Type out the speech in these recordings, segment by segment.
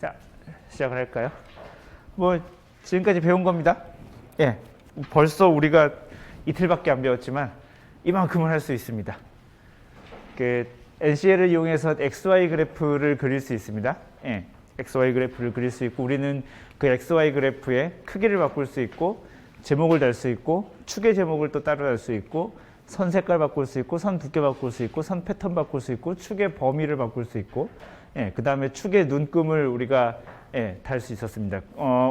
자, 시작을 할까요? 뭐 지금까지 배운 겁니다. 예, 벌써 우리가 이틀밖에 안 배웠지만 이만큼은 할 수 있습니다. 그 NCL을 이용해서 XY 그래프를 그릴 수 있습니다. 예, XY 그래프를 그릴 수 있고 우리는 그 XY 그래프의 크기를 바꿀 수 있고 제목을 달 수 있고 축의 제목을 또 따로 달 수 있고 선 색깔 바꿀 수 있고 선 두께 바꿀 수 있고 선 패턴 바꿀 수 있고 축의 범위를 바꿀 수 있고 그 다음에 축의 눈금을 우리가 달 수 있었습니다.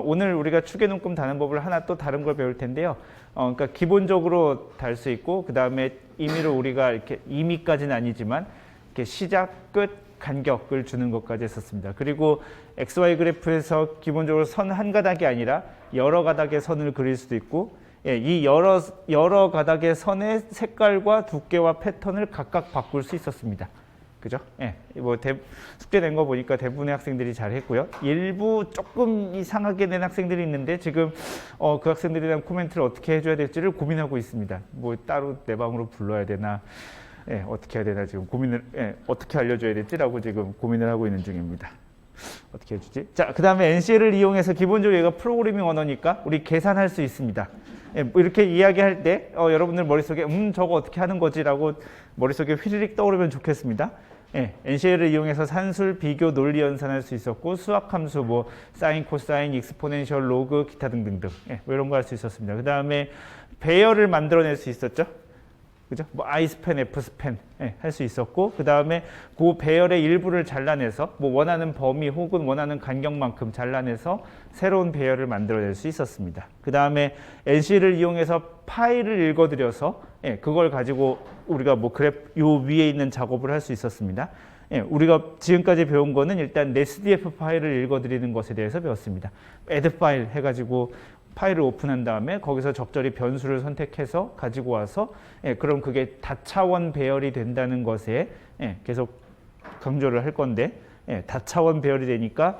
오늘 우리가 축의 눈금 다는 법을 하나 또 다른 걸 배울 텐데요. 그러니까 기본적으로 달 수 있고 그 다음에 임의로 우리가 이렇게 임의까지는 아니지만 이렇게 시작, 끝, 간격을 주는 것까지 했었습니다. 그리고 XY 그래프에서 기본적으로 선 한 가닥이 아니라 여러 가닥의 선을 그릴 수도 있고 이 여러 가닥의 선의 색깔과 두께와 패턴을 각각 바꿀 수 있었습니다. 그죠? 뭐 숙제 낸 거 보니까 대부분의 학생들이 잘 했고요. 일부 조금 이상하게 낸 학생들이 있는데 지금 그 학생들에 대한 코멘트를 어떻게 해줘야 될지를 고민하고 있습니다. 뭐 따로 내 방으로 불러야 되나 어떻게 해야 되나 지금 고민을 어떻게 알려줘야 될지라고 지금 고민을 하고 있는 중입니다. 어떻게 해주지? 자, 그 다음에 NCL을 이용해서 기본적으로 얘가 프로그래밍 언어니까 우리 계산할 수 있습니다. 뭐 이렇게 이야기할 때 여러분들 머릿속에 저거 어떻게 하는 거지? 라고 머릿속에 휘리릭 떠오르면 좋겠습니다. NCL을 이용해서 산술, 비교, 논리 연산할 수 있었고 수학 함수, 뭐 사인, 코사인, 익스포넨셜, 로그, 기타 등등등 뭐 이런 거 할 수 있었습니다. 그 다음에 배열을 만들어낼 수 있었죠. 그죠? 뭐 I스팬, F스팬 할 수 있었고 그 다음에 그 배열의 일부를 잘라내서 뭐 원하는 범위 혹은 원하는 간격만큼 잘라내서 새로운 배열을 만들어낼 수 있었습니다. 그 다음에 NC를 이용해서 파일을 읽어드려서 그걸 가지고 우리가 뭐 그래프 요 위에 있는 작업을 할 수 있었습니다. 우리가 지금까지 배운 거는 일단 SDF 파일을 읽어드리는 것에 대해서 배웠습니다. add 파일 해가지고 파일을 오픈한 다음에 거기서 적절히 변수를 선택해서 가지고 와서 그럼 그게 다차원 배열이 된다는 것에 계속 강조를 할 건데 다차원 배열이 되니까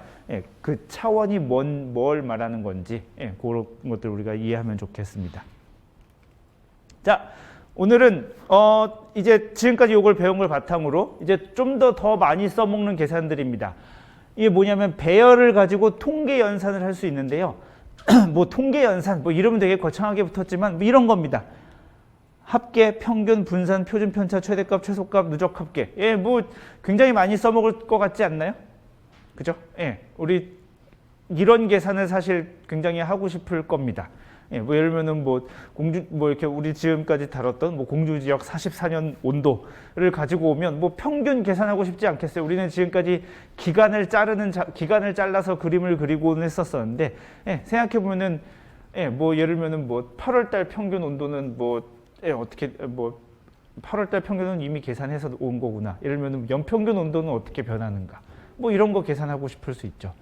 그 차원이 뭘 말하는 건지 그런 것들 우리가 이해하면 좋겠습니다. 자, 오늘은 이제 지금까지 이걸 배운 걸 바탕으로 이제 좀 더 많이 써먹는 계산들입니다. 이게 뭐냐면 배열을 가지고 통계 연산을 할 수 있는데요. 뭐 통계 연산, 뭐 이러면 되게 거창하게 붙었지만 뭐 이런 겁니다. 합계, 평균, 분산, 표준 편차, 최대값, 최소값, 누적 합계. 뭐 굉장히 많이 써먹을 것 같지 않나요? 그죠? 우리 이런 계산을 사실 굉장히 하고 싶을 겁니다. 뭐 예를 들면은 뭐 이렇게 우리 지금까지 다뤘던 뭐 공주지역 44년 온도를 가지고 오면 뭐 평균 계산하고 싶지 않겠어요? 우리는 지금까지 기간을 잘라서 그림을 그리고는 했었었는데 생각해 보면은 뭐 예를 들면은 뭐 8월달 평균 온도는 뭐 어떻게 뭐 8월달 평균은 이미 계산해서 온 거구나. 예를 들면은 연평균 온도는 어떻게 변하는가? 뭐 이런 거 계산하고 싶을 수 있죠.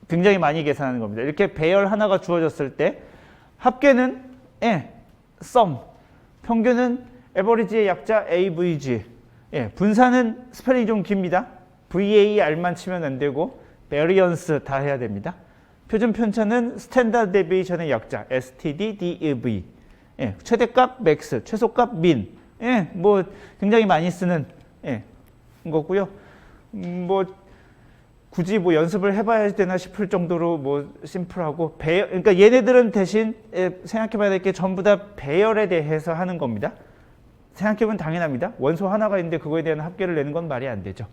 굉장히 많이 계산하는 겁니다. 이렇게 배열 하나가 주어졌을 때 합계는 sum, 평균은 average의 약자 avg, 분산은 스펠링이 좀 깁니다. var만 치면 안 되고 variance 다 해야 됩니다. 표준 편차는 standard deviation의 약자 std, dev, 최대값 max, 최소값 min, 뭐 굉장히 많이 쓰는 거고요. 뭐 굳이 뭐 연습을 해봐야 되나 싶을 정도로 뭐 심플하고 그러니까 얘네들은 대신 생각해봐야 될 게 전부 다 배열에 대해서 하는 겁니다. 생각해보면 당연합니다. 원소 하나가 있는데 그거에 대한 합계를 내는 건 말이 안 되죠.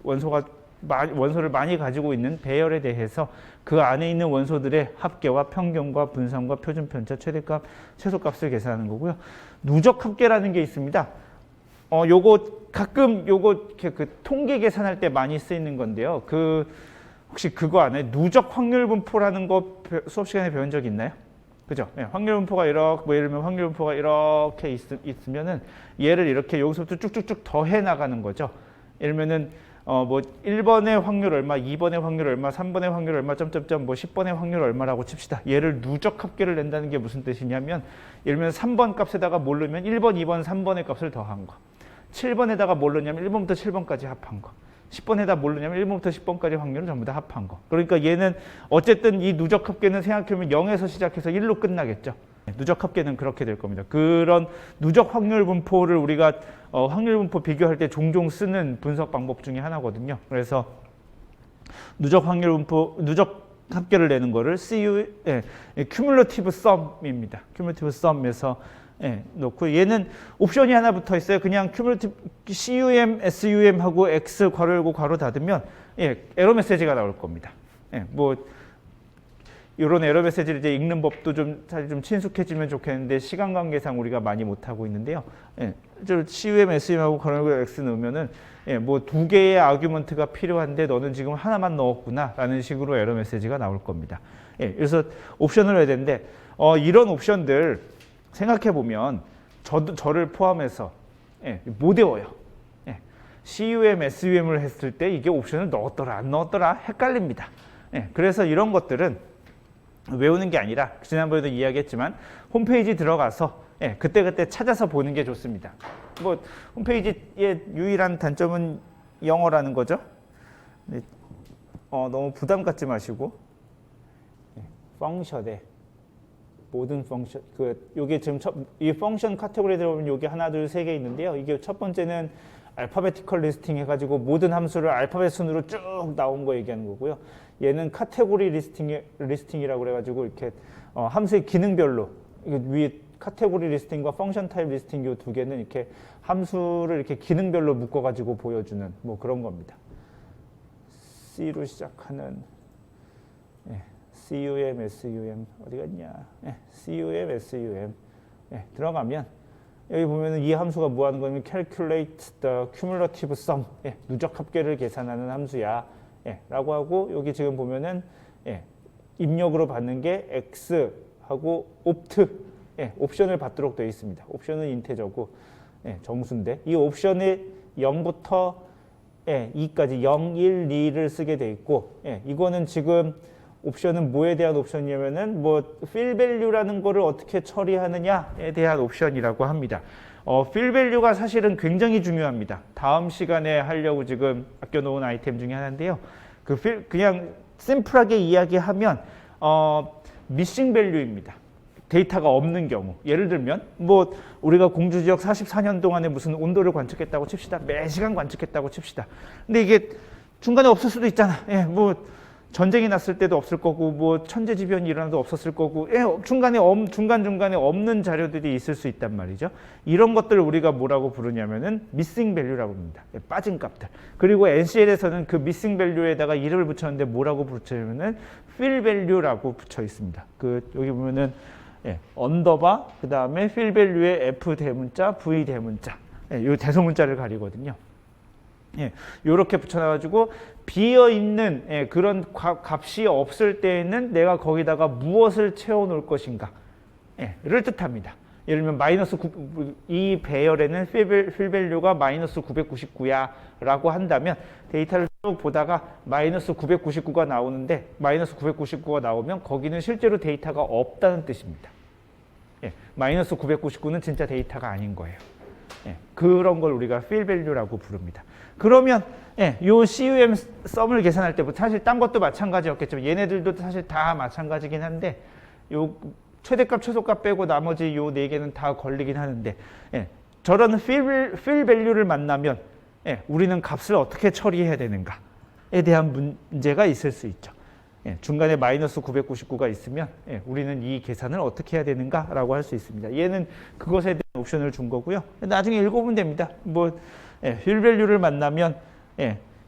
원소를 많이 가지고 있는 배열에 대해서 그 안에 있는 원소들의 합계와 평균과 분산과 표준 편차, 최대값, 최소값을 계산하는 거고요. 누적 합계라는 게 있습니다. 요거 가끔 이렇게 그 통계 계산할 때 많이 쓰이는 건데요. 혹시 그거 안에 누적 확률 분포라는 거 수업 시간에 배운 적 있나요? 그죠? 확률 분포가 이렇게 뭐 예를 들면 확률 분포가 이렇게 있으면은 얘를 이렇게 여기서부터 쭉쭉쭉 더해 나가는 거죠. 예를 들면은 뭐 1번의 확률 얼마, 2번의 확률 얼마, 3번의 확률 얼마, 점점점 뭐 10번의 확률 얼마라고 칩시다. 얘를 누적 합계를 낸다는 게 무슨 뜻이냐면 예를 들면 3번 값에다가 뭘 넣으면 1번, 2번, 3번의 값을 더한 거. 7번에다가 뭘 넣냐면 1번부터 7번까지 합한 거. 10번에다 뭘 넣냐면 1번부터 10번까지 확률을 전부 다 합한 거. 그러니까 얘는 어쨌든 이 누적 합계는 생각해보면 0에서 시작해서 1로 끝나겠죠. 누적 합계는 그렇게 될 겁니다. 그런 누적 확률 분포를 우리가 확률 분포 비교할 때 종종 쓰는 분석 방법 중에 하나거든요. 그래서 누적 확률 분포, 누적 합계를 내는 거를 cumulative sum입니다. cumulative sum에서 놓고 얘는 옵션이 하나 붙어 있어요. 그냥 cumulative cum, sum 하고 x 괄호 열고 괄호 닫으면 에러 메시지가 나올 겁니다. 뭐 이런 에러 메시지를 이제 읽는 법도 사실 좀 친숙해지면 좋겠는데 시간 관계상 우리가 많이 못 하고 있는데요. cum, sum하고 괄호 열고 x 넣으면은 뭐 두 개의 아규먼트가 필요한데 너는 지금 하나만 넣었구나 라는 식으로 에러 메시지가 나올 겁니다. 그래서 옵션을 해야 되는데 이런 옵션들 생각해 보면 저를 포함해서 못 외워요. cum, sum을 했을 때 이게 옵션을 넣었더라 안 넣었더라 헷갈립니다. 그래서 이런 것들은 외우는 게 아니라 지난번에도 이야기했지만 홈페이지 들어가서 그때그때 찾아서 보는 게 좋습니다. 뭐 홈페이지의 유일한 단점은 영어라는 거죠. 너무 부담 갖지 마시고 펑션에 모든 펑션 요게 지금 이 펑션 카테고리에 들어보면 요게 하나 둘 세 개 있는데요. 이게 첫 번째는 알파베티컬 리스팅 해가지고 모든 함수를 알파벳 순으로 쭉 나온 거 얘기하는 거고요. 얘는 카테고리 리스팅이라고 그래가지고 이렇게 함수의 기능별로 위에 카테고리 리스팅과 펑션 타입 리스팅 요 두 개는 이렇게 함수를 이렇게 기능별로 묶어가지고 보여주는 뭐 그런 겁니다. C로 시작하는 cum, sum 어디 갔냐? cum, sum 들어가면 여기 보면은 이 함수가 뭐 하는 거냐면 calculate the cumulative sum 누적 합계를 계산하는 함수야 라고 하고 여기 지금 보면은 입력으로 받는 게 x 하고 opt 옵션을 받도록 되어 있습니다. 옵션은 인테저고 정수인데 이 옵션이 0부터 2까지 0, 1, 2를 쓰게 돼 있고 이거는 지금 옵션은 뭐에 대한 옵션이냐면은 뭐 fill value라는 거를 어떻게 처리하느냐에 대한 옵션이라고 합니다. fill value가 사실은 굉장히 중요합니다. 다음 시간에 하려고 지금 아껴놓은 아이템 중에 하나인데요. 그냥 심플하게 이야기하면 missing value입니다. 데이터가 없는 경우 예를 들면 뭐 우리가 공주지역 44년 동안에 무슨 온도를 관측했다고 칩시다. 매시간 관측했다고 칩시다. 근데 이게 중간에 없을 수도 있잖아. 뭐 전쟁이 났을 때도 없을 거고 뭐 천재지변이 일어나도 없었을 거고 중간중간에 없는 자료들이 있을 수 있단 말이죠. 이런 것들을 우리가 뭐라고 부르냐면은 missing value라고 합니다. 빠진 값들. 그리고 NCL에서는 그 missing value에다가 이름을 붙였는데 뭐라고 붙였냐면은 fill value라고 붙여 있습니다. 여기 보면은 언더바 그 다음에 fill value의 F 대문자, V 대문자 이 대소문자를 가리거든요. 이렇게 붙여놔가지고 비어있는 그런 값이 없을 때에는 내가 거기다가 무엇을 채워놓을 것인가를 뜻합니다. 예를 들면 이 배열에는 fill value가 마이너스 999야 라고 한다면 데이터를 쭉 보다가 마이너스 999가 나오는데 마이너스 999가 나오면 거기는 실제로 데이터가 없다는 뜻입니다. 마이너스 999는 진짜 데이터가 아닌 거예요. 그런 걸 우리가 fill value라고 부릅니다. 그러면 요 cum 썸을 계산할 때부터 사실 딴 것도 마찬가지였겠지만 얘네들도 사실 다 마찬가지긴 한데 요 최대값 최소값 빼고 나머지 요 네 개는 다 걸리긴 하는데 저런 fill value를 만나면 우리는 값을 어떻게 처리해야 되는가에 대한 문제가 있을 수 있죠. 중간에 마이너스 999가 있으면 우리는 이 계산을 어떻게 해야 되는가라고 할 수 있습니다. 얘는 그것에 대한 옵션을 준 거고요. 나중에 읽어보면 됩니다. 뭐 fill value를 만나면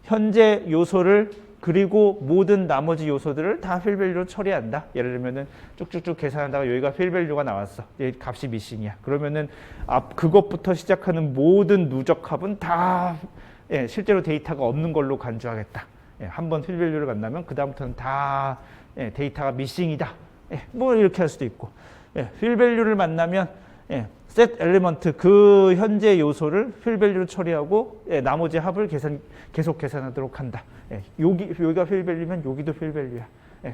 현재 요소를 그리고 모든 나머지 요소들을 다 fill value로 처리한다. 예를 들면은 쭉쭉쭉 계산하다가 여기가 fill value가 나왔어. 여기 값이 missing이야. 그러면은 그것부터 시작하는 모든 누적 합은 다 실제로 데이터가 없는 걸로 간주하겠다. 한번 fill value를 만나면 그 다음부터는 다 데이터가 missing이다. 뭐 이렇게 할 수도 있고 fill value를 만나면 set element 그 현재 요소를 fill value로 처리하고 나머지 합을 계속 계산하도록 한다. 여기가 fill value면 여기도 fill value야.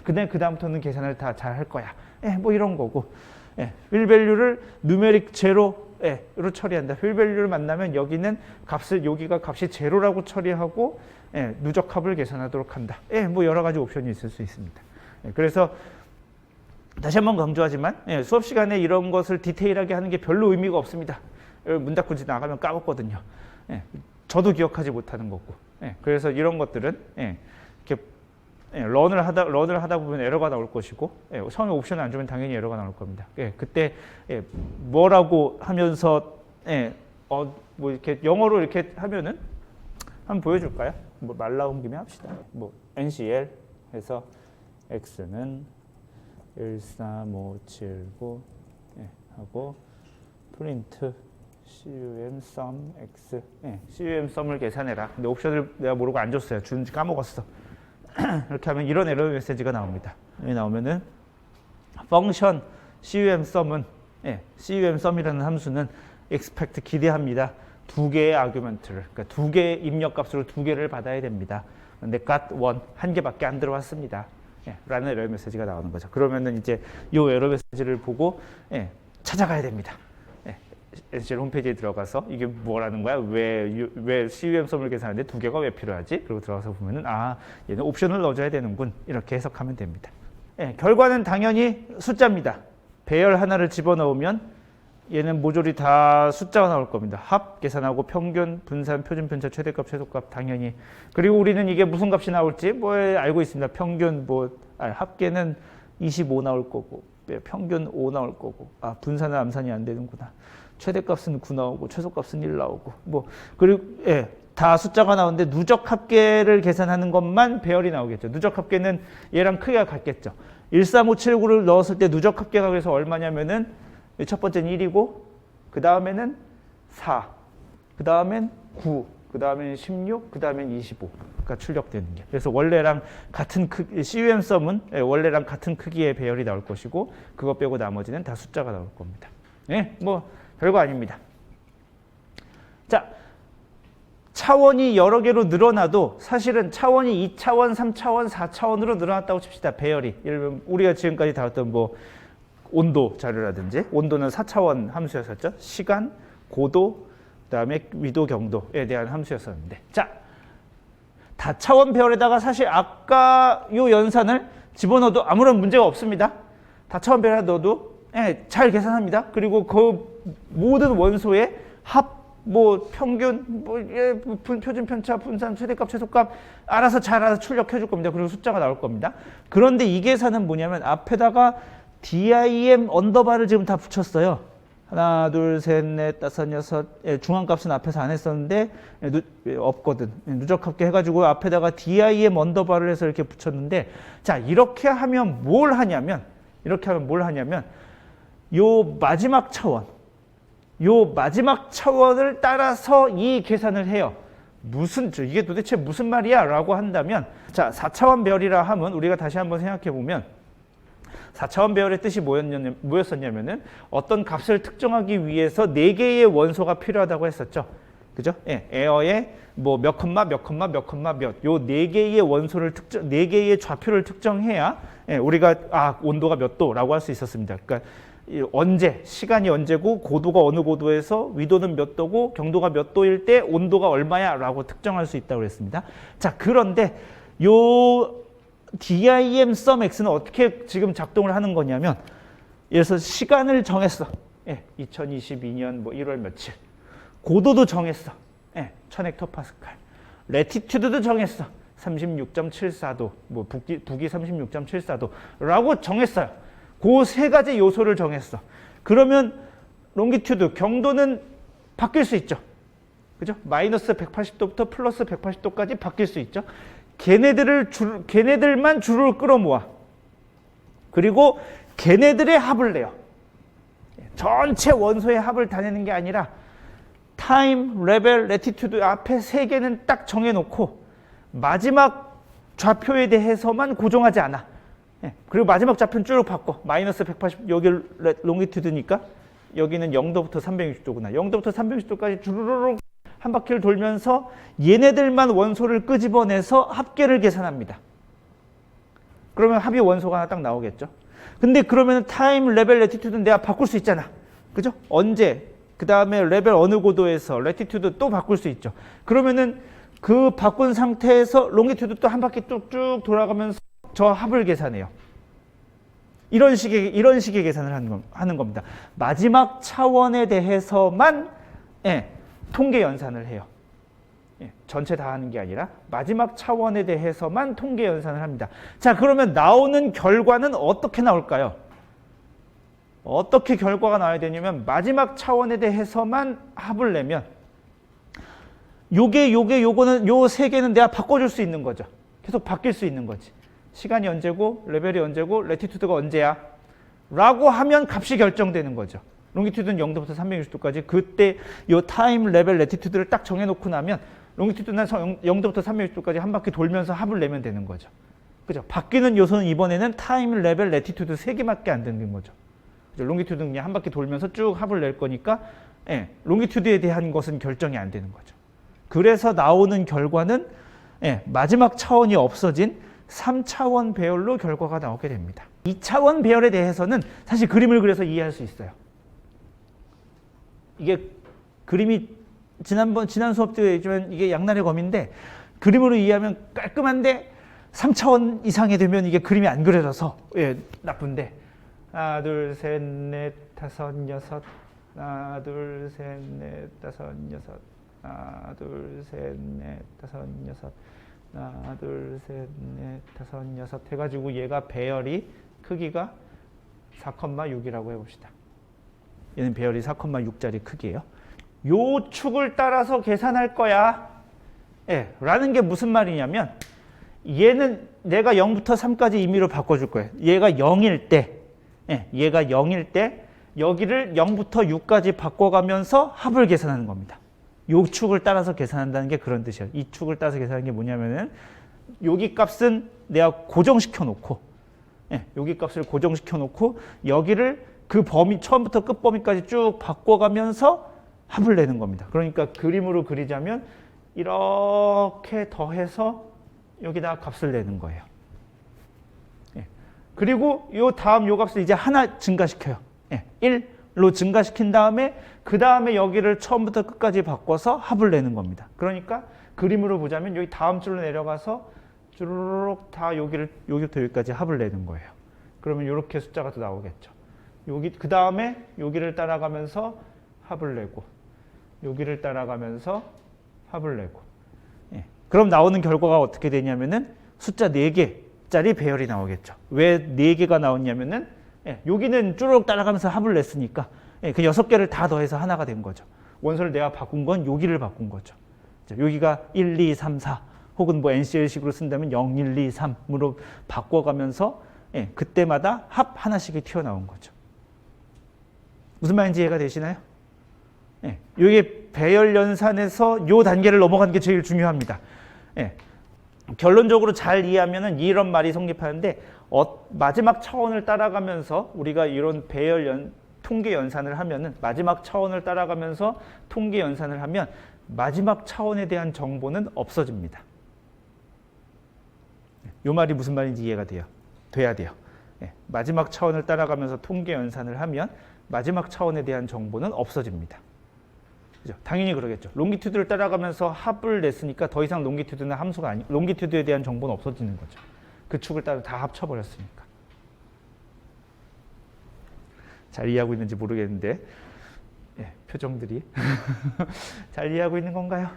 그 다음부터는 계산을 다 잘 할 거야. 뭐 이런 거고 fill value를 numeric 제로로 처리한다. fill value를 만나면 여기는 여기가 값이 제로라고 처리하고 누적 합을 계산하도록 한다. 뭐 여러 가지 옵션이 있을 수 있습니다. 그래서 다시 한번 강조하지만 수업 시간에 이런 것을 디테일하게 하는 게 별로 의미가 없습니다. 문 닫고 나가면 까먹거든요. 저도 기억하지 못하는 거고. 그래서 이런 것들은 이렇게 예, 런을 하다 보면 에러가 나올 것이고, 예, 처음에 옵션을 안 주면 당연히 에러가 나올 겁니다. 예, 그때 예, 뭐라고 하면서 예, 뭐 이렇게 영어로 이렇게 하면은 한번 보여줄까요? 뭐 말 나온 김에 합시다. 뭐 NCL 해서 x는 13579 예, 하고 프린트 cum sum x 예, cum sum을 계산해라. 근데 옵션을 내가 모르고 안 줬어요. 준지 까먹었어. 이렇게 하면 이런 에러 메시지가 나옵니다. 여기 나오면은 펑션 cum sum은 예, cum sum이라는 함수는 expect 기대합니다. 두 개의 아규먼트를 그러니까 두 개의 입력값으로 두 개를 받아야 됩니다. 근데 got one 한 개밖에 안 들어왔습니다. 예, 라는 에러 메시지가 나오는 거죠. 그러면은 이제 이 에러 메시지를 보고 예, 찾아가야 됩니다. NCL 홈페이지에 들어가서 이게 뭐라는 거야? 왜 cum 썸을 계산하는데 두 개가 왜 필요하지? 그리고 들어가서 보면은 아 얘는 옵션을 넣어줘야 되는군 이렇게 해석하면 됩니다. 예, 결과는 당연히 숫자입니다. 배열 하나를 집어넣으면 얘는 모조리 다 숫자가 나올 겁니다. 합 계산하고 평균, 분산, 표준 편차, 최대값, 최소값 당연히. 그리고 우리는 이게 무슨 값이 나올지 뭐 알고 있습니다. 평균 합계는 25 나올 거고 평균 5 나올 거고 아 분산은 암산이 안 되는구나. 최대값은 9 나오고 최소값은 1 나오고 뭐 그리고 예, 다 숫자가 나오는데 누적 합계를 계산하는 것만 배열이 나오겠죠. 누적 합계는 얘랑 크기가 같겠죠. 13579를 넣었을 때 누적 합계가 그래서 얼마냐면은 첫 번째는 1이고 그 다음에는 4, 그 다음엔 9, 그 다음엔 16, 그 다음엔 25가 출력되는 게. 그래서 원래랑 같은 cum sum은 원래랑 같은 크기의 배열이 나올 것이고 그거 빼고 나머지는 다 숫자가 나올 겁니다. 네, 뭐 별거 아닙니다. 자, 차원이 여러 개로 늘어나도 사실은 차원이 2차원, 3차원, 4차원으로 늘어났다고 칩시다. 배열이. 예를 들면 우리가 지금까지 다뤘던 뭐 온도 자료라든지 온도는 4차원 함수였었죠. 시간, 고도, 그다음에 위도, 경도에 대한 함수였었는데 자, 다차원 배열에다가 사실 아까 요 연산을 집어넣어도 아무런 문제가 없습니다. 다차원 배열에 넣어도 예, 잘 계산합니다. 그리고 그 모든 원소의 합, 뭐 평균, 표준 편차, 분산, 최대값, 최소값 알아서 출력해 줄 겁니다. 그리고 숫자가 나올 겁니다. 그런데 이 계산은 뭐냐면 앞에다가 dim 언더바를 지금 다 붙였어요. 하나, 둘, 셋, 넷, 다섯, 여섯. 예, 중앙값은 앞에서 안 했었는데 없거든. 누적합계 해가지고 앞에다가 dim 언더바를 해서 이렇게 붙였는데 자 이렇게 하면 뭘 하냐면 요 마지막 차원을 따라서 이 계산을 해요. 이게 도대체 무슨 말이야? 라고 한다면 자 4차원 배열이라 하면 우리가 다시 한번 생각해 보면 4차원 배열의 뜻이 뭐였었냐면은 어떤 값을 특정하기 위해서 4개의 원소가 필요하다고 했었죠. 그죠? 예, 에어에 뭐 몇 컴마 요 4개의 원소를 4개의 좌표를 특정해야 예, 우리가 온도가 몇 도라고 할 수 있었습니다. 그러니까 시간이 언제고 고도가 어느 고도에서 위도는 몇 도고 경도가 몇 도일 때 온도가 얼마야 라고 특정할 수 있다고 했습니다. 자, 그런데 요 dim sum x는 어떻게 지금 작동을 하는 거냐면 예를 들어서 시간을 정했어. 예, 2022년 뭐 1월 며칠. 고도도 정했어. 예, 1000헥토파스칼. 레티튜드도 정했어. 36.74도. 뭐 북위 36.74도라고 정했어요. 그 세 가지 요소를 정했어. 그러면 롱기튜드, 경도는 바뀔 수 있죠. 그죠? 마이너스 180도부터 플러스 180도까지 바뀔 수 있죠. 걔네들만 줄을 끌어모아. 그리고 걔네들의 합을 내요. 전체 원소의 합을 다 내는 게 아니라 타임, 레벨, 레티튜드 앞에 세 개는 딱 정해놓고 마지막 좌표에 대해서만 고정하지 않아. 그리고 마지막 좌표는 쭉 바꿔. 마이너스 180, 여기 롱기튜드니까 여기는 0도부터 360도구나. 0도부터 360도까지 주르륵 한 바퀴를 돌면서 얘네들만 원소를 끄집어내서 합계를 계산합니다. 그러면 합이 원소가 하나 딱 나오겠죠. 근데 그러면 타임, 레벨, 레티튜드는 내가 바꿀 수 있잖아. 그죠? 언제? 그 다음에 레벨 어느 고도에서 레티튜드 또 바꿀 수 있죠. 그러면은 그 바꾼 상태에서 롱기튜드 또 한 바퀴 뚝쭉 돌아가면서 저 합을 계산해요. 이런 식의 계산을 하는 겁니다. 마지막 차원에 대해서만 통계 연산을 해요. 전체 다 하는 게 아니라 마지막 차원에 대해서만 통계 연산을 합니다. 자, 그러면 나오는 결과는 어떻게 나올까요? 어떻게 결과가 나와야 되냐면 마지막 차원에 대해서만 합을 내면 요거는 요 세 개는 내가 바꿔줄 수 있는 거죠. 계속 바뀔 수 있는 거지. 시간이 언제고 레벨이 언제고 레티튜드가 언제야 라고 하면 값이 결정되는 거죠. 롱기튜드는 0도부터 360도까지 그때 요 타임 레벨 레티튜드를 딱 정해놓고 나면 롱기튜드는 0도부터 360도까지 한 바퀴 돌면서 합을 내면 되는 거죠. 그죠? 바뀌는 요소는 이번에는 타임 레벨 레티튜드 3개밖에 안 되는 거죠. 그죠? 롱기튜드는 그냥 한 바퀴 돌면서 쭉 합을 낼 거니까 롱기튜드에 대한 것은 결정이 안 되는 거죠. 그래서 나오는 결과는 마지막 차원이 없어진 3차원 배열로 결과가 나오게 됩니다. 2차원 배열에 대해서는 사실 그림을 그려서 이해할 수 있어요. 이게 그림이 지난 수업 때 얘기했지만 이게 양날의 검인데 그림으로 이해하면 깔끔한데 3차원 이상이 되면 이게 그림이 안 그려져서 나쁜데 하나 둘 셋 넷 다섯 여섯 하나 둘 셋 넷 다섯 여섯 하나 둘 셋 넷 다섯 여섯 하나 둘 셋 넷 다섯 여섯 해가지고 얘가 배열이 크기가 4,6이라고 해봅시다. 얘는 배열이 4,6짜리 크기예요. 요 축을 따라서 계산할 거야. 라는 게 무슨 말이냐면 얘는 내가 0부터 3까지 임의로 바꿔줄 거예요. 얘가 0일 때 얘가 0일 때 여기를 0부터 6까지 바꿔가면서 합을 계산하는 겁니다. 요 축을 따라서 계산한다는 게 그런 뜻이에요. 이 축을 따라서 계산하는 게 뭐냐면은 여기 값은 내가 고정시켜 놓고 여기 값을 고정시켜 놓고 여기를 그 범위 처음부터 끝 범위까지 쭉 바꿔가면서 합을 내는 겁니다. 그러니까 그림으로 그리자면 이렇게 더해서 여기다 값을 내는 거예요. 그리고 요 다음 요 값을 이제 하나 증가시켜요. 1로 증가시킨 다음에 그 다음에 여기를 처음부터 끝까지 바꿔서 합을 내는 겁니다. 그러니까 그림으로 보자면 여기 다음 줄로 내려가서 쭈르륵 다 여기부터 여기까지 합을 내는 거예요. 그러면 이렇게 숫자가 또 나오겠죠. 여기 그 다음에 여기를 따라가면서 합을 내고 여기를 따라가면서 합을 내고 그럼 나오는 결과가 어떻게 되냐면은 숫자 4개짜리 배열이 나오겠죠. 왜 4개가 나왔냐면은 여기는 쭈르륵 따라가면서 합을 냈으니까 그 6개를 다 더해서 하나가 된 거죠. 원소를 내가 바꾼 건 여기를 바꾼 거죠. 여기가 1, 2, 3, 4 혹은 뭐 NCL식으로 쓴다면 0, 1, 2, 3으로 바꿔가면서 그때마다 합 하나씩이 튀어나온 거죠. 무슨 말인지 이해가 되시나요? 이게 배열 연산에서 이 단계를 넘어가는 게 제일 중요합니다. 결론적으로 잘 이해하면 이런 말이 성립하는데 마지막 차원을 따라가면서 우리가 이런 배열 통계 연산을 하면은 마지막 차원을 따라가면서 통계 연산을 하면 마지막 차원에 대한 정보는 없어집니다. 이 말이 무슨 말인지 이해가 돼야 돼요. 마지막 차원을 따라가면서 통계 연산을 하면 마지막 차원에 대한 정보는 없어집니다. 그죠? 당연히 그러겠죠. 롱기튜드를 따라가면서 합을 냈으니까 더 이상 롱기튜드는 함수가 롱기튜드에 대한 정보는 없어지는 거죠. 그 축을 따라 다 합쳐버렸으니까. 잘 이해하고 있는지 모르겠는데 표정들이 잘 이해하고 있는 건가요?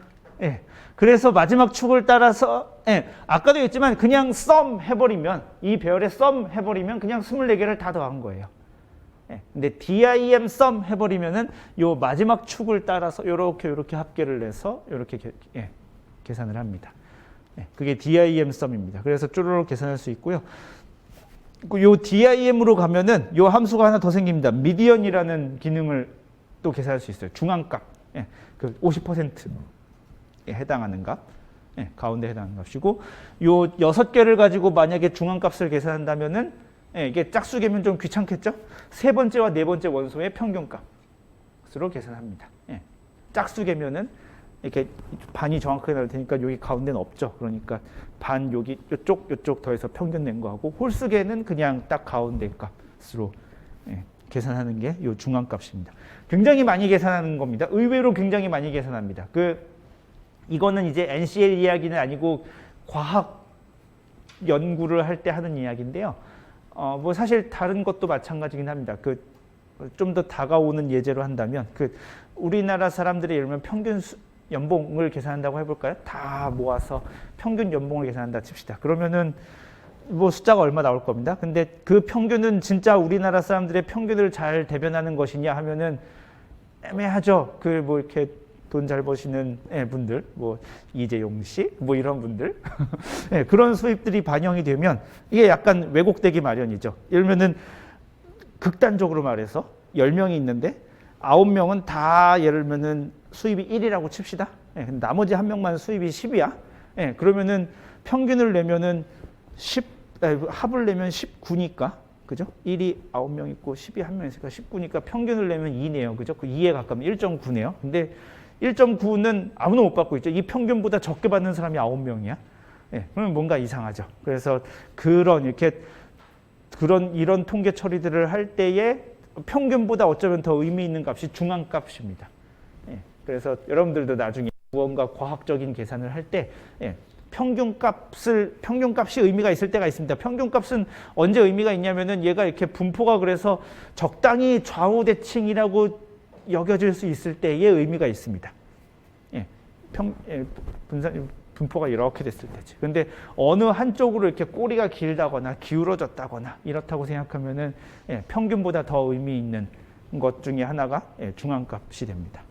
그래서 마지막 축을 따라서 아까도 했지만 그냥 썸 해버리면 이 배열에 썸 해버리면 그냥 24개를 다 더한 거예요. 근데 DIM 썸 해버리면은 요 마지막 축을 따라서 요렇게 합계를 내서 요렇게 계산을 합니다. 그게 DIM 썸입니다. 그래서 쭈루룩 계산할 수 있고요. 요 DIM으로 가면은 요 함수가 하나 더 생깁니다. 미디언이라는 기능을 또 계산할 수 있어요. 중앙값, 그 50%에 해당하는 값, 가운데 해당하는 값이고 요 6개를 가지고 만약에 중앙값을 계산한다면은 이게 짝수개면 좀 귀찮겠죠? 세 번째와 네 번째 원소의 평균값으로 계산합니다. 짝수개면은 이렇게 반이 정확하게 나올 테니까 여기 가운데는 없죠. 그러니까 반 여기 요쪽 더해서 평균 낸 거하고 홀수개는 그냥 딱 가운데 값으로 계산하는 게 요 중앙값입니다. 굉장히 많이 계산하는 겁니다. 의외로 굉장히 많이 계산합니다. 이거는 이제 NCL 이야기는 아니고 과학 연구를 할 때 하는 이야기인데요. 뭐 사실 다른 것도 마찬가지긴 합니다. 좀 더 다가오는 예제로 한다면 우리나라 사람들의 예를 들면 평균 연봉을 계산한다고 해볼까요? 다 모아서 평균 연봉을 계산한다 칩시다. 그러면은 뭐 숫자가 얼마 나올 겁니다. 근데 그 평균은 진짜 우리나라 사람들의 평균을 잘 대변하는 것이냐 하면은 애매하죠. 그 뭐 이렇게 돈 잘 버시는 분들, 뭐 이재용 씨, 뭐 이런 분들 그런 수입들이 반영이 되면 이게 약간 왜곡되기 마련이죠. 예를 들면은 극단적으로 말해서 10명이 있는데 9명은 다 예를 들면은 수입이 1이라고 칩시다. 나머지 1명만 수입이 10이야. 그러면은 평균을 내면은 합을 내면 19니까, 그죠? 1이 9명 있고 10이 1명 있으니까 19니까 평균을 내면 2네요. 그죠? 그 2에 가까우면 1.9네요. 근데 1.9는 아무도 못 받고 있죠. 이 평균보다 적게 받는 사람이 9명이야. 그러면 뭔가 이상하죠. 그래서 이런 통계 처리들을 할 때에 평균보다 어쩌면 더 의미 있는 값이 중앙값입니다. 그래서 여러분들도 나중에 무언가 과학적인 계산을 할 때 평균값이 의미가 있을 때가 있습니다. 평균값은 언제 의미가 있냐면은 얘가 이렇게 분포가 그래서 적당히 좌우대칭이라고 여겨질 수 있을 때의 의미가 있습니다. 분포가 이렇게 됐을 때지. 근데 어느 한쪽으로 이렇게 꼬리가 길다거나 기울어졌다거나 이렇다고 생각하면은 평균보다 더 의미 있는 것 중에 하나가 중앙값이 됩니다.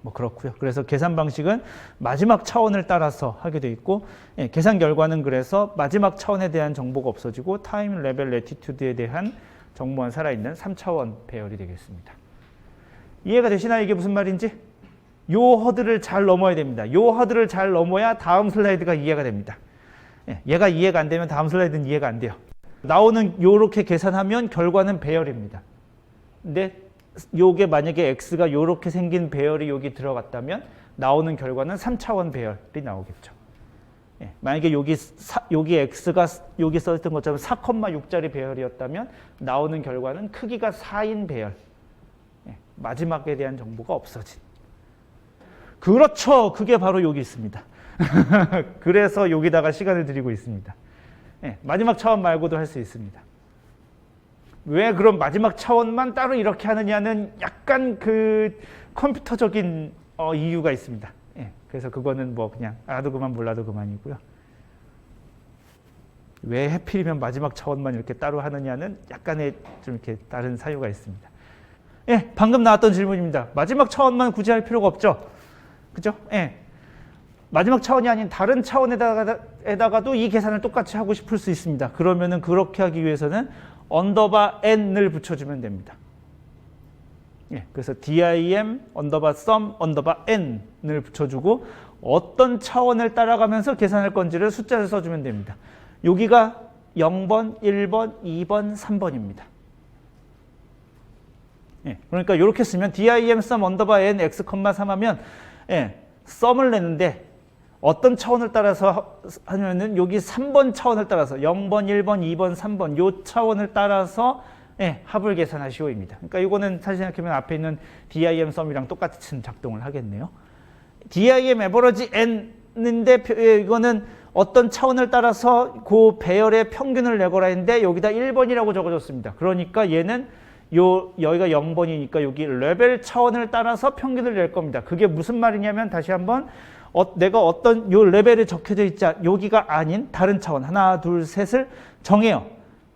뭐 그렇고요. 그래서 계산 방식은 마지막 차원을 따라서 하게 돼 있고, 계산 결과는 그래서 마지막 차원에 대한 정보가 없어지고 타임, 레벨, 레티튜드에 대한 정보만 살아있는 3차원 배열이 되겠습니다. 이해가 되시나요? 이게 무슨 말인지? 요 허들을 잘 넘어야 됩니다. 요 허들을 잘 넘어야 다음 슬라이드가 이해가 됩니다. 얘가 이해가 안 되면 다음 슬라이드는 이해가 안 돼요. 나오는 요렇게 계산하면 결과는 배열입니다. 근데 요게 만약에 x가 요렇게 생긴 배열이 여기 들어갔다면 나오는 결과는 3차원 배열이 나오겠죠. 만약에 여기 x가 여기 써있던 것처럼 4,6짜리 배열이었다면 나오는 결과는 크기가 4인 배열. 마지막에 대한 정보가 없어진. 그렇죠. 그게 바로 여기 있습니다. 그래서 여기다가 시간을 들이고 있습니다. 마지막 차원 말고도 할 수 있습니다. 왜 그럼 마지막 차원만 따로 이렇게 하느냐는 약간 그 컴퓨터적인 이유가 있습니다. 그래서 그거는 뭐 그냥 알아도 그만 몰라도 그만이고요. 왜 하필이면 마지막 차원만 이렇게 따로 하느냐는 약간의 좀 이렇게 다른 사유가 있습니다. 방금 나왔던 질문입니다. 마지막 차원만 굳이 할 필요가 없죠. 그죠? 마지막 차원이 아닌 다른 차원에다가도 이 계산을 똑같이 하고 싶을 수 있습니다. 그러면은 그렇게 하기 위해서는 언더바 n을 붙여주면 됩니다. 그래서 dim 언더바 sum 언더바 n을 붙여주고 어떤 차원을 따라가면서 계산할 건지를 숫자를 써주면 됩니다. 여기가 0번, 1번, 2번, 3번입니다. 그러니까 이렇게 쓰면 dim sum 언더바 n x, 3 하면 sum을 내는데 어떤 차원을 따라서 하면은 여기 3번 차원을 따라서 0번, 1번, 2번, 3번 요 차원을 따라서 합을 계산하시오입니다. 그러니까 이거는 사실 생각해보면 앞에 있는 dim sum이랑 똑같은 작동을 하겠네요. dim average n인데 이거는 어떤 차원을 따라서 그 배열의 평균을 내거라 했는데 여기다 1번이라고 적어줬습니다. 그러니까 얘는 여기가 0번이니까 여기 레벨 차원을 따라서 평균을 낼 겁니다. 그게 무슨 말이냐면 다시 한번 내가 어떤 요 레벨에 적혀져 있자 여기가 아닌 다른 차원 하나 둘 셋을 정해요.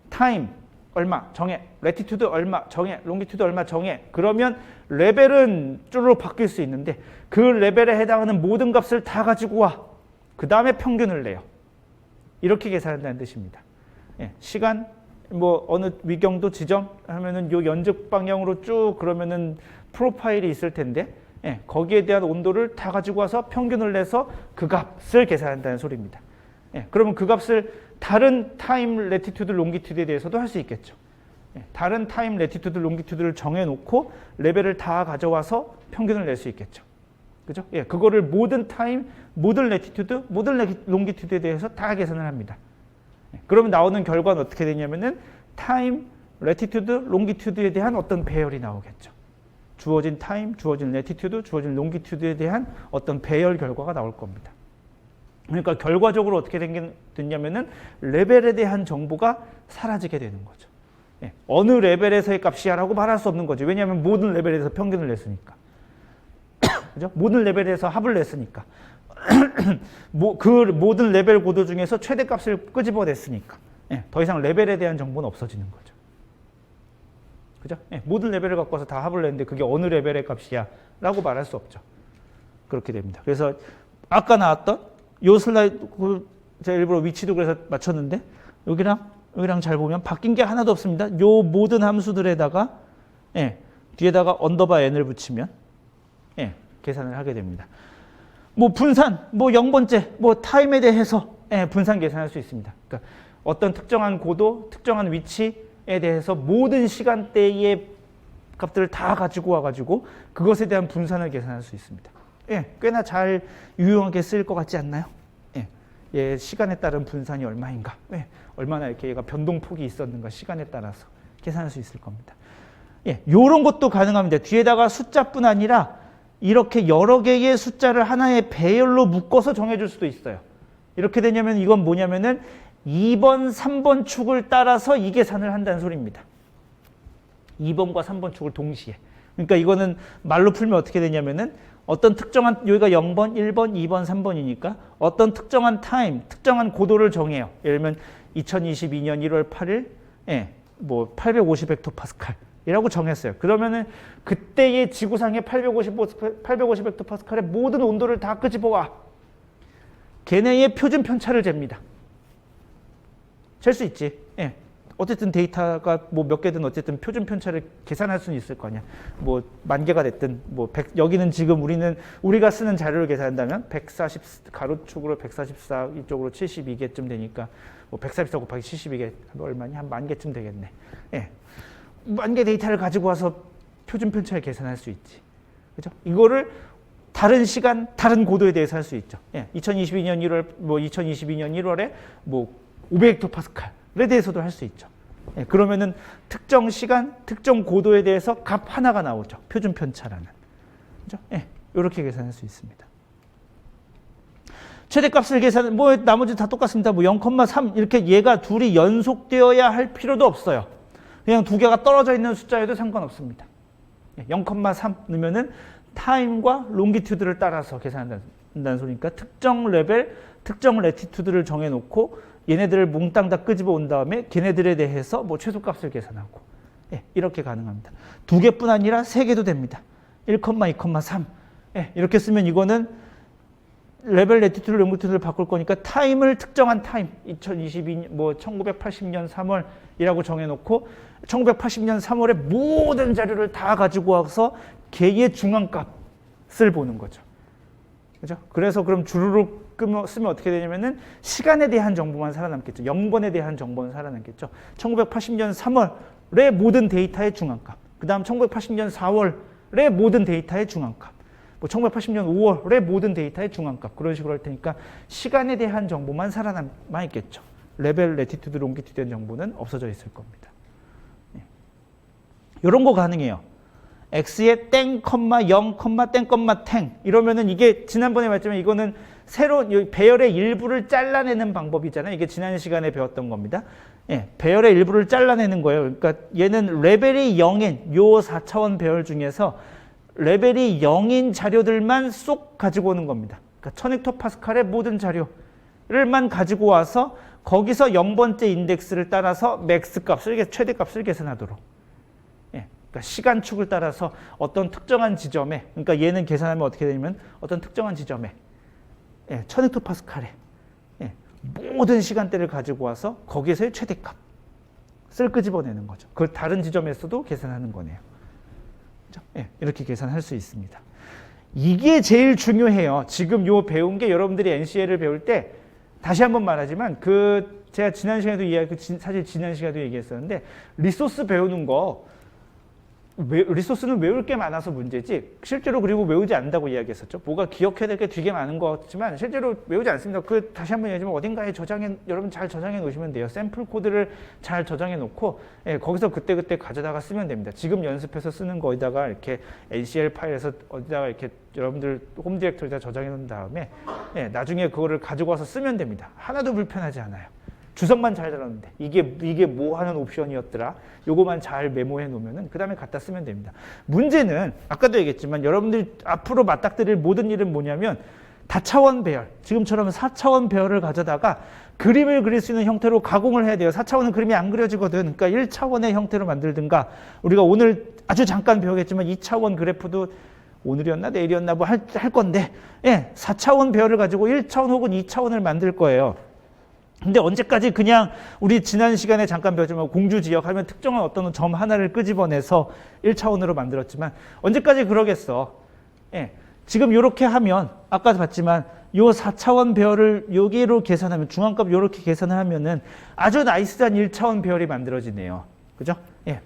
타임 얼마 정해, 레티튜드 얼마 정해, 롱기튜드 얼마 정해. 그러면 레벨은 쭈르륵 바뀔 수 있는데 그 레벨에 해당하는 모든 값을 다 가지고 와. 그 다음에 평균을 내요. 이렇게 계산한다는 뜻입니다. 시간 뭐 어느 위경도 지정하면은 요 연적 방향으로 쭉 그러면은 프로파일이 있을 텐데 거기에 대한 온도를 다 가지고 와서 평균을 내서 그 값을 계산한다는 소리입니다. 그러면 그 값을 다른 타임 레티튜드 롱기튜드에 대해서도 할 수 있겠죠. 다른 타임 레티튜드 롱기튜드를 정해놓고 레벨을 다 가져와서 평균을 낼 수 있겠죠. 그죠? 그거를 모든 타임, 모든 레티튜드, 모든 롱기튜드에 대해서 다 계산을 합니다. 그러면 나오는 결과는 어떻게 되냐면은 타임, 레티튜드, 롱기튜드에 대한 어떤 배열이 나오겠죠. 주어진 타임, 주어진 레티튜드, 주어진 롱기튜드에 대한 어떤 배열 결과가 나올 겁니다. 그러니까 결과적으로 어떻게 됐냐면은 레벨에 대한 정보가 사라지게 되는 거죠. 어느 레벨에서의 값이야라고 말할 수 없는 거죠. 왜냐하면 모든 레벨에서 평균을 냈으니까. 그죠? 모든 레벨에서 합을 냈으니까. 그 모든 레벨 고도 중에서 최대값을 끄집어냈으니까. 예, 더 이상 레벨에 대한 정보는 없어지는 거죠. 그죠? 예, 모든 레벨을 갖고 와서 다 합을 냈는데 그게 어느 레벨의 값이야 라고 말할 수 없죠. 그렇게 됩니다. 그래서 아까 나왔던 요 슬라이드, 제가 일부러 위치도 그래서 맞췄는데 여기랑 잘 보면 바뀐 게 하나도 없습니다. 요 모든 함수들에다가 예, 뒤에다가 언더바 n을 붙이면 예, 계산을 하게 됩니다. 뭐 분산, 뭐 0번째, 뭐 타임에 대해서 예, 분산 계산할 수 있습니다. 그러니까 어떤 특정한 고도, 특정한 위치에 대해서 모든 시간대의 값들을 다 가지고 와가지고 그것에 대한 분산을 계산할 수 있습니다. 예, 꽤나 잘 유용하게 쓰일 것 같지 않나요? 예, 시간에 따른 분산이 얼마인가? 예, 얼마나 이렇게 얘가 변동폭이 있었는가? 시간에 따라서 계산할 수 있을 겁니다. 예, 요런 것도 가능합니다. 뒤에다가 숫자뿐 아니라 이렇게 여러 개의 숫자를 하나의 배열로 묶어서 정해줄 수도 있어요. 이렇게 되냐면 이건 뭐냐면은 2번, 3번 축을 따라서 이 계산을 한다는 소리입니다. 2번과 3번 축을 동시에. 그러니까 이거는 말로 풀면 어떻게 되냐면은 어떤 특정한, 여기가 0번, 1번, 2번, 3번이니까 어떤 특정한 타임, 특정한 고도를 정해요. 예를 들면 2022년 1월 8일, 예, 뭐 850헥토파스칼이라고 정했어요. 그러면은 그때의 지구상의 850헥토파스칼의 모든 온도를 다 끄집어와 걔네의 표준 편차를 잽니다. 잴 수 있지. 예. 어쨌든 데이터가 뭐 몇 개든 어쨌든 표준 편차를 계산할 수는 있을 거 아니야. 뭐 10,000개가 됐든 뭐 100, 여기는 지금 우리가 쓰는 자료를 계산한다면 140 가로축으로 144 이쪽으로 72개쯤 되니까 뭐 144 곱하기 72개 얼마니? 한 10,000개쯤 되겠네. 예. 10,000개 데이터를 가지고 와서 표준 편차를 계산할 수 있지. 그죠? 이거를 다른 시간, 다른 고도에 대해서 할 수 있죠. 예. 2022년 1월에 뭐 500헥토파스칼에 대해서도 할 수 있죠. 예, 그러면은 특정 시간, 특정 고도에 대해서 값 하나가 나오죠. 표준 편차라는. 그죠? 예, 이렇게 계산할 수 있습니다. 최대값을 계산, 뭐 나머지 다 똑같습니다. 뭐 0,3 이렇게 얘가 둘이 연속되어야 할 필요도 없어요. 그냥 두 개가 떨어져 있는 숫자여도 상관없습니다. 0,3 넣으면은 타임과 롱기튜드를 따라서 계산한다는 소리니까 특정 레벨, 특정 레티튜드를 정해놓고 얘네들을 몽땅 다 끄집어 온 다음에 걔네들에 대해서 뭐 최소값을 계산하고 예, 이렇게 가능합니다. 두 개뿐 아니라 세 개도 됩니다. 1, 2,3 예, 이렇게 쓰면 이거는 레벨 레티튜드 롱기튜드를 바꿀 거니까 타임을 특정한 타임 2022년 뭐 1980년 3월이라고 정해놓고 1980년 3월의 모든 자료를 다 가지고 와서 걔의 중앙값을 보는 거죠. 그죠? 그래서 그럼 주르륵 쓰면 어떻게 되냐면은 시간에 대한 정보만 살아남겠죠. 0번에 대한 정보는 살아남겠죠. 1980년 3월의 모든 데이터의 중앙값. 그 다음 1980년 4월의 모든 데이터의 중앙값. 뭐 1980년 5월의 모든 데이터의 중앙값. 그런 식으로 할 테니까 시간에 대한 정보만 살아남아 있겠죠. 레벨, 레티튜드, 롱기튜드에 대한 정보는 없어져 있을 겁니다. 네. 이런 거 가능해요. x에 땡, 0, 땡, 탱 이러면은 이게 지난번에 말했지만 이거는 새로 배열의 일부를 잘라내는 방법이잖아요. 이게 지난 시간에 배웠던 겁니다. 예, 배열의 일부를 잘라내는 거예요. 그러니까 얘는 레벨이 0인 요 4차원 배열 중에서 레벨이 0인 자료들만 쏙 가지고 오는 겁니다. 그러니까 1000헥토파스칼의 모든 자료를만 가지고 와서 거기서 0번째 인덱스를 따라서 맥스 값을, 최대값을 계산하도록. 그러니까 시간축을 따라서 어떤 특정한 지점에, 그러니까 얘는 계산하면 어떻게 되냐면 어떤 특정한 지점에 1000헥토파스칼에 모든 시간대를 가지고 와서 거기에서의 최대값을 끄집어내는 거죠. 그 다른 지점에서도 계산하는 거네요. 그렇죠? 이렇게 계산할 수 있습니다. 이게 제일 중요해요. 지금 요 배운 게 여러분들이 NCL을 배울 때 다시 한번 말하지만 제가 지난 시간에도 사실 지난 시간에도 얘기했었는데 리소스 배우는 거 리소스는 외울 게 많아서 문제지 실제로 그리고 외우지 않는다고 이야기했었죠. 뭐가 기억해야 될 게 되게 많은 것 같지만 실제로 외우지 않습니다. 다시 한번 얘기하지만 어딘가에 여러분 잘 저장해 놓으시면 돼요. 샘플 코드를 잘 저장해 놓고 거기서 그때그때 가져다가 쓰면 됩니다. 지금 연습해서 쓰는 거에다가 이렇게 NCL 파일에서 어디다가 이렇게 여러분들 홈 디렉토리에다 저장해 놓은 다음에 나중에 그거를 가지고 와서 쓰면 됩니다. 하나도 불편하지 않아요. 주석만 잘 달았는데 이게 뭐 하는 옵션이었더라. 요거만 잘 메모해 놓으면은 그다음에 갖다 쓰면 됩니다. 문제는 아까도 얘기했지만 여러분들이 앞으로 맞닥뜨릴 모든 일은 뭐냐면 다차원 배열, 지금처럼 4차원 배열을 가져다가 그림을 그릴 수 있는 형태로 가공을 해야 돼요. 4차원은 그림이 안 그려지거든. 그러니까 1차원의 형태로 만들든가, 우리가 오늘 아주 잠깐 배우겠지만 2차원 그래프도 오늘이었나 내일이었나 뭐 할 건데, 예, 4차원 배열을 가지고 1차원 혹은 2차원을 만들 거예요. 근데 언제까지 그냥 우리 지난 시간에 잠깐 배웠지만 공주 지역 하면 특정한 어떤 점 하나를 끄집어내서 1차원으로 만들었지만 언제까지 그러겠어. 예, 지금 이렇게 하면 아까 봤지만 요 4차원 배열을 여기로 계산하면 중앙값 이렇게 계산을 하면은 아주 나이스한 1차원 배열이 만들어지네요. 그죠? 예.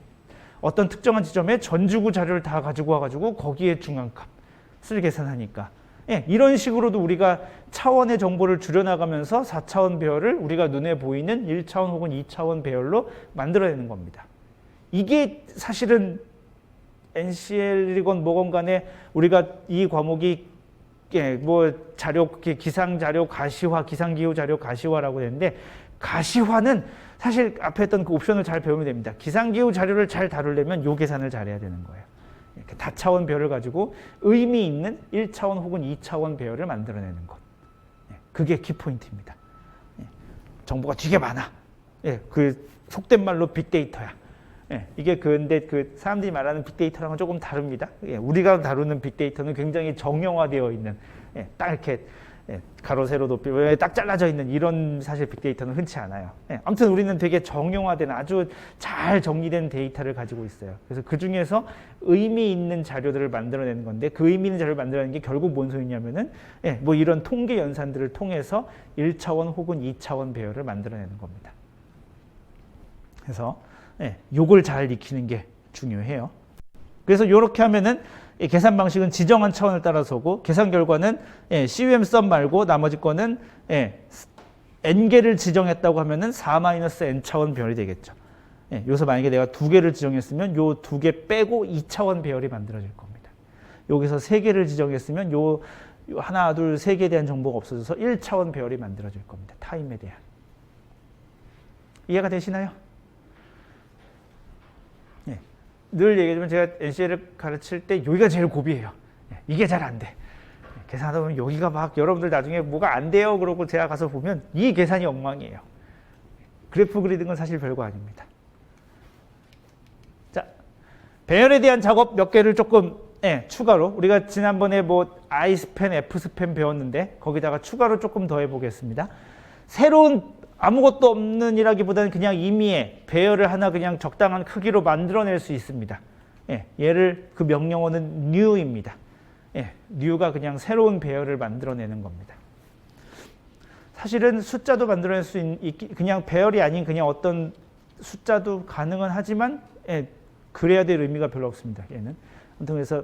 어떤 특정한 지점에 전주구 자료를 다 가지고 와가지고 거기에 중앙값을 계산하니까. 예, 이런 식으로도 우리가 차원의 정보를 줄여나가면서 4차원 배열을 우리가 눈에 보이는 1차원 혹은 2차원 배열로 만들어내는 겁니다. 이게 사실은 NCL이건 뭐건 간에 우리가 이 과목이 뭐 자료, 기상 자료 가시화, 기상기후 자료 가시화라고 되는데, 가시화는 사실 앞에 했던 그 옵션을 잘 배우면 됩니다. 기상기후 자료를 잘 다루려면 요 계산을 잘해야 되는 거예요. 이렇게 다차원 배열을 가지고 의미 있는 1차원 혹은 2차원 배열을 만들어내는 것. 그게 키포인트입니다. 정보가 되게 많아. 그 속된 말로 빅데이터야. 이게 근데 그 사람들이 말하는 빅데이터랑은 조금 다릅니다. 우리가 다루는 빅데이터는 굉장히 정형화되어 있는, 딱 이렇게 가로 세로 높이 딱 잘라져 있는 이런 사실 빅데이터는 흔치 않아요. 아무튼 우리는 되게 정형화된 아주 잘 정리된 데이터를 가지고 있어요. 그래서 그 중에서 의미 있는 자료들을 만들어내는 건데, 그 의미 있는 자료를 만들어내는 게 결국 뭔 소리냐면은 뭐 이런 통계 연산들을 통해서 1차원 혹은 2차원 배열을 만들어내는 겁니다. 그래서 요걸 잘 익히는 게 중요해요. 그래서 이렇게 하면은 계산 방식은 지정한 차원을 따라서고, 계산 결과는 CUM 썸 말고 나머지 거는 n개를 지정했다고 하면은 4-n 차원 배열이 되겠죠. 여기서 만약에 내가 2개를 지정했으면 요 2개 빼고 2차원 배열이 만들어질 겁니다. 여기서 3개를 지정했으면 요 하나, 둘, 3개에 대한 정보가 없어져서 1차원 배열이 만들어질 겁니다. 타임에 대한. 이해가 되시나요? 늘 얘기하지만 제가 NCL을 가르칠 때 여기가 제일 고비예요. 이게 잘 안 돼. 계산하다 보면 여기가 막 여러분들 나중에 뭐가 안 돼요 그러고 제가 가서 보면 이 계산이 엉망이에요. 그래프 그리는 건 사실 별거 아닙니다. 자, 배열에 대한 작업 몇 개를 조금 추가로, 우리가 지난번에 뭐 I스팬, F스팬 배웠는데 거기다가 추가로 조금 더 해보겠습니다. 새로운 아무것도 없는 이라기보다는 그냥 임의의 배열을 하나 그냥 적당한 크기로 만들어낼 수 있습니다. 얘를 그 명령어는 new입니다. new가 그냥 새로운 배열을 만들어내는 겁니다. 사실은 숫자도 만들어낼 수 그냥 배열이 아닌 그냥 어떤 숫자도 가능은 하지만 그래야 될 의미가 별로 없습니다. 얘는. 아무튼 그래서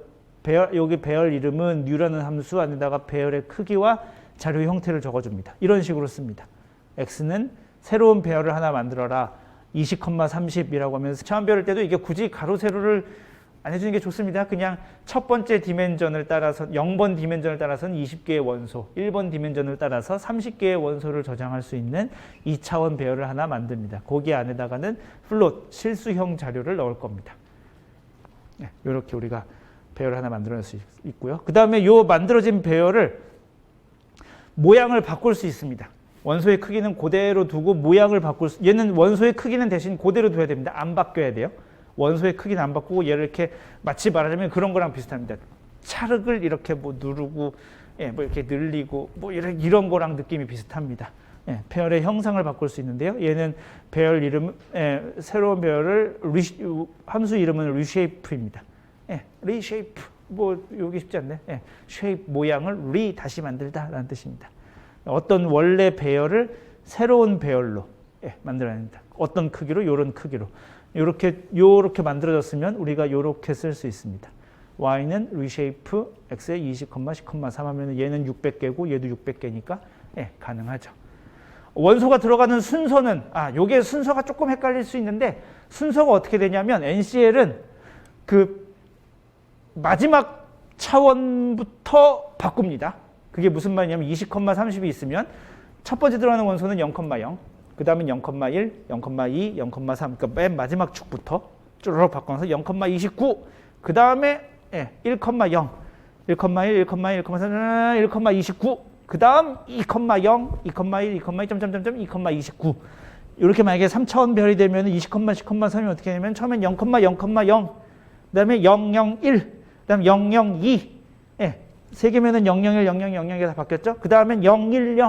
여기 배열 이름은 new라는 함수 안에다가 배열의 크기와 자료 형태를 적어줍니다. 이런 식으로 씁니다. x는 새로운 배열을 하나 만들어라. 20,30이라고 하면서 차원 배열일 때도 이게 굳이 가로 세로를 안 해주는 게 좋습니다. 그냥 첫 번째 디멘전을 따라서 0번 디멘전을 따라서는 20개의 원소, 1번 디멘전을 따라서 30개의 원소를 저장할 수 있는 2차원 배열을 하나 만듭니다. 거기 안에다가는 플롯, 실수형 자료를 넣을 겁니다. 이렇게 우리가 배열을 하나 만들어낼 수 있고요. 그 다음에 이 만들어진 배열을 모양을 바꿀 수 있습니다. 원소의 크기는 그대로 두고 모양을 바꿀 수, 얘는 원소의 크기는 대신 그대로 둬야 됩니다. 안 바뀌어야 돼요. 원소의 크기는 안 바꾸고 얘를 이렇게 마치 말하자면 그런 거랑 비슷합니다. 찰흙을 이렇게 뭐 누르고 뭐 이렇게 늘리고 뭐 이런 거랑 느낌이 비슷합니다. 배열의 형상을 바꿀 수 있는데요. 얘는 배열 이름, 새로운 배열을 함수 이름은 reshape입니다. reshape, 뭐 여기 쉽지 않네. shape 모양을 다시 만들다라는 뜻입니다. 어떤 원래 배열을 새로운 배열로 만들어낸다. 어떤 크기로, 이런 크기로. 요렇게 만들어졌으면 우리가 요렇게 쓸 수 있습니다. y는 reshape x에 20,10,3 하면 얘는 600개고 얘도 600개니까 가능하죠. 원소가 들어가는 순서는, 요게 순서가 조금 헷갈릴 수 있는데, 순서가 어떻게 되냐면 NCL은 그 마지막 차원부터 바꿉니다. 그게 무슨 말이냐면 20,30이 있으면 첫 번째 들어가는 원소는 0,0, 그 다음에 0,1, 0,2, 0,3. 그러니까 맨 마지막 축부터 쭈르륵 바꿔서 0,29. 그 다음에 1,0, 1,1, 1,2, 1,3, 1,29. 그 다음 2,0, 2,1, 2,2, 점점점점 2,29. 이렇게 만약에 3차원별이 되면 20, 10,3이 어떻게 되냐면 처음엔 0, 0,0. 그 다음에 001. 그 다음에 002. 세 개면은 001, 00, 00이 다 바뀌었죠? 그 다음엔 010,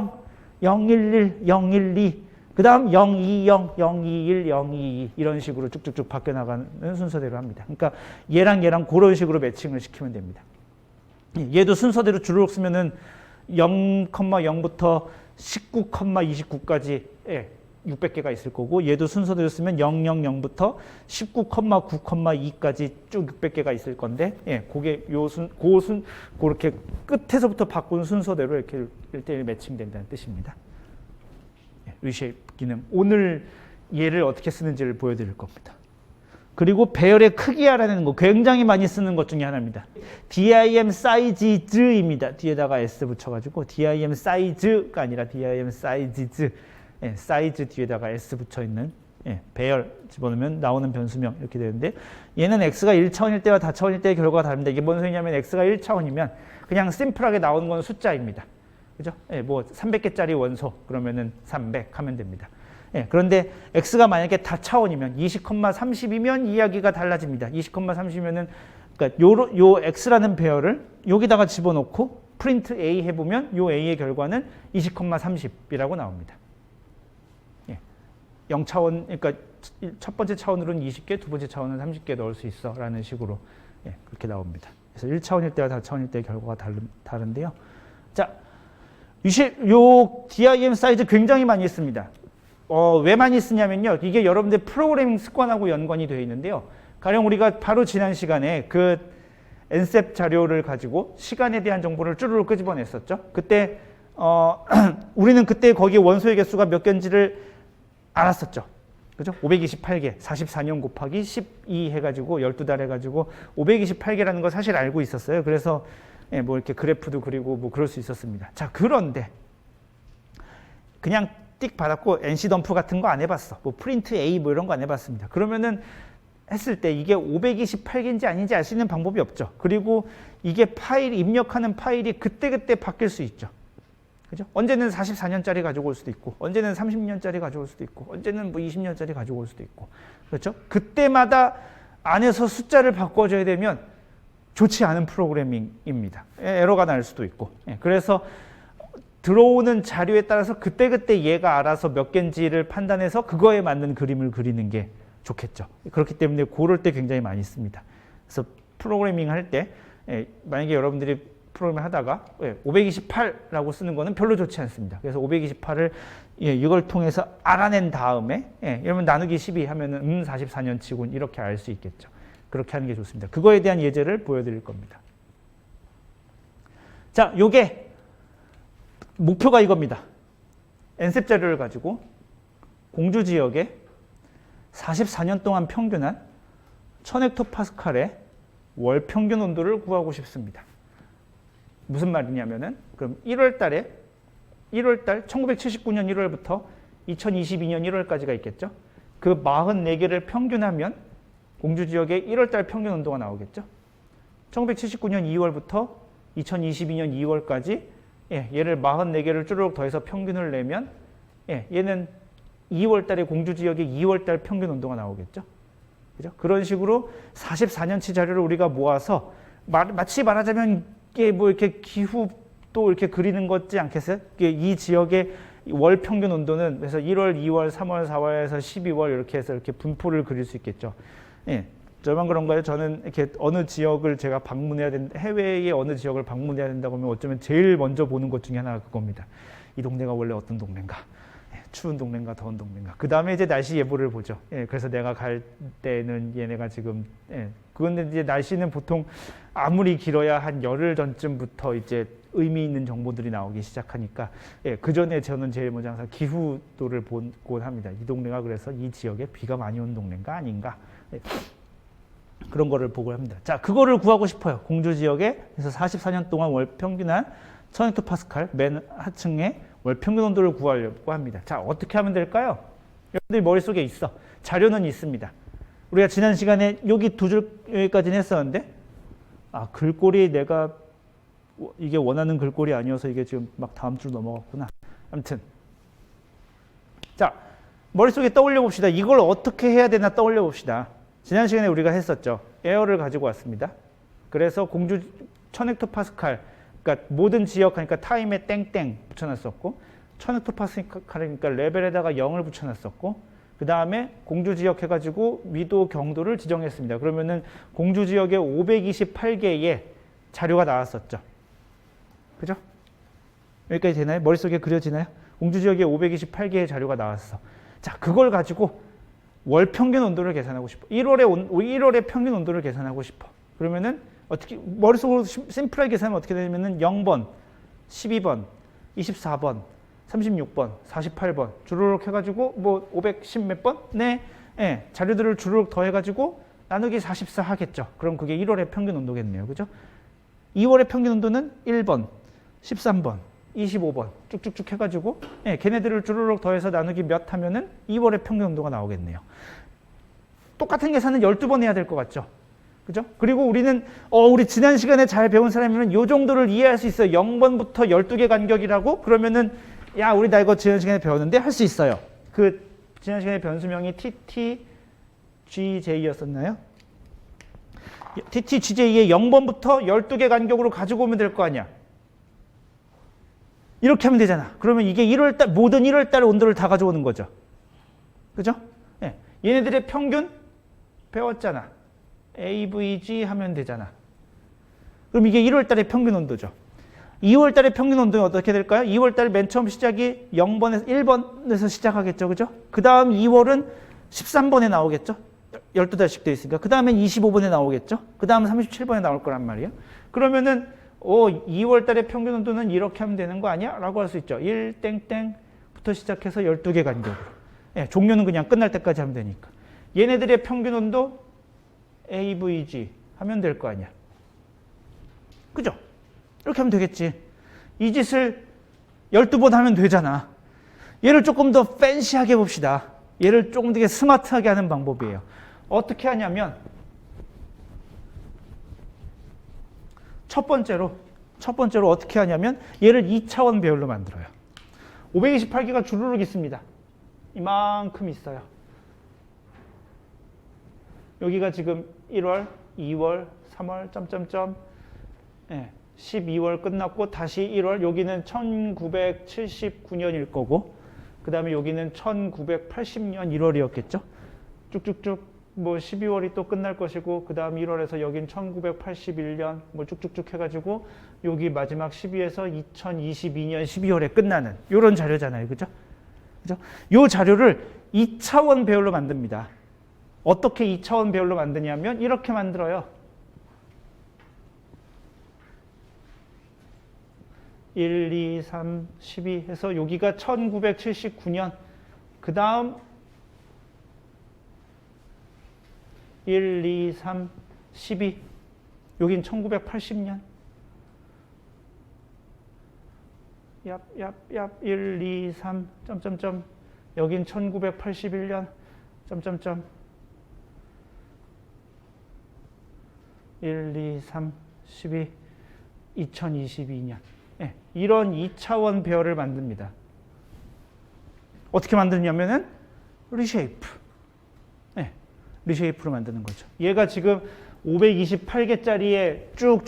011, 012. 그 다음 020, 021, 022 이런 식으로 쭉쭉쭉 바뀌어 나가는 순서대로 합니다. 그러니까 얘랑 그런 식으로 매칭을 시키면 됩니다. 얘도 순서대로 주르륵 쓰면은 0,0부터 19,29까지 600개가 있을 거고 얘도 순서대로 쓰면 000부터 19,9,2까지 쭉 600개가 있을 건데 그게 그렇게 끝에서부터 바꾼 순서대로 이렇게 1대1 매칭된다는 뜻입니다. 리쉐이프 기능. 오늘 얘를 어떻게 쓰는지를 보여드릴 겁니다. 그리고 배열의 크기 알아내는 거 굉장히 많이 쓰는 것 중에 하나입니다. DIM 사이즈입니다. 뒤에다가 S 붙여가지고 DIM 사이즈가 아니라 DIM 사이즈. 사이즈 뒤에다가 S 붙여있는 배열 집어넣으면 나오는 변수명 이렇게 되는데 얘는 X가 1차원일 때와 다차원일 때의 결과가 다릅니다. 이게 뭔 소리냐면 X가 1차원이면 그냥 심플하게 나오는 건 숫자입니다. 그죠? 뭐 300개짜리 원소 그러면은 300 하면 됩니다. 그런데 X가 만약에 다차원이면 20,30이면 이야기가 달라집니다. 20,30이면은 그러니까 요 X라는 배열을 여기다가 집어넣고 프린트 A 해보면 요 A의 결과는 20,30이라고 나옵니다. 0차원, 그러니까 첫 번째 차원으로는 20개, 두 번째 차원은 30개 넣을 수 있어 라는 식으로 그렇게 나옵니다. 그래서 1차원일 때와 다차원일 때의 결과가 다른데요. 자, 요 DIM 사이즈 굉장히 많이 씁니다. 왜 많이 쓰냐면요. 이게 여러분들 프로그래밍 습관하고 연관이 되어 있는데요. 가령 우리가 바로 지난 시간에 그 NCEP 자료를 가지고 시간에 대한 정보를 쭈르륵 끄집어냈었죠. 그때 우리는 그때 거기에 원소의 개수가 몇 개인지를 알았었죠. 그죠? 528개, 44년 곱하기 12 해가지고 12달 해가지고 528개라는 거 사실 알고 있었어요. 그래서 뭐 이렇게 그래프도 그리고 뭐 그럴 수 있었습니다. 자, 그런데 그냥 띡 받았고 NC 덤프 같은 거 안 해봤어. 뭐 프린트 A 뭐 이런 거 안 해봤습니다. 그러면은 했을 때 이게 528개인지 아닌지 알 수 있는 방법이 없죠. 그리고 이게 입력하는 파일이 그때그때 바뀔 수 있죠. 그죠? 언제는 44년짜리 가지고 올 수도 있고, 언제는 30년짜리 가지고 올 수도 있고, 언제는 뭐 20년짜리 가지고 올 수도 있고. 그렇죠? 그때마다 안에서 숫자를 바꿔줘야 되면 좋지 않은 프로그래밍입니다. 에러가 날 수도 있고. 그래서 들어오는 자료에 따라서 그때그때 얘가 알아서 몇 개인지를 판단해서 그거에 맞는 그림을 그리는 게 좋겠죠. 그렇기 때문에 그럴 때 굉장히 많이 씁니다. 그래서 프로그래밍 할 때 만약에 여러분들이 프로그램을 하다가 528라고 쓰는 거는 별로 좋지 않습니다. 그래서 528을 이걸 통해서 알아낸 다음에 이러면 나누기 12 하면은 44년 치곤 이렇게 알 수 있겠죠. 그렇게 하는 게 좋습니다. 그거에 대한 예제를 보여드릴 겁니다. 자, 요게 목표가 이겁니다. NCEP 자료를 가지고 공주 지역에 44년 동안 평균한 1000헥토파스칼의 월 평균 온도를 구하고 싶습니다. 무슨 말이냐면은 그럼 1979년 1월부터 2022년 1월까지가 있겠죠. 그 44개를 평균하면 공주 지역의 1월달 평균 온도가 나오겠죠. 1979년 2월부터 2022년 2월까지 얘를 44개를 쭈르륵 더해서 평균을 내면 얘는 2월달에 공주 지역의 2월달 평균 온도가 나오겠죠. 그죠? 그런 식으로 44년치 자료를 우리가 모아서 마치 말하자면 이게 뭐 이렇게 기후도 이렇게 그리는 거지 않겠어요? 이 지역의 월 평균 온도는 그래서 1월, 2월, 3월, 4월에서 12월 이렇게 해서 이렇게 분포를 그릴 수 있겠죠. 저만 그런가요? 저는 이렇게 어느 지역을 제가 방문해야 된다, 해외의 어느 지역을 방문해야 된다고 하면 어쩌면 제일 먼저 보는 것 중에 하나가 그겁니다. 이 동네가 원래 어떤 동네인가? 추운 동네인가 더운 동네인가. 그 다음에 이제 날씨 예보를 보죠. 그래서 내가 갈 때는 얘네가 지금 그런데 이제 날씨는 보통 아무리 길어야 한 열흘 전쯤부터 이제 의미 있는 정보들이 나오기 시작하니까 그 전에 저는 제일 먼저 항상 기후도를 보곤 합니다. 이 동네가 그래서 이 지역에 비가 많이 온 동네인가 아닌가 그런 거를 보고 합니다. 자, 그거를 구하고 싶어요. 공주 지역에 그래서 44년 동안 월 평균한 1000헥토파스칼 맨 하층에 월 평균 온도를 구하려고 합니다. 자, 어떻게 하면 될까요? 여러분들 머릿속에 있어. 자료는 있습니다. 우리가 지난 시간에 여기 두 줄 여기까지는 했었는데 글꼴이 내가 이게 원하는 글꼴이 아니어서 이게 지금 막 다음 줄 넘어갔구나. 아무튼 자, 머릿속에 떠올려 봅시다. 이걸 어떻게 해야 되나 떠올려 봅시다. 지난 시간에 우리가 했었죠. 에어를 가지고 왔습니다. 그래서 공주 1000헥토파스칼, 그러니까 모든 지역 하니까 타임에 땡땡 붙여놨었고, 1000헥토파스칼이니까 레벨에다가 0을 붙여놨었고, 그 다음에 공주 지역 해가지고 위도 경도를 지정했습니다. 그러면은 공주 지역에 528개의 자료가 나왔었죠. 그죠? 여기까지 되나요? 머릿속에 그려지나요? 공주 지역에 528개의 자료가 나왔어. 자, 그걸 가지고 월 평균 온도를 계산하고 싶어. 1월의 평균 온도를 계산하고 싶어. 그러면은 어떻게 머릿속으로 심플하게 계산하면 어떻게 되냐면은 0번, 12번, 24번, 36번, 48번 주르륵 해가지고 뭐 510 몇 번? 네, 예, 자료들을 주르륵 더해가지고 나누기 44 하겠죠. 그럼 그게 1월의 평균 온도겠네요. 그죠? 2월의 평균 온도는 1번, 13번, 25번 쭉쭉쭉 해가지고 예, 걔네들을 주르륵 더해서 나누기 몇 하면은 2월의 평균 온도가 나오겠네요. 똑같은 계산은 12번 해야 될 것 같죠? 그죠? 그리고 우리는 우리 지난 시간에 잘 배운 사람이면 이 정도를 이해할 수 있어요. 0번부터 12개 간격이라고? 그러면은 야, 우리 나 이거 지난 시간에 배웠는데 할 수 있어요. 그 지난 시간에 변수명이 TTGJ였었나요? TTGJ의 0번부터 12개 간격으로 가지고 오면 될 거 아니야. 이렇게 하면 되잖아. 그러면 이게 1월달 모든 1월달 온도를 다 가져오는 거죠. 그죠? 네. 얘네들의 평균 배웠잖아. AVG 하면 되잖아. 그럼 이게 1월달의 평균 온도죠. 2월달의 평균 온도는 어떻게 될까요? 2월달 맨 처음 시작이 0번에서 1번에서 시작하겠죠. 그죠? 그 다음 2월은 13번에 나오겠죠. 12달씩 되어 있으니까. 그 다음엔 25번에 나오겠죠. 그 다음은 37번에 나올 거란 말이에요. 그러면은 2월달의 평균 온도는 이렇게 하면 되는 거 아니야? 라고 할 수 있죠. 1땡땡부터 시작해서 12개 간격으로. 예, 종료는 그냥 끝날 때까지 하면 되니까. 얘네들의 평균 온도 AVG 하면 될 거 아니야. 그죠? 이렇게 하면 되겠지. 이 짓을 12번 하면 되잖아. 얘를 조금 더 팬시하게 봅시다. 얘를 조금 되게 스마트하게 하는 방법이에요. 어떻게 하냐면 첫 번째로 어떻게 하냐면 얘를 2차원 배열로 만들어요. 528개가 주르륵 있습니다. 이만큼 있어요. 여기가 지금 1월, 2월, 3월, 점점점, 12월 끝났고 다시 1월, 여기는 1979년일 거고, 그 다음에 여기는 1980년 1월이었겠죠. 쭉쭉쭉 뭐 12월이 또 끝날 것이고, 그 다음 1월에서 여긴 1981년 뭐 쭉쭉쭉 해가지고 여기 마지막 12에서 2022년 12월에 끝나는 이런 자료잖아요. 그죠? 그죠? 이 자료를 2차원 배열로 만듭니다. 어떻게 2차원 배열로 만드냐면 이렇게 만들어요. 1, 2, 3, 12 해서 여기가 1979년, 그 다음 1, 2, 3, 12, 여긴 1980년, 1, 2, 3, 점점점, 여긴 1981년, 점점점, 1, 2, 3, 12, 2022년. 네, 이런 2차원 배열을 만듭니다. 어떻게 만드냐면은 리쉐이프. 네, 리쉐이프로 만드는 거죠. 얘가 지금 528개짜리에 쭉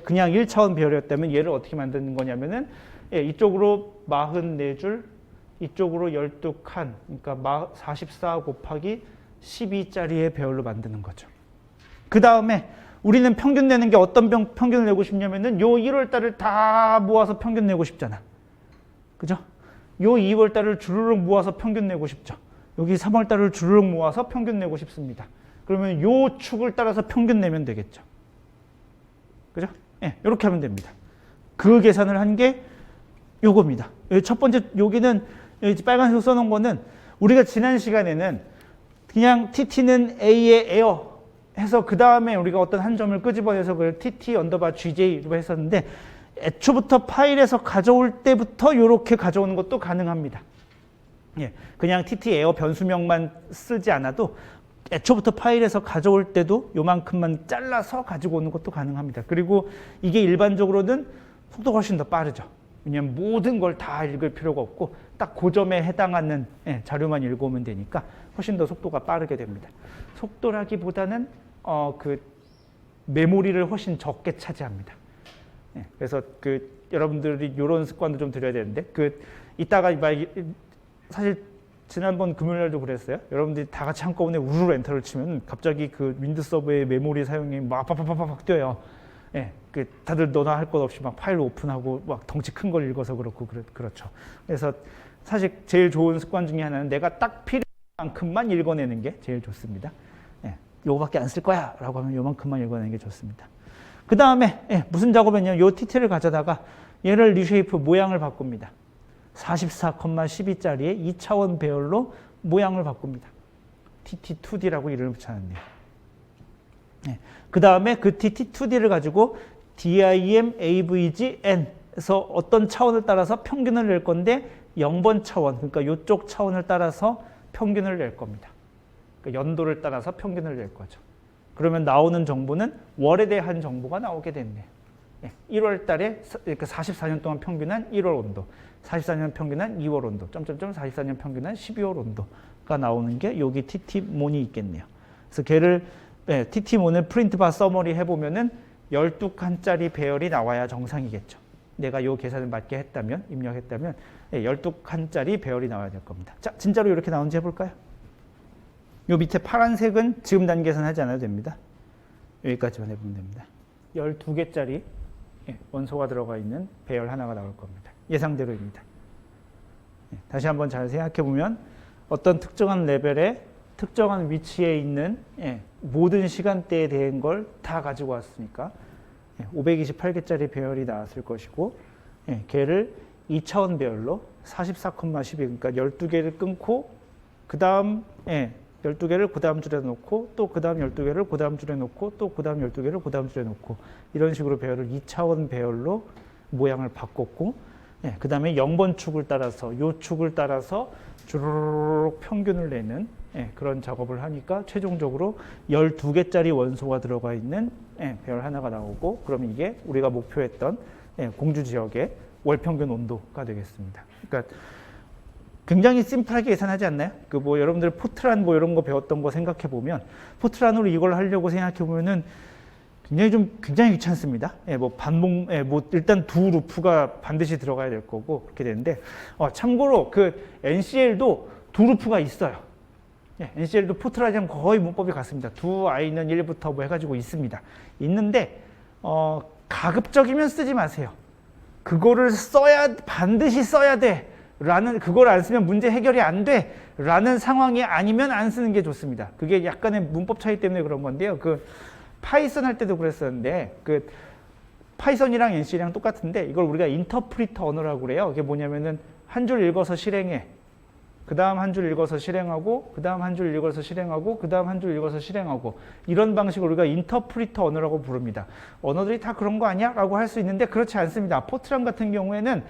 그냥 1차원 배열이었다면 얘를 어떻게 만드는 거냐면은 이쪽으로 44줄, 이쪽으로 12칸, 그러니까 44 곱하기 12짜리의 배열로 만드는 거죠. 그 다음에 우리는 평균 내는 게 어떤 평균을 내고 싶냐면은 요 1월 달을 다 모아서 평균 내고 싶잖아. 그죠? 요 2월 달을 주르륵 모아서 평균 내고 싶죠. 여기 3월 달을 주르륵 모아서 평균 내고 싶습니다. 그러면 요 축을 따라서 평균 내면 되겠죠. 그죠? 예, 이렇게 하면 됩니다. 그 계산을 한 게 요겁니다. 첫 번째, 여기는 빨간색으로 써놓은 거는 우리가 지난 시간에는 그냥 TT는 A의 에어 해서 그 다음에 우리가 어떤 한 점을 끄집어내서 그걸 TT 언더바 GJ로 했었는데 애초부터 파일에서 가져올 때부터 이렇게 가져오는 것도 가능합니다. 예, 그냥 TT 에어 변수명만 쓰지 않아도 애초부터 파일에서 가져올 때도 요만큼만 잘라서 가지고 오는 것도 가능합니다. 그리고 이게 일반적으로는 속도가 훨씬 더 빠르죠. 왜냐하면 모든 걸 다 읽을 필요가 없고 딱 그 점에 해당하는 자료만 읽어오면 되니까 훨씬 더 속도가 빠르게 됩니다. 속도라기보다는 그 메모리를 훨씬 적게 차지합니다. 그래서 여러분들이 이런 습관도 좀 들여야 되는데 이따가 사실 지난번 금요일날도 그랬어요. 여러분들이 다 같이 한꺼번에 우르르 엔터를 치면 갑자기 그 윈드 서버의 메모리 사용이 막 팍팍팍팍 뛰어요. 다들 너나 할 것 없이 막 파일 오픈하고 막 덩치 큰 걸 읽어서 그렇고 그렇죠. 그래서 사실 제일 좋은 습관 중에 하나는 내가 딱 필요한 만큼만 읽어내는 게 제일 좋습니다. 요거밖에 안 쓸 거야 라고 하면 요만큼만 읽어내는 게 좋습니다. 그 다음에 무슨 작업했냐면 요 TT를 가져다가 얘를 리쉐이프 모양을 바꿉니다. 44,12짜리의 2차원 배열로 모양을 바꿉니다. TT2D라고 이름을 붙여놨네요. 그 다음에 그 TT2D를 가지고 DIM AVG N에서 어떤 차원을 따라서 평균을 낼 건데 0번 차원, 그러니까 이쪽 차원을 따라서 평균을 낼 겁니다. 그러니까 연도를 따라서 평균을 낼 거죠. 그러면 나오는 정보는 월에 대한 정보가 나오게 됐네요. 1월 달에 그러니까 44년 동안 평균한 1월 온도, 44년 평균한 2월 온도, 44년 평균한 12월 온도가 나오는 게 여기 TT몬이 있겠네요. 그래서 걔를 TT몬을 프린트바 서머리 해보면은 12칸짜리 배열이 나와야 정상이겠죠. 내가 이 계산을 맞게 했다면, 입력했다면 12칸짜리 배열이 나와야 될 겁니다. 자, 진짜로 이렇게 나오는지 해볼까요? 요 밑에 파란색은 지금 단 계산하지 않아도 됩니다. 여기까지만 해보면 됩니다. 12개짜리 원소가 들어가 있는 배열 하나가 나올 겁니다. 예상대로입니다. 다시 한번 잘 생각해보면 어떤 특정한 레벨에 특정한 위치에 있는 모든 시간대에 대한 걸 다 가지고 왔으니까 528개짜리 배열이 나왔을 것이고 걔를 2차원 배열로 44,12 그러니까 12개를 끊고 그 다음 12개를 그 다음 줄에 놓고 또 그 다음 12개를 그 다음 줄에 놓고 또 그 다음 12개를 그 다음 줄에 놓고 이런 식으로 배열을 2차원 배열로 모양을 바꿨고 그 다음에 0번 축을 따라서 요 축을 따라서 주르륵 평균을 내는 그런 작업을 하니까 최종적으로 12개짜리 원소가 들어가 있는 배열 하나가 나오고 그럼 이게 우리가 목표했던 공주 지역의 월평균 온도가 되겠습니다. 그러니까 굉장히 심플하게 계산하지 않나요? 여러분들 포트란 이런 거 배웠던 거 생각해 보면 포트란으로 이걸 하려고 생각해 보면은 굉장히 귀찮습니다. 일단 두 루프가 반드시 들어가야 될 거고 그렇게 되는데 참고로 NCL도 두 루프가 있어요. NCL도 포트란이랑 거의 문법이 같습니다. 두 i는 1부터 해가지고 있습니다. 있는데 가급적이면 쓰지 마세요. 그거를 반드시 써야 돼. 그걸 안 쓰면 문제 해결이 안 돼. 라는 상황이 아니면 안 쓰는 게 좋습니다. 그게 약간의 문법 차이 때문에 그런 건데요. 파이썬 할 때도 그랬었는데, 파이썬이랑 NC랑 똑같은데, 이걸 우리가 인터프리터 언어라고 그래요. 그게 뭐냐면은, 한 줄 읽어서 실행해. 그 다음 한 줄 읽어서 실행하고, 그 다음 한 줄 읽어서 실행하고, 그 다음 한 줄 읽어서 실행하고, 이런 방식을 우리가 인터프리터 언어라고 부릅니다. 언어들이 다 그런 거 아니야? 라고 할 수 있는데, 그렇지 않습니다. 포트란 같은 경우에는,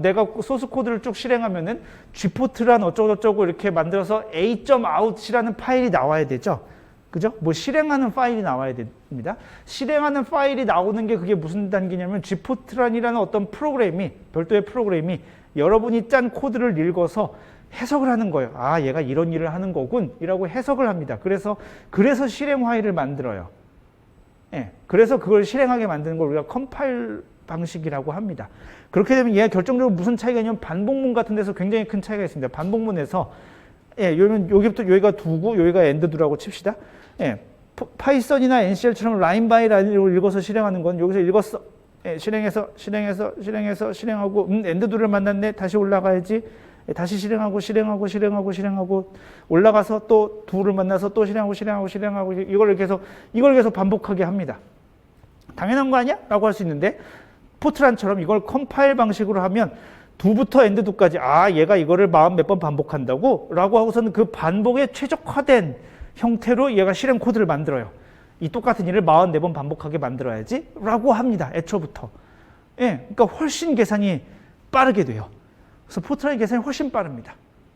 내가 소스 코드를 쭉 실행하면은 g포트란 어쩌고저쩌고 이렇게 만들어서 a.out이라는 파일이 나와야 되죠. 그죠? 실행하는 파일이 나와야 됩니다. 실행하는 파일이 나오는 게 그게 무슨 단계냐면 g포트란이라는 어떤 프로그램이, 별도의 프로그램이 여러분이 짠 코드를 읽어서 해석을 하는 거예요. 아, 얘가 이런 일을 하는 거군. 이라고 해석을 합니다. 그래서 실행 파일을 만들어요. 그래서 그걸 실행하게 만드는 걸 우리가 컴파일 방식이라고 합니다. 그렇게 되면 얘가 결정적으로 무슨 차이가 있냐면 반복문 같은 데서 굉장히 큰 차이가 있습니다. 반복문에서 여기부터 여기가 두고 여기가 엔드두라고 칩시다. 파이썬이나 NCL처럼 라인 바이 라인으로 읽어서 실행하는 건 여기서 읽었어. 실행해서 실행하고 엔드두를 만났네. 다시 올라가야지. 다시 실행하고 올라가서 또 두를 만나서 또 실행하고 이걸 계속 반복하게 합니다. 당연한 거 아니야? 라고 할 수 있는데 포트란처럼 이걸 컴파일 방식으로 하면 두부터 엔드두까지 얘가 이거를 몇 번 반복한다고? 라고 하고서는 그 반복에 최적화된 형태로 얘가 실행 코드를 만들어요. 이 똑같은 일을 44번 반복하게 만들어야지? 라고 합니다. 애초부터. 예, 그러니까 훨씬 계산이 빠르게 돼요. 그래서 포트란의 계산이 훨씬 빠릅니다.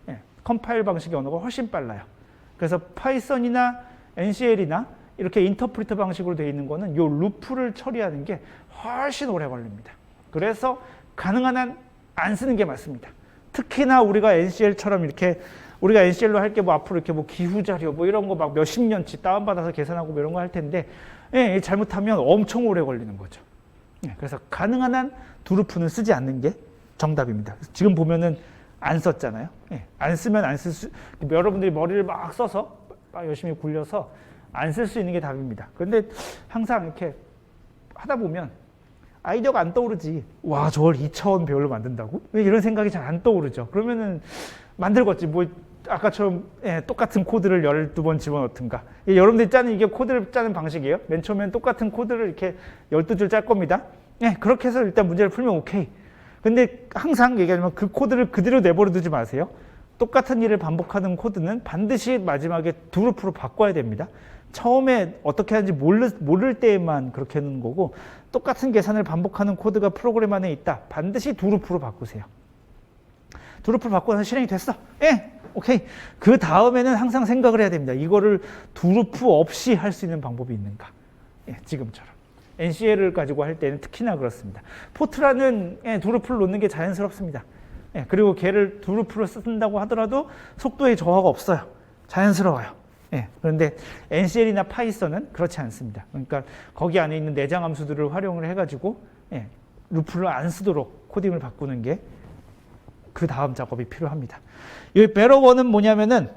예, 컴파일 방식의 언어가 훨씬 빨라요. 그래서 파이썬이나 NCL이나 이렇게 인터프리터 방식으로 되어 있는 거는 요 루프를 처리하는 게 훨씬 오래 걸립니다. 그래서 가능한 한 안 쓰는 게 맞습니다. 특히나 우리가 NCL처럼 이렇게 우리가 NCL로 할 게 뭐 앞으로 이렇게 뭐 기후 자료 뭐 이런 거 막 몇십 년치 다운받아서 계산하고 뭐 이런 거 할 텐데, 예, 잘못하면 엄청 오래 걸리는 거죠. 예, 그래서 가능한 한 두루프는 쓰지 않는 게 정답입니다. 지금 보면은 안 썼잖아요. 예, 안 쓰면 안 쓸 수, 여러분들이 머리를 막 써서 막 열심히 굴려서 안 쓸 수 있는 게 답입니다. 그런데 항상 이렇게 하다 보면 아이디어가 안 떠오르지. 와, 저걸 2차원 배열로 만든다고? 왜 이런 생각이 잘 안 떠오르죠? 그러면은 만들겠지. 뭐 아까처럼 예, 똑같은 코드를 12번 집어넣든가. 예, 여러분들이 짜는 이게 코드를 짜는 방식이에요. 맨 처음엔 똑같은 코드를 이렇게 12줄 짤 겁니다. 예, 그렇게 해서 일단 문제를 풀면 오케이. 근데 항상 얘기하지만 그 코드를 그대로 내버려 두지 마세요. 똑같은 일을 반복하는 코드는 반드시 마지막에 두루프로 바꿔야 됩니다. 처음에 어떻게 하는지 모를 때에만 그렇게 하는 거고, 똑같은 계산을 반복하는 코드가 프로그램 안에 있다. 반드시 두루프로 바꾸세요. 두루프로 바꿔서 실행이 됐어. 예, 오케이. 그 다음에는 항상 생각을 해야 됩니다. 이거를 두루프 없이 할 수 있는 방법이 있는가. 예, 지금처럼. NCL을 가지고 할 때는 특히나 그렇습니다. 포트란은 예, 두루프를 놓는 게 자연스럽습니다. 예, 그리고 걔를 두루프로 쓴다고 하더라도 속도에 저하가 없어요. 자연스러워요. 예, 그런데 NCL이나 파이썬은 그렇지 않습니다. 그러니까 거기 안에 있는 내장 함수들을 활용을 해가지고 예, 루프를 안 쓰도록 코딩을 바꾸는 게 그 다음 작업이 필요합니다. 이 베러1은 뭐냐면은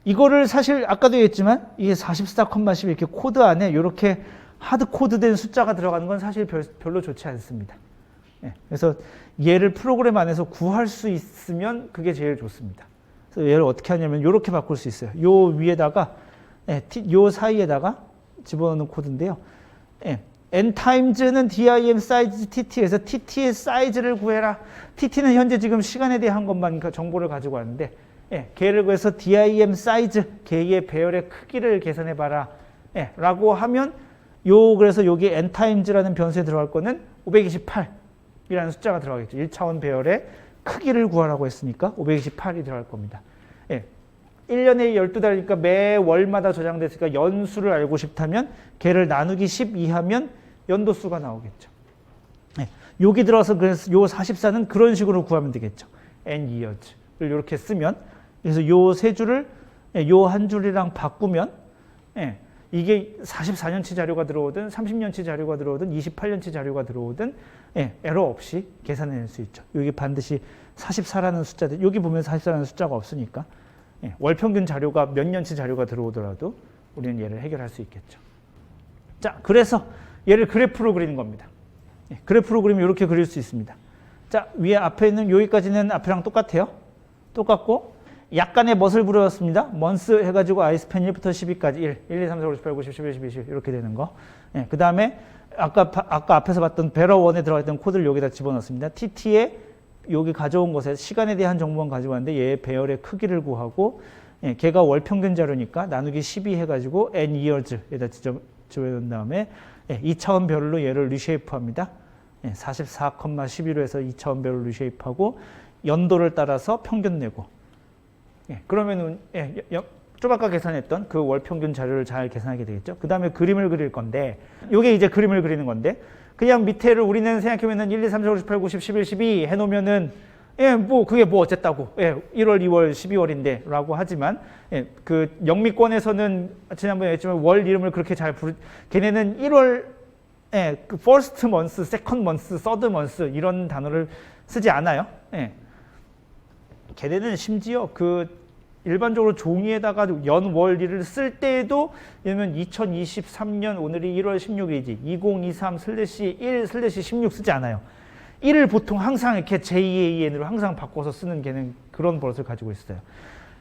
이거를 사실 아까도 얘기했지만 이게 44,10 이렇게 코드 안에 이렇게 하드 코드된 숫자가 들어가는 건 사실 별로 좋지 않습니다. 예, 그래서 얘를 프로그램 안에서 구할 수 있으면 그게 제일 좋습니다. 그래서 얘를 어떻게 하냐면 이렇게 바꿀 수 있어요. 요 위에다가 요 사이에다가 집어넣는 코드인데요. 예, n times는 dim size tt에서 tt의 사이즈를 구해라. tt는 현재 지금 시간에 대한 것만 정보를 가지고 왔는데, 예, 걔를 구해서 dim size 걔의 배열의 크기를 계산해 봐라. 예, 라고 하면 그래서 여기 n times라는 변수에 들어갈 거는 528이라는 숫자가 들어가겠죠. 1차원 배열의 크기를 구하라고 했으니까 528이 들어갈 겁니다. 예. 1년에 12달이니까 매 월마다 저장됐으니까 연수를 알고 싶다면 걔를 나누기 12 하면 연도수가 나오겠죠. 예. 여기 들어서 그래서 요 44는 그런 식으로 구하면 되겠죠. n years를 이렇게 쓰면, 그래서 요 세 줄을 요 한 줄이랑 바꾸면 예. 이게 44년치 자료가 들어오든 30년치 자료가 들어오든 28년치 자료가 들어오든 예, 에러 없이 계산해낼 수 있죠. 여기 반드시 44라는 숫자들, 여기 보면 44라는 숫자가 없으니까 예, 월평균 자료가 몇 년치 자료가 들어오더라도 우리는 얘를 해결할 수 있겠죠. 자, 그래서 얘를 그래프로 그리는 겁니다. 예, 그래프로 그리면 이렇게 그릴 수 있습니다. 자, 위에 앞에 있는 여기까지는 앞이랑 똑같아요. 똑같고 약간의 멋을 부렸습니다. months 해가지고 i스팬 1부터 12까지 1, 2, 3, 4, 5, 6, 7, 8, 9, 10, 11, 12, 12 이렇게 되는 거. 예, 그 다음에 아까 앞에서 봤던 베러1에 들어가 있던 코드를 여기다 집어넣습니다. tt에 여기 가져온 것에 시간에 대한 정보만 가지고 왔는데 얘의 배열의 크기를 구하고, 예, 걔가 월평균 자료니까 나누기 12 해가지고 n years에다 집어넣은 다음에 예, 2차원 별로 얘를 리쉐이프합니다. 예, 44,11로 해서 2차원 별로 리쉐이프하고 연도를 따라서 평균 내고, 예, 그러면은 예, 좀 아까 계산했던 그 월평균 자료를 잘 계산하게 되겠죠. 그 다음에 그림을 그릴 건데, 이게 이제 그림을 그리는 건데, 그냥 밑에를 우리는 생각해보면 1, 2, 3, 4, 5, 6, 7, 8, 9, 10, 11, 12 해놓으면은 예, 뭐 그게 뭐 어쨌다고, 예, 1월, 2월, 12월인데 라고 하지만 예, 그 영미권에서는 지난번에 했지만 월 이름을 그렇게 잘 걔네는 1월 예, 그 first month, second month, third month 이런 단어를 쓰지 않아요. 예. 걔네는 심지어 그 일반적으로 종이에다가 연, 월, 일을 쓸 때에도 예를 들면 2023년 오늘이 1월 16일이지 2023/1/16 쓰지 않아요. 1을 보통 항상 이렇게 JAN으로 항상 바꿔서 쓰는 걔는 그런 버릇을 가지고 있어요.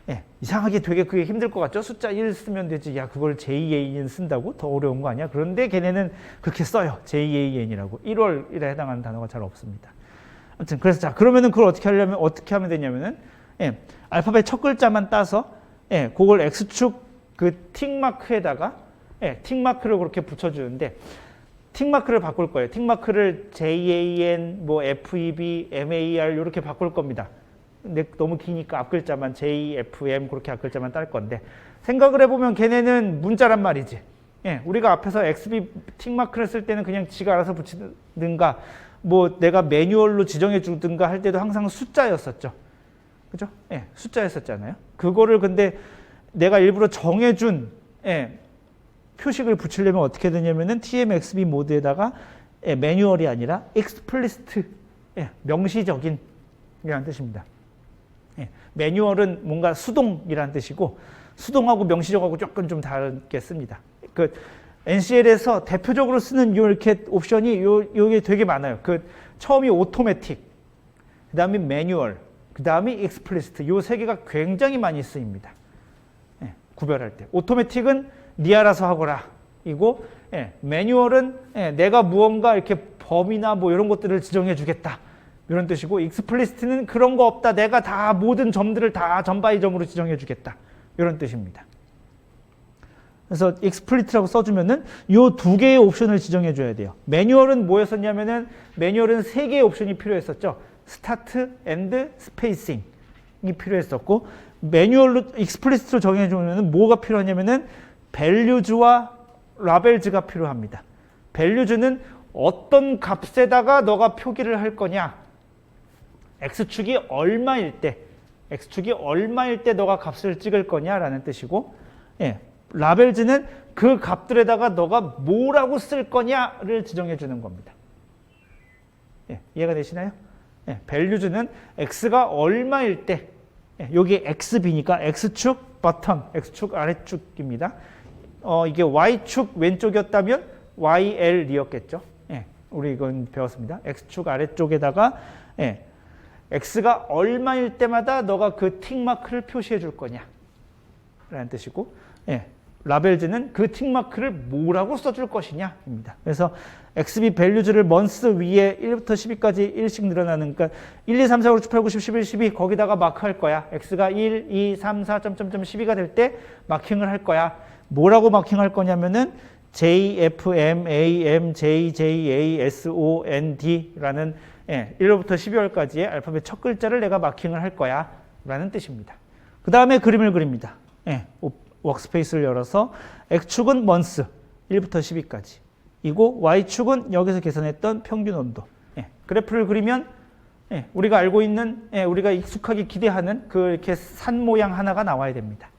예, 이상하게 되게 그게 힘들 것 같죠? 숫자 1 쓰면 되지. 야, 그걸 JAN 쓴다고? 더 어려운 거 아니야? 그런데 걔네는 그렇게 써요. JAN이라고. 1월에 해당하는 단어가 잘 없습니다. 아무튼 그래서 자, 그러면은 그걸 어떻게 하면 되냐면은 예, 알파벳 첫 글자만 따서 예, 그걸 X축 그 틱마크에다가 예, 틱마크를 그렇게 붙여주는데 틱마크를 바꿀 거예요. 틱마크를 JAN, 뭐 FEB, MAR 이렇게 바꿀 겁니다. 근데 너무 기니까 앞글자만 J, F, M 그렇게 앞글자만 딸 건데 생각을 해보면 걔네는 문자란 말이지. 예, 우리가 앞에서 XB 틱마크를 쓸 때는 그냥 지가 알아서 붙이든가 뭐 내가 매뉴얼로 지정해 주든가 할 때도 항상 숫자였었죠. 그죠? 예, 숫자였었잖아요. 그거를 근데 내가 일부러 정해준 표식을 붙이려면 어떻게 되냐면은 TMXB 모드에다가 매뉴얼이 아니라 explicit, 명시적인 이라는 뜻입니다. 매뉴얼은 뭔가 수동이라는 뜻이고 수동하고 명시적하고 조금 좀 다르겠습니다. 그 NCL에서 대표적으로 쓰는 이렇게 옵션이 요게 되게 많아요. 그 처음이 오토매틱, 그다음에 매뉴얼, 그다음에 explicit 요 세 개가 굉장히 많이 쓰입니다. 구별할 때. 오토매틱은 네 알아서 하거라 이고 매뉴얼은 내가 무언가 이렇게 범위나 뭐 이런 것들을 지정해 주겠다. 이런 뜻이고 explicit는 그런 거 없다. 내가 다 모든 점들을 다 점바이점으로 지정해 주겠다. 이런 뜻입니다. 그래서 explicit라고 써주면은 요 두 개의 옵션을 지정해 줘야 돼요. 매뉴얼은 뭐였었냐면은 매뉴얼은 세 개의 옵션이 필요했었죠. 스타트, 엔드, 스페이싱이 필요했었고 매뉴얼로 explicit로 정해 주면은 뭐가 필요하냐면은 values와 labels가 필요합니다. values는 어떤 값에다가 너가 표기를 할 거냐. x축이 얼마일 때 너가 값을 찍을 거냐라는 뜻이고, labels는 그 값들에다가 너가 뭐라고 쓸 거냐를 지정해 주는 겁니다. 이해가 되시나요? values는 x가 얼마일 때, 여기 xb니까 x축 bottom, x축 아래축입니다. 이게 y축 왼쪽이었다면 YL이었겠죠. 우리 이건 배웠습니다. x축 아래쪽에다가 x가 얼마일 때마다 너가 그 틱마크를 표시해 줄 거냐 라는 뜻이고 라벨즈는 그 틱마크를 뭐라고 써줄 것이냐 입니다. 그래서 XB values를 months 위에 1부터 12까지 1씩 늘어나는, 그러니까 1, 2, 3, 4, 5, 6, 7, 8, 9, 10, 11, 12 거기다가 마크할 거야. x가 1, 2, 3, 4, 12가 될 때 마킹을 할 거야. 뭐라고 마킹할 거냐면은 J, F, M, A, M, J, J, A, S, O, N, D라는 1월부터 12월까지의 알파벳 첫 글자를 내가 마킹을 할 거야 라는 뜻입니다. 그 다음에 그림을 그립니다. 워크스페이스를 열어서 X축은 months 1부터 12까지 이고 Y축은 여기서 계산했던 평균 온도. 그래프를 그리면 우리가 알고 있는 우리가 익숙하게 기대하는 그 이렇게 산 모양 하나가 나와야 됩니다.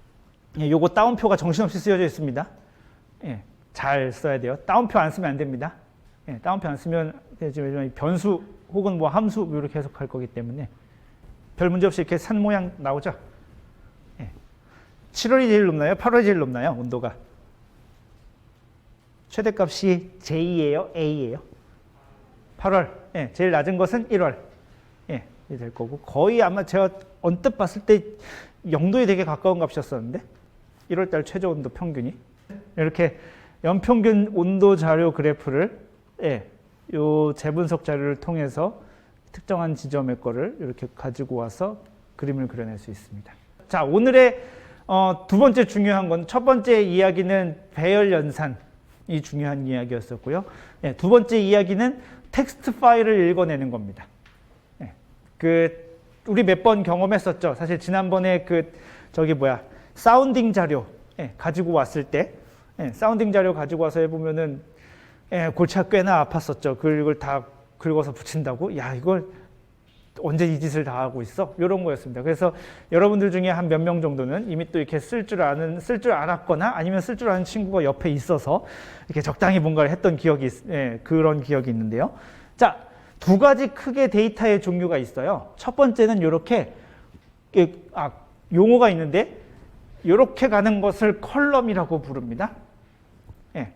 요거 따옴표가 정신없이 쓰여져 있습니다. 잘 써야 돼요. 따옴표 안 쓰면 안 됩니다. 따옴표 안 쓰면 변수 혹은 뭐 함수 이렇게 해석할 거기 때문에 별 문제 없이 이렇게 산 모양 나오죠. 7월이 제일 높나요? 8월이 제일 높나요? 온도가. 최대값이 J예요? A예요? 8월. 제일 낮은 것은 1월. 될 거고 거의 아마 제가 언뜻 봤을 때 0도에 되게 가까운 값이었었는데 1월달 최저 온도 평균이 이렇게 연평균 온도 자료 그래프를 요 재분석 자료를 통해서 특정한 지점의 거를 이렇게 가지고 와서 그림을 그려낼 수 있습니다. 자, 오늘의 두 번째 중요한 건, 첫 번째 이야기는 배열 연산이 중요한 이야기였었고요. 두 번째 이야기는 텍스트 파일을 읽어내는 겁니다. 우리 몇 번 경험했었죠. 사실 지난번에 사운딩 자료 가지고 왔을 때, 사운딩 자료 가지고 와서 해보면은 골치가 꽤나 아팠었죠. 그걸 다 긁어서 붙인다고? 야, 이걸 언제 이 짓을 다 하고 있어? 이런 거였습니다. 그래서 여러분들 중에 한 몇 명 정도는 이미 또 이렇게 쓸 줄 알았거나 아니면 쓸 줄 아는 친구가 옆에 있어서 이렇게 적당히 뭔가를 했던 기억이, 그런 기억이 있는데요. 자, 두 가지 크게 데이터의 종류가 있어요. 첫 번째는 이렇게, 용어가 있는데, 이렇게 가는 것을 컬럼이라고 부릅니다.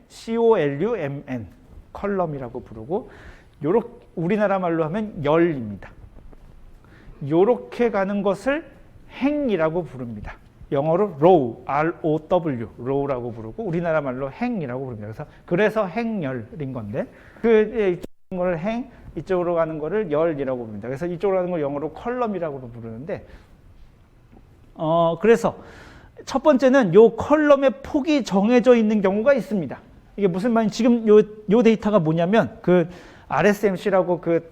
COLUMN, 컬럼이라고 부르고, 우리나라 말로 하면 열입니다. 요렇게 가는 것을 행이라고 부릅니다. 영어로 row, R-O-W, row라고 부르고 우리나라 말로 행이라고 부릅니다. 그래서 행열인 건데 이쪽으로 가는 거를 행, 이쪽으로 가는 거를 열이라고 부릅니다. 그래서 이쪽으로 가는 걸 영어로 컬럼이라고 부르는데 그래서 첫 번째는 요 컬럼의 폭이 정해져 있는 경우가 있습니다. 이게 무슨 말인지 지금 요 데이터가 뭐냐면 그 RSMC라고 그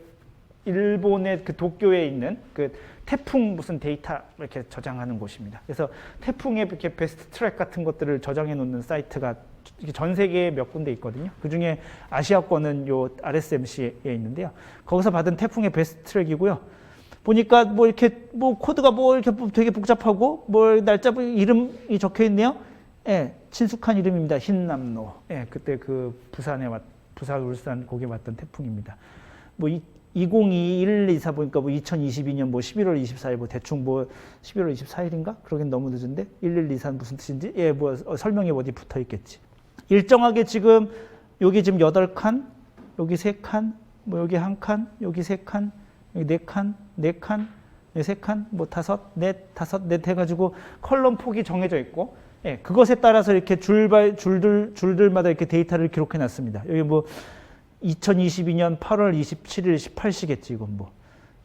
일본의 그 도쿄에 있는 그 태풍 무슨 데이터 이렇게 저장하는 곳입니다. 그래서 태풍의 이렇게 베스트 트랙 같은 것들을 저장해 놓는 사이트가 전 세계에 몇 군데 있거든요. 그 중에 아시아권은 요 RSMC에 있는데요. 거기서 받은 태풍의 베스트 트랙이고요. 보니까 뭐 이렇게 뭐 코드가 뭐 이렇게 되게 복잡하고 뭐 날짜 이름이 적혀 있네요. 예, 친숙한 이름입니다. 흰남노. 예, 그때 그 부산 울산 거기에 왔던 태풍입니다. 뭐 2022, 1124 보니까 뭐 2022년 뭐 11월 24일 뭐 대충 뭐 11월 24일인가? 그러긴 너무 늦은데 1124는 무슨 뜻인지 예, 뭐 설명이 어디 붙어 있겠지. 일정하게 지금 여기 지금 8칸, 여기 3칸, 뭐 여기 1칸, 여기 3칸, 여기 4칸, 4칸, 3칸, 뭐 5, 4, 5, 해가지고 컬럼 폭이 정해져 있고 예, 그것에 따라서 이렇게 줄들마다 이렇게 데이터를 기록해 놨습니다. 여기 뭐 2022년 8월 27일 18시겠지, 이건 뭐.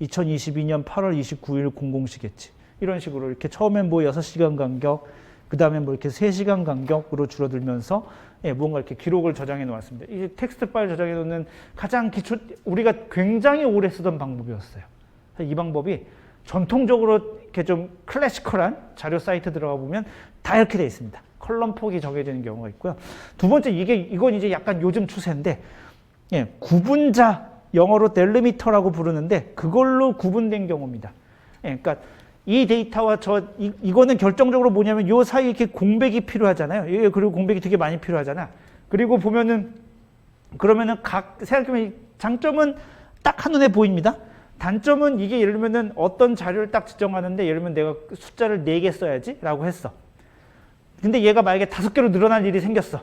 2022년 8월 29일 00시겠지. 이런 식으로 이렇게 처음엔 뭐 6시간 간격, 그 다음에 뭐 이렇게 3시간 간격으로 줄어들면서 예, 뭔가 이렇게 기록을 저장해 놓았습니다. 이 텍스트 파일 저장해 놓는 가장 기초, 우리가 굉장히 오래 쓰던 방법이었어요. 이 방법이 전통적으로 이렇게 좀 클래시컬한 자료 사이트 들어가 보면 다 이렇게 돼 있습니다. 컬럼 폭이 정해지는 경우가 있고요. 두 번째, 이건 이제 약간 요즘 추세인데, 예, 구분자, 영어로 델리미터라고 부르는데 그걸로 구분된 경우입니다. 예, 그러니까 이 데이터와 이거는 결정적으로 뭐냐면 요 사이에 이렇게 공백이 필요하잖아요. 예, 그리고 공백이 되게 많이 필요하잖아. 그리고 보면은 그러면은 생각해보면 장점은 딱 한눈에 보입니다. 단점은 이게 예를 들면은 어떤 자료를 딱 지정하는데 예를 들면 내가 숫자를 4개 써야지 라고 했어. 근데 얘가 만약에 5개로 늘어날 일이 생겼어.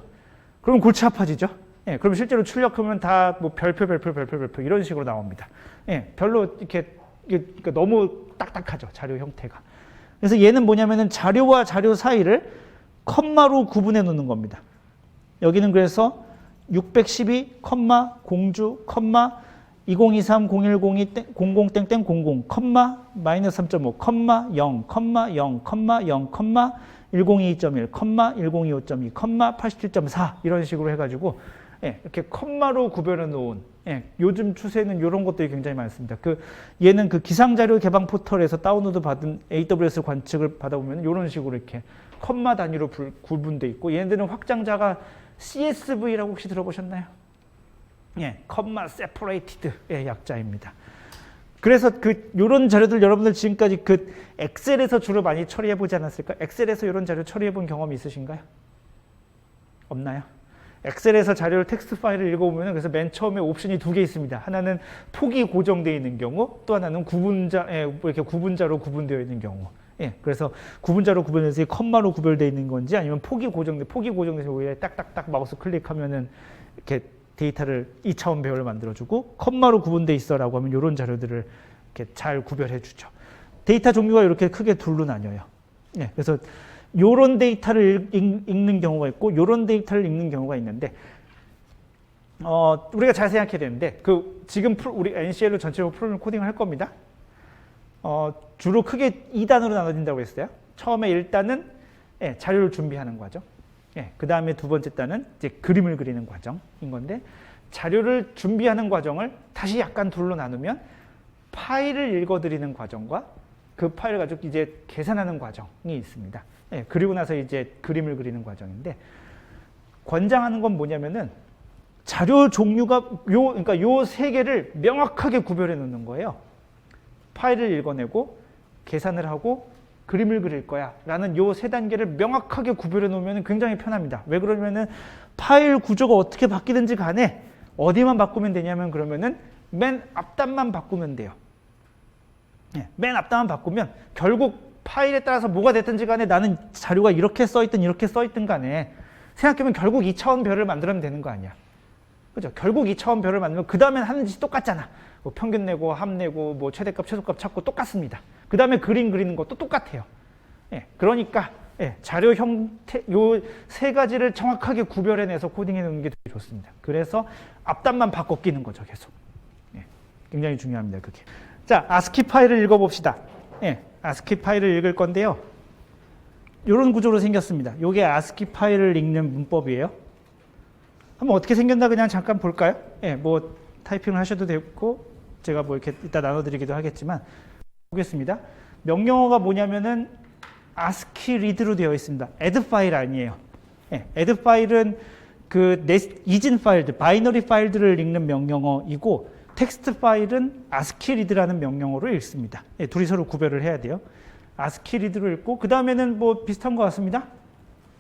그럼 골치 아파지죠. 예, 그럼 실제로 출력하면 다 뭐 별표 이런 식으로 나옵니다. 예, 별로 이렇게 그러니까 너무 딱딱하죠, 자료 형태가. 그래서 얘는 뭐냐면은 자료와 자료 사이를 컴마로 구분해 놓는 겁니다. 여기는 그래서 612, 공주, 2023, 0102, 00, 00, 마이너스 3.5, 0, 0, 0, 1022.1, 1025.2, 87.4 이런 식으로 해가지고 예, 이렇게 컴마로 구별해 놓은 예, 요즘 추세는 이런 것들이 굉장히 많습니다. 얘는 그 기상자료 개방 포털에서 다운로드 받은 AWS 관측을 받아보면 이런 식으로 이렇게 컴마 단위로 구분돼 있고 얘네들은 확장자가 CSV라고 혹시 들어보셨나요? 예, 컴마 세퍼레이티드의 약자입니다. 그래서 요런 자료들 여러분들 지금까지 엑셀에서 주로 많이 처리해 보지 않았을까? 엑셀에서 이런 자료 처리해 본 경험이 있으신가요? 없나요? 엑셀에서 자료를 텍스트 파일을 읽어보면 그래서 맨 처음에 옵션이 2개 있습니다. 하나는 폭이 고정되어 있는 경우, 또 하나는 이렇게 구분자로 구분되어 있는 경우. 예, 그래서 구분자로 구분해서 컴마로 구별되어 있는 건지 아니면 폭이 고정돼서 위에 딱딱딱 마우스 클릭하면은 이렇게 데이터를 2차원 배열을 만들어주고 컴마로 구분돼 있어라고 하면 이런 자료들을 이렇게 잘 구별해주죠. 데이터 종류가 이렇게 크게 둘로 나뉘어요. 예, 그래서 이런 데이터를 읽는 경우가 있고 이런 데이터를 읽는 경우가 있는데 우리가 잘 생각해야 되는데 지금 우리 NCL로 전체적으로 프로그램 코딩을 할 겁니다. 주로 크게 2단으로 나눠진다고 했어요. 처음에 1단은 예, 자료를 준비하는 과정. 예, 그 다음에 두 번째 단은 이제 그림을 그리는 과정인 건데 자료를 준비하는 과정을 다시 약간 둘로 나누면 파일을 읽어드리는 과정과 그 파일을 가지고 이제 계산하는 과정이 있습니다. 예, 그리고 나서 이제 그림을 그리는 과정인데 권장하는 건 뭐냐면은 자료 종류가 그러니까 요 세 개를 명확하게 구별해 놓는 거예요. 파일을 읽어내고 계산을 하고 그림을 그릴 거야 라는 요 세 단계를 명확하게 구별해 놓으면 굉장히 편합니다. 왜 그러면은 파일 구조가 어떻게 바뀌든지 간에 어디만 바꾸면 되냐면 그러면은 맨 앞단만 바꾸면 돼요. 예, 맨 앞단만 바꾸면 결국 파일에 따라서 뭐가 됐든지 간에 나는 자료가 이렇게 써있든 이렇게 써있든 간에 생각해보면 결국 2차원 별을 만들면 되는 거 아니야. 그죠? 결국 2차원 별을 만들면 그 다음엔 하는 짓이 똑같잖아. 뭐 평균 내고 합 내고 뭐 최대값 최소값 찾고 똑같습니다. 그 다음에 그림 그리는 것도 똑같아요. 예, 그러니까 예, 자료 형태 요 세 가지를 정확하게 구별해내서 코딩해 놓는 게 되게 좋습니다. 그래서 앞단만 바꿔 끼는 거죠, 계속. 예, 굉장히 중요합니다, 그게. 자, ASCII 파일을 읽어봅시다. 예, ASCII 파일을 읽을 건데요. 이런 구조로 생겼습니다. 이게 ASCII 파일을 읽는 문법이에요. 한번 어떻게 생겼나 그냥 잠깐 볼까요? 예, 뭐 타이핑을 하셔도 되고 제가 뭐 이렇게 이따 나눠드리기도 하겠지만 보겠습니다. 명령어가 뭐냐면은 ASCII read로 되어 있습니다. add 파일 아니에요. 예, add 파일은 그 이진 파일들, 바이너리 파일들을 읽는 명령어이고 텍스트 파일은 ASCII read라는 명령어로 읽습니다. 예, 둘이 서로 구별을 해야 돼요. ASCII read로 읽고 그 다음에는 뭐 비슷한 것 같습니다.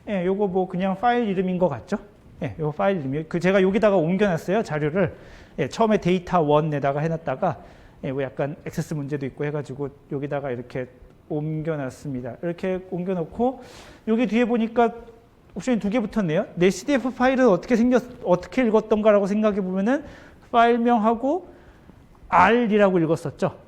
예, 요거 뭐 그냥 파일 이름인 것 같죠? 예, 요 파일 이름이 그 제가 여기다가 옮겨놨어요 자료를. 예, 처음에 데이터 1에다가 해놨다가 예, 뭐 약간 액세스 문제도 있고 해가지고 여기다가 이렇게 옮겨놨습니다. 이렇게 옮겨놓고 여기 뒤에 보니까 옵션이 2개 붙었네요. 내 CDF 파일은 어떻게 읽었던가라고 생각해 보면은 파일명하고 R이라고 읽었었죠.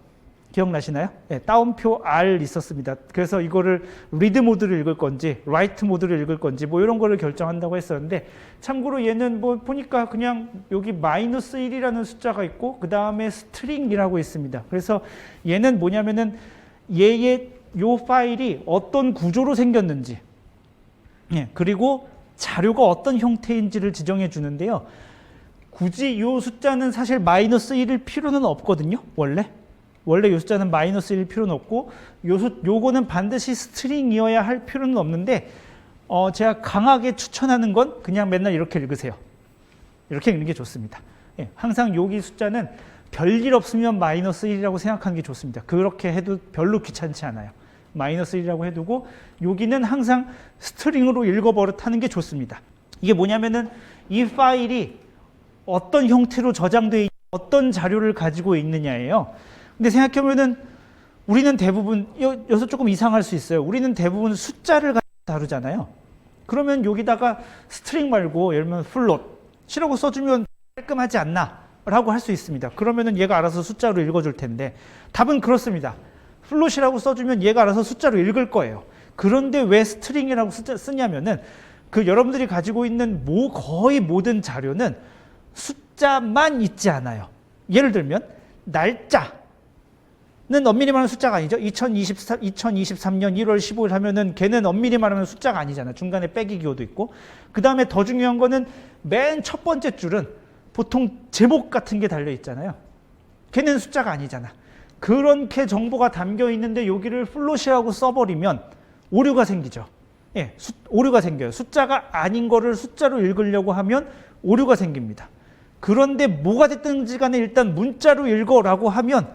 기억나시나요? 네, 따옴표 R 있었습니다. 그래서 이거를 리드 모드를 읽을 건지 라이트 모드를 읽을 건지 뭐 이런 거를 결정한다고 했었는데 참고로 얘는 뭐 보니까 그냥 여기 -1이라는 숫자가 있고 그 다음에 스트링이라고 있습니다. 그래서 얘는 뭐냐면은 얘의 요 파일이 어떤 구조로 생겼는지 예, 그리고 자료가 어떤 형태인지를 지정해 주는데요. 굳이 이 숫자는 사실 -1일 필요는 없거든요. 원래 이 숫자는 -1일 필요는 없고 요거는 반드시 스트링이어야 할 필요는 없는데 제가 강하게 추천하는 건 그냥 맨날 이렇게 읽으세요. 이렇게 읽는 게 좋습니다. 예, 항상 여기 숫자는 별일 없으면 -1이라고 생각하는 게 좋습니다. 그렇게 해도 별로 귀찮지 않아요. -1이라고 해두고 여기는 항상 스트링으로 읽어버릇하는 게 좋습니다. 이게 뭐냐면은 이 파일이 어떤 형태로 저장되어 어떤 자료를 가지고 있느냐예요. 근데 생각해보면은 우리는 대부분 여기서 조금 이상할 수 있어요. 우리는 대부분 숫자를 다루잖아요. 그러면 여기다가 스트링 말고 예를 들면 플롯이라고 써주면 깔끔하지 않나 라고 할 수 있습니다. 그러면은 얘가 알아서 숫자로 읽어줄 텐데 답은 그렇습니다. 플롯이라고 써주면 얘가 알아서 숫자로 읽을 거예요. 그런데 왜 스트링이라고 쓰냐면은 그 여러분들이 가지고 있는 거의 모든 자료는 숫자만 있지 않아요. 예를 들면 날짜는 엄밀히 말하면 숫자가 아니죠. 2023년 1월 15일 하면은 걔는 엄밀히 말하면 숫자가 아니잖아. 중간에 빼기 기호도 있고. 그 다음에 더 중요한 거는 맨 첫 번째 줄은 보통 제목 같은 게 달려 있잖아요. 걔는 숫자가 아니잖아. 그렇게 정보가 담겨 있는데 여기를 플롯이라고 써버리면 오류가 생기죠. 예, 오류가 생겨요. 숫자가 아닌 거를 숫자로 읽으려고 하면 오류가 생깁니다. 그런데 뭐가 됐든지 간에 일단 문자로 읽어라고 하면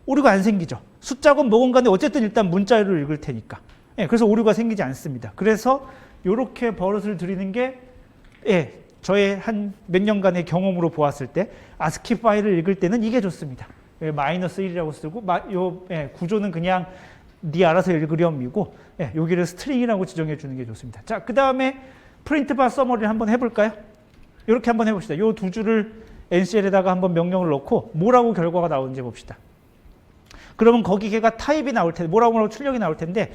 오류가 안 생기죠. 숫자건 뭐건 간에 어쨌든 일단 문자로 읽을 테니까. 예, 그래서 오류가 생기지 않습니다. 그래서 이렇게 버릇을 들이는 게 예, 저의 한 몇 년간의 경험으로 보았을 때 ASCII 파일을 읽을 때는 이게 좋습니다. -1이라고 쓰고 예, 구조는 그냥 네 알아서 읽으렴이고 예, 여기를 스트링이라고 지정해 주는 게 좋습니다. 자, 그 다음에 프린트 바 서머리를 한번 해볼까요? 이렇게 한번 해봅시다. 이 두 줄을 NCL에다가 한번 명령을 넣고 뭐라고 결과가 나오는지 봅시다. 그러면 거기 걔가 타입이 나올 텐데 뭐라고 출력이 나올 텐데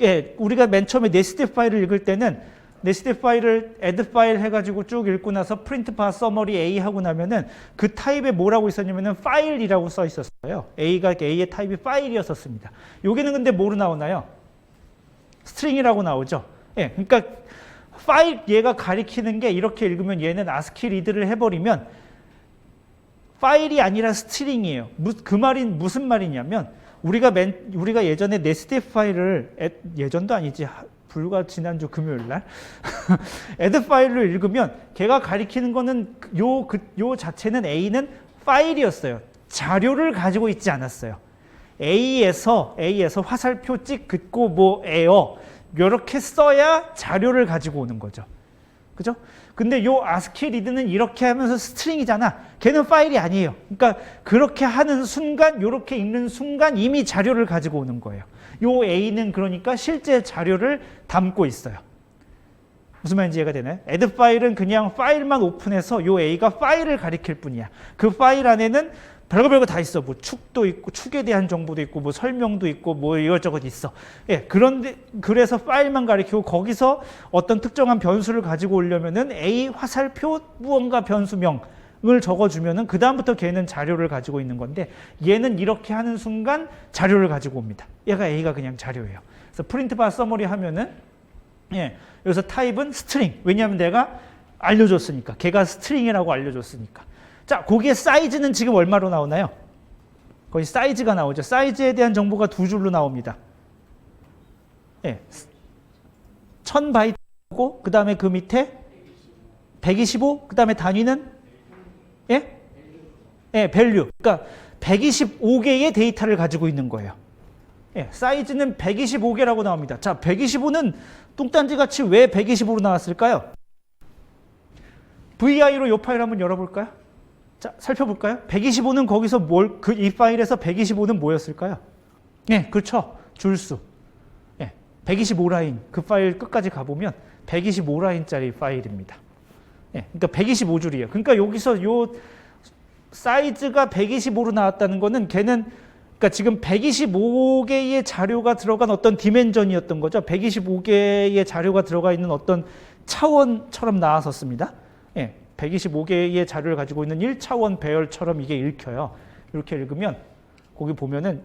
예, 우리가 맨 처음에 네스티드 파일을 읽을 때는 네스티드 파일을 add 파일 해가지고 쭉 읽고 나서 print bar summary A 하고 나면은 그 타입에 뭐라고 있었냐면은 파일이라고 써 있었어요. A의 타입이 파일이었었습니다. 여기는 근데 뭐로 나오나요? 스트링이라고 나오죠. 예, 그러니까 파일 얘가 가리키는 게 이렇게 읽으면 얘는 ASCII 리드를 해버리면 파일이 아니라 스트링이에요. 그 말이 무슨 말이냐면 우리가 예전에 네스티드 파일을 예전도 아니지. 불과 지난주 금요일 날 add 파일을 읽으면 걔가 가리키는 거는 요 자체는 A는 파일이었어요. 자료를 가지고 있지 않았어요. A에서 화살표 찍 긋고 뭐 에어 이렇게 써야 자료를 가지고 오는 거죠. 그죠? 근데 요 ASCII 리드는 이렇게 하면서 스트링이잖아. 걔는 파일이 아니에요. 그러니까 그렇게 하는 순간, 이렇게 읽는 순간 이미 자료를 가지고 오는 거예요. 요 A는 그러니까 실제 자료를 담고 있어요. 무슨 말인지 이해가 되나요? add 파일은 그냥 파일만 오픈해서 요 A가 파일을 가리킬 뿐이야. 그 파일 안에는 별거 다 있어. 뭐 축도 있고, 축에 대한 정보도 있고, 뭐 설명도 있고, 뭐 이것저것 있어. 예, 그런데 그래서 파일만 가리키고 거기서 어떤 특정한 변수를 가지고 오려면은 A 화살표 무언가 변수명을 적어주면은 그 다음부터 걔는 자료를 가지고 있는 건데 얘는 이렇게 하는 순간 자료를 가지고 옵니다. 얘가 A가 그냥 자료예요. 그래서 프린트 바 서머리 하면은 예, 여기서 타입은 스트링. 왜냐하면 내가 알려줬으니까. 걔가 스트링이라고 알려줬으니까. 자, 거기에 사이즈는 지금 얼마로 나오나요? 거기 사이즈가 나오죠. 사이즈에 대한 정보가 두 줄로 나옵니다. 예. 1000바이트고 그 다음에 그 밑에 125, 그 다음에 단위는 예? 예, 밸류. 그러니까 125개의 데이터를 가지고 있는 거예요. 예, 사이즈는 125개라고 나옵니다. 자, 125는 뚱딴지 같이 왜 125로 나왔을까요? VI로 이 파일 한번 열어볼까요? 자, 살펴볼까요? 125는 거기서 이 파일에서 125는 뭐였을까요? 예, 그렇죠. 줄수. 예, 125라인. 그 파일 끝까지 가보면 125라인짜리 파일입니다. 예, 그러니까 125줄이에요. 그러니까 여기서 요 사이즈가 125로 나왔다는 거는 걔는 그러니까 지금 125개의 자료가 들어간 어떤 디멘전이었던 거죠. 125개의 자료가 들어가 있는 어떤 차원처럼 나왔었습니다. 예, 125개의 자료를 가지고 있는 1차원 배열처럼 이게 읽혀요. 이렇게 읽으면 거기 보면은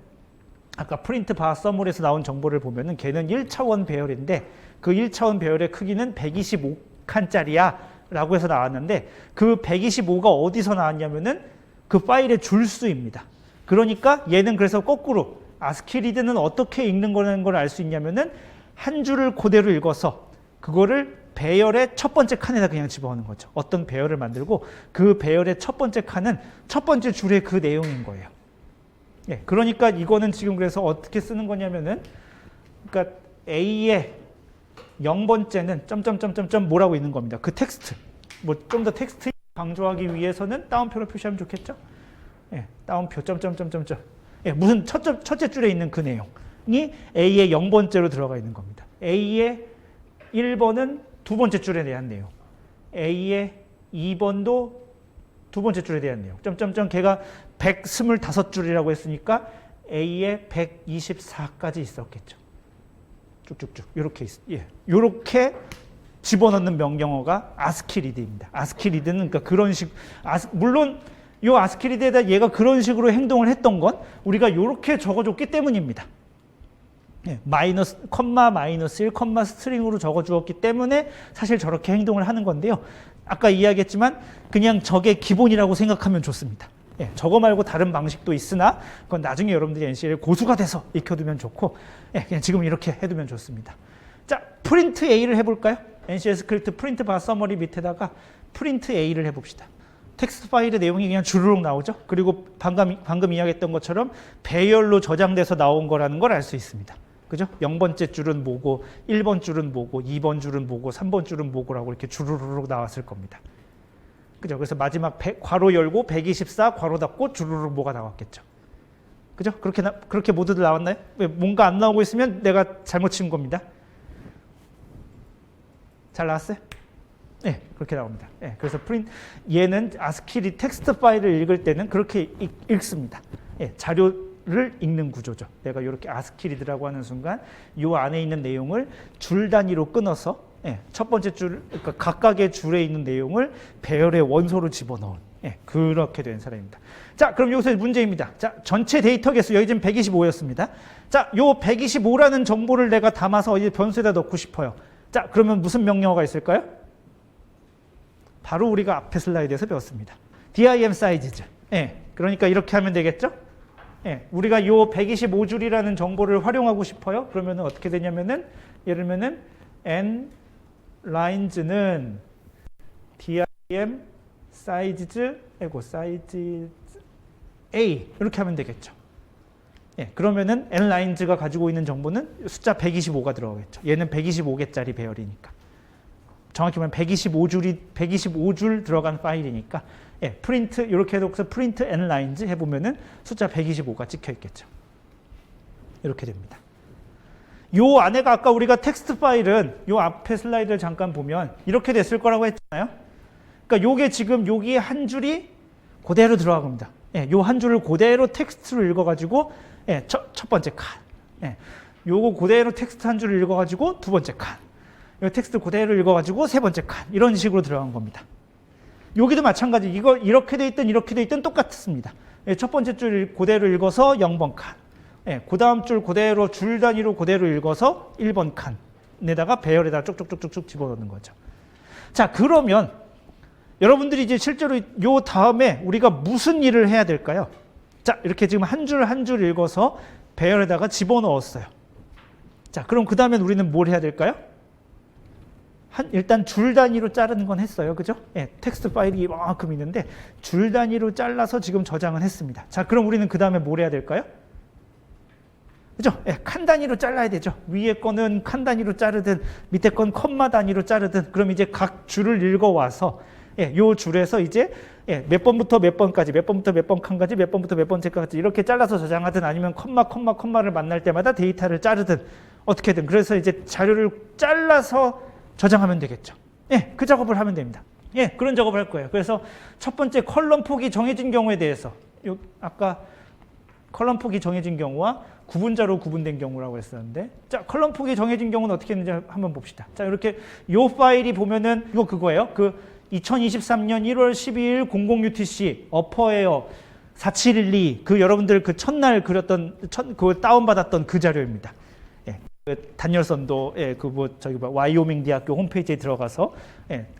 아까 프린트 바 서머리에서 나온 정보를 보면은 걔는 1차원 배열인데 그 1차원 배열의 크기는 125칸짜리야 라고 해서 나왔는데 그 125가 어디서 나왔냐면은 그 파일의 줄수입니다. 그러니까 얘는 그래서 거꾸로 아스키 리드는 어떻게 읽는 거라는 걸 알 수 있냐면은 한 줄을 그대로 읽어서 그거를 배열의 첫 번째 칸에다 그냥 집어넣는 거죠. 어떤 배열을 만들고 그 배열의 첫 번째 칸은 첫 번째 줄의 그 내용인 거예요. 예, 그러니까 이거는 지금 그래서 어떻게 쓰는 거냐면은 그러니까 A의 0번째는 점점점점점 뭐라고 있는 겁니다. 그 텍스트. 뭐 좀 더 텍스트 강조하기 위해서는 따옴표로 표시하면 좋겠죠? 예, 따옴표 점점점점점. 예, 무슨 첫째 줄에 있는 그 내용이 A의 0번째로 들어가 있는 겁니다. A의 1번은 두 번째 줄에 대한 내용. A의 2번도 두 번째 줄에 대한 내용. 점점점 걔가 125줄이라고 했으니까 A의 124까지 있었겠죠. 쭉쭉쭉 이렇게 예, 이렇게 집어넣는 명령어가 아스키 리드입니다. 아스키 리드는 그러니까 그런 식 물론 이 아스키 리드에다 얘가 그런 식으로 행동을 했던 건 우리가 이렇게 적어줬기 때문입니다. 예, 마이너스 컴마 마이너스 1 컴마 스트링으로 적어주었기 때문에 사실 저렇게 행동을 하는 건데요. 아까 이야기했지만 그냥 저게 기본이라고 생각하면 좋습니다. 예, 저거 말고 다른 방식도 있으나 그건 나중에 여러분들이 NC를 고수가 돼서 익혀두면 좋고 예, 그냥 지금 이렇게 해두면 좋습니다. 자, 프린트 A를 해볼까요? NCL 스크립트 프린트 바 서머리 밑에다가 프린트 A를 해봅시다. 텍스트 파일의 내용이 그냥 주르륵 나오죠. 그리고 방금 이야기했던 것처럼 배열로 저장돼서 나온 거라는 걸 알 수 있습니다. 그죠? 0번째 줄은 뭐고 1번 줄은 뭐고 2번 줄은 뭐고 3번 줄은 뭐고라고 이렇게 주르륵 나왔을 겁니다. 그죠? 그래서 마지막 괄호 열고 124 괄호 닫고 주르륵 뭐가 나왔겠죠. 그죠? 그렇게 모두들 나왔나요? 왜 뭔가 안 나오고 있으면 내가 잘못 친 겁니다. 잘 나왔어요? 네, 그렇게 나옵니다. 네, 그래서 얘는 아스키 텍스트 파일을 읽을 때는 그렇게 읽습니다. 네, 자료를 읽는 구조죠. 내가 이렇게 아스키 리드라고 하는 순간 이 안에 있는 내용을 줄 단위로 끊어서 예, 첫 번째 줄, 그러니까 각각의 줄에 있는 내용을 배열의 원소로 집어넣은 예, 그렇게 된 사람입니다. 자, 그럼 여기서 문제입니다. 자, 전체 데이터 개수 여기 지금 125였습니다. 자, 요 125라는 정보를 내가 담아서 이 변수에다 넣고 싶어요. 자, 그러면 무슨 명령어가 있을까요? 바로 우리가 앞에 슬라이드에서 배웠습니다. dim sizes. 예, 그러니까 이렇게 하면 되겠죠? 예, 우리가 요 125줄이라는 정보를 활용하고 싶어요. 그러면 어떻게 되냐면은 예를 들면은 n lines는 dim sizes size a 이렇게 하면 되겠죠. 예, 그러면은 n lines가 가지고 있는 정보는 숫자 125가 들어가겠죠. 얘는 125개짜리 배열이니까. 정확히 말하면 125줄 들어간 파일이니까 예, 프린트 이렇게 해서 프린트 n lines 해보면은 숫자 125가 찍혀 있겠죠. 이렇게 됩니다. 요 안에가 아까 우리가 텍스트 파일은 요 앞에 슬라이드를 잠깐 보면 이렇게 됐을 거라고 했잖아요. 그러니까 요게 지금 여기에 한 줄이 그대로 들어간 겁니다. 예, 요 한 줄을 그대로 텍스트로 읽어가지고 예, 첫 번째 칸. 예, 요거 그대로 텍스트 한 줄을 읽어가지고 두 번째 칸. 요 텍스트 그대로 읽어가지고 세 번째 칸. 이런 식으로 들어간 겁니다. 여기도 마찬가지. 이거 이렇게 돼 있든 똑같습니다. 예, 첫 번째 줄 그대로 읽어서 0번 칸. 예, 그 다음 줄 그대로 줄 단위로 그대로 읽어서 1번 칸에다가 배열에다 쭉쭉쭉쭉 집어넣는 거죠. 자, 그러면 여러분들이 이제 실제로 요 다음에 우리가 무슨 일을 해야 될까요? 자, 이렇게 지금 한 줄 한 줄 읽어서 배열에다가 집어넣었어요. 자, 그럼 그 다음엔 우리는 뭘 해야 될까요? 일단 줄 단위로 자르는 건 했어요. 그죠? 예, 텍스트 파일이 이만큼 있는데 줄 단위로 잘라서 지금 저장은 했습니다. 자, 그럼 우리는 그 다음에 뭘 해야 될까요? 그죠? 예, 칸 단위로 잘라야 되죠. 위에 거는 칸 단위로 자르든 밑에 건 컴마 단위로 자르든 그럼 이제 각 줄을 읽어와서 요 줄에서 이제 몇 번부터 몇 번까지 몇 번부터 몇 번 칸까지 몇 번부터 몇 번째까지 이렇게 잘라서 저장하든 아니면 컴마를 만날 때마다 데이터를 자르든 어떻게든 그래서 이제 자료를 잘라서 저장하면 되겠죠. 그 작업을 하면 됩니다. 그런 작업을 할 거예요. 그래서 첫 번째 컬럼 폭이 정해진 경우에 대해서 아까 컬럼 폭이 정해진 경우와 구분자로 구분된 경우라고 했었는데 자, 컬럼 폭이 정해진 경우는 어떻게 했는지 한번 봅시다. 자, 이렇게 요 파일이 보면은 이거 그거예요. 그 2023년 1월 12일 00UTC 어퍼에어 4712 그 여러분들 그 첫날 그렸던 그 다운받았던 그 자료입니다. 그 단열선도 그 뭐 저기 와이오밍 대학교 홈페이지에 들어가서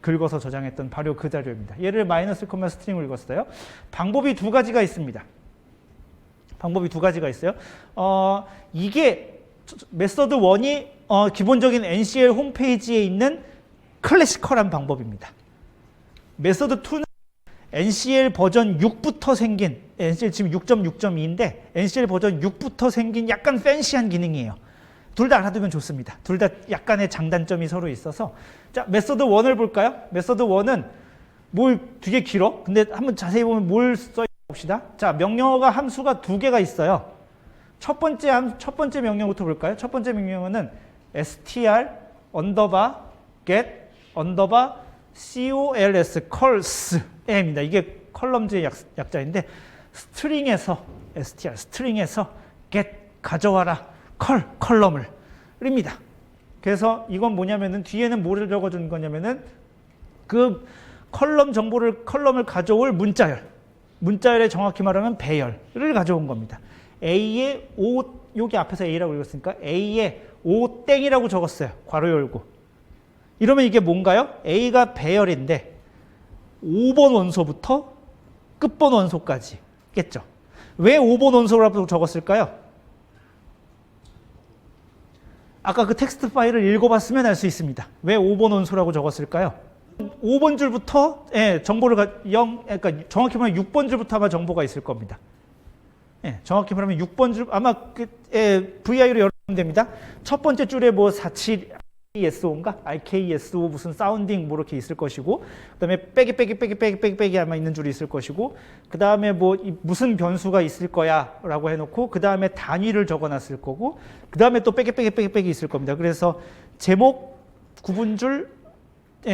긁어서 저장했던 바로 그 자료입니다. 얘를 마이너스 콤마 스트링을 읽었어요. 방법이 두 가지가 있습니다. 방법이 두 가지가 있어요. 이게 메서드 1이 기본적인 NCL 홈페이지에 있는 클래시컬한 방법입니다. 메서드 2는 NCL 버전 6부터 생긴 NCL 지금 6.6.2인데 NCL 버전 6부터 생긴 약간 팬시한 기능이에요. 둘 다 알아두면 좋습니다. 둘 다 약간의 장단점이 서로 있어서 자, 메서드 1을 볼까요? 메서드 1은 뭘 되게 길어. 근데 한번 자세히 보면 뭘 써 봅시다. 자, 명령어가 함수가 두 개가 있어요. 첫 번째 명령부터 볼까요? 첫 번째 명령어는 str get cols.입니다. 이게 컬럼즈의 약자인데 스트링에서 get 가져와라 컬럼을 입니다. 그래서 이건 뭐냐면은 뒤에는 뭐를 적어준 거냐면은 그 컬럼을 가져올 문자열에 정확히 말하면 배열을 가져온 겁니다. A에 5, 여기 앞에서 A라고 읽었으니까 A에 5땡이라고 적었어요. 괄호 열고. 이러면 이게 뭔가요? A가 배열인데 5번 원소부터 끝번 원소까지 겠죠. 왜 5번 원소라고 적었을까요? 아까 그 텍스트 파일을 읽어봤으면 알 수 있습니다. 왜 5번 원소라고 적었을까요? 5번 줄부터 정보를 그러니까 정확히 말하면 6번 줄부터 아마 정보가 있을 겁니다. 정확히 말하면 6번 줄 아마 VI로 열어보면 됩니다. 첫 번째 줄에 뭐 47SO인가? RKSO 무슨 사운딩 뭐 이렇게 있을 것이고 그다음에 빼기 아마 있는 줄이 있을 것이고 그다음에 뭐 무슨 변수가 있을 거야라고 해놓고 그다음에 단위를 적어놨을 거고 그다음에 또 빼기 있을 겁니다. 그래서 제목 구분줄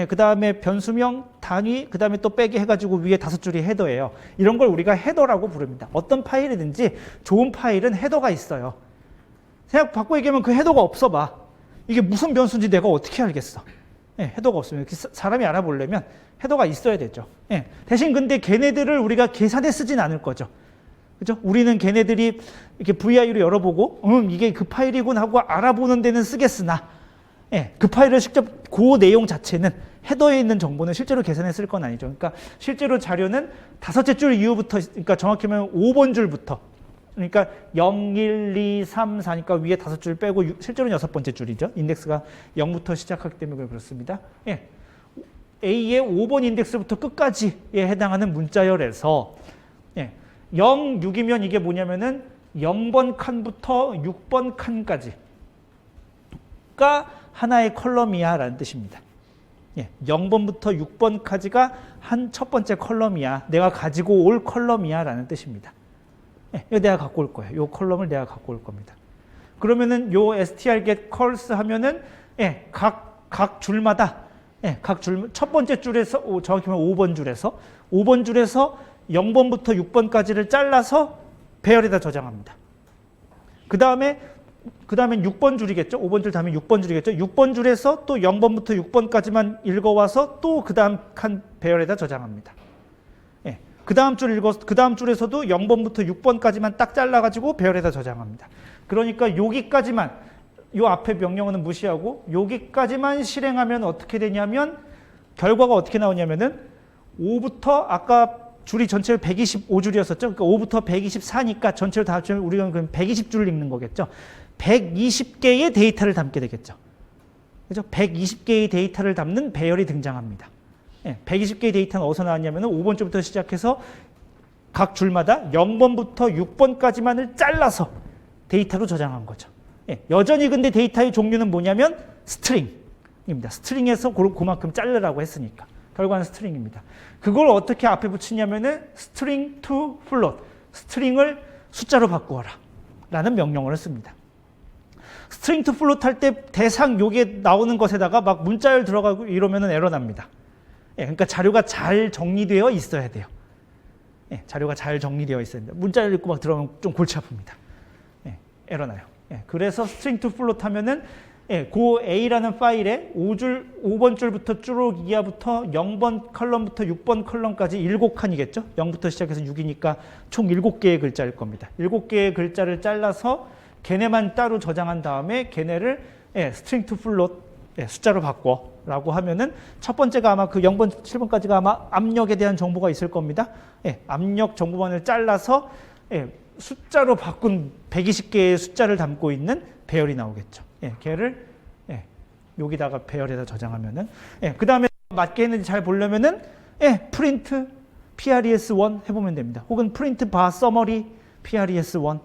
그 다음에 변수명, 단위, 그 다음에 또 빼기 해가지고 위에 5줄이 헤더예요. 이런 걸 우리가 헤더라고 부릅니다. 어떤 파일이든지 좋은 파일은 헤더가 있어요. 그냥 바꿔 얘기하면 그 헤더가 없어 봐. 이게 무슨 변수인지 내가 어떻게 알겠어? 헤더가 없으면 사람이 알아보려면 헤더가 있어야 되죠. 대신 근데 걔네들을 우리가 계산해 쓰진 않을 거죠. 그죠? 우리는 걔네들이 이렇게 VI로 열어보고 이게 그 파일이군 하고 알아보는 데는 쓰겠으나 그 파일을 직접 그 내용 자체는 헤더에 있는 정보는 실제로 계산해 쓸 건 아니죠. 그러니까 실제로 자료는 5째 줄 이후부터 그러니까 정확히 말하면 5번 줄부터 그러니까 0, 1, 2, 3, 4니까 위에 5줄 빼고 실제로는 6번째 줄이죠. 인덱스가 0부터 시작하기 때문에 그렇습니다. A의 5번 인덱스부터 끝까지에 해당하는 문자열에서 0, 6이면 이게 뭐냐면은 0번 칸부터 6번 칸까지가 하나의 컬럼이야 라는 뜻입니다. 0번부터 6번까지가 한 첫 번째 컬럼이야. 내가 가지고 올 컬럼이야 라는 뜻입니다. 이거 내가 갖고 올 거예요. 이 컬럼을 내가 갖고 올 겁니다. 그러면은 요 str get cols 하면은 각 줄마다 첫 번째 줄에서 정확히 말하면 5번 줄에서 0번부터 6번까지를 잘라서 배열에다 저장합니다. 그 다음에 6번 줄이겠죠. 5번 줄 다음에 6번 줄이겠죠. 6번 줄에서 또 0번부터 6번까지만 읽어와서 또 그 다음 칸 배열에다 저장합니다. 그 다음 줄에서도 0번부터 6번까지만 딱 잘라가지고 배열에다 저장합니다. 그러니까 여기까지만, 요 앞에 명령어는 무시하고 여기까지만 실행하면 어떻게 되냐면 결과가 어떻게 나오냐면은 5부터 아까 줄이 전체로 125줄이었었죠. 그러니까 5부터 124니까 전체로 다 합치면 우리가 그럼 120줄을 읽는 거겠죠. 120개의 데이터를 담게 되겠죠. 그죠? 120개의 데이터를 담는 배열이 등장합니다. 120개의 데이터는 어디서 나왔냐면 5번 줄부터 시작해서 각 줄마다 0번부터 6번까지만을 잘라서 데이터로 저장한 거죠. 여전히 근데 데이터의 종류는 뭐냐면 스트링입니다. 스트링에서 그만큼 자르라고 했으니까. 결과는 스트링입니다. 그걸 어떻게 앞에 붙이냐면은 string to float, 스트링을 숫자로 바꾸어라 라는 명령어를 씁니다. string to float 할 때 대상 요게 나오는 것에다가 막 문자열 들어가고 이러면은 에러 납니다. 그러니까 자료가 잘 정리되어 있어야 돼요. 자료가 잘 정리되어 있어야 돼요. 문자열 읽고 막 들어가면 좀 골치 아픕니다. 에러 나요. 그래서 string to float 하면은 그 A라는 파일에 5번 줄부터 쭉 이하부터 0번 컬럼부터 6번 컬럼까지 7칸이겠죠? 0부터 시작해서 6이니까 총 7개의 글자일 겁니다. 7개의 글자를 잘라서 걔네만 따로 저장한 다음에 걔네를 string to float 숫자로 바꿔 라고 하면은 첫 번째가 아마 그 0번, 7번까지가 아마 압력에 대한 정보가 있을 겁니다. 압력 정보만을 잘라서 숫자로 바꾼 120개의 숫자를 담고 있는 배열이 나오겠죠. 걔를 여기다가 배열해서 저장하면은 그 다음에 맞게 했는지 잘 보려면은 print PRES1 해보면 됩니다. 혹은 print bar summary PRES1.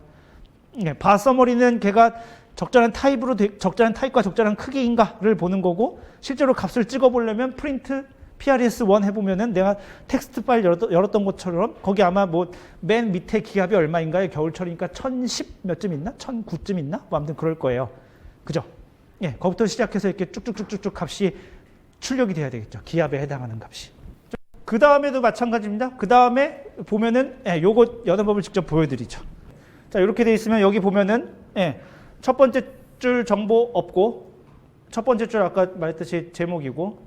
bar summary는 걔가 적절한 타입으로 적절한 타입과 적절한 크기인가를 보는 거고 실제로 값을 찍어보려면 print PRES1 해보면은 내가 텍스트 파일 열었던 것처럼 거기 아마 뭐 맨 밑에 기압이 얼마인가요? 겨울철이니까 1010 몇쯤 있나? 1009쯤 있나? 뭐 아무튼 그럴 거예요. 그죠? 거기부터 시작해서 이렇게 쭉쭉쭉쭉 값이 출력이 돼야 되겠죠. 기압에 해당하는 값이. 그 다음에도 마찬가지입니다. 그 다음에 보면은 요거 여는 법을 직접 보여드리죠. 자, 이렇게 돼 있으면 여기 보면은 첫 번째 줄 정보 없고 첫 번째 줄 아까 말했듯이 제목이고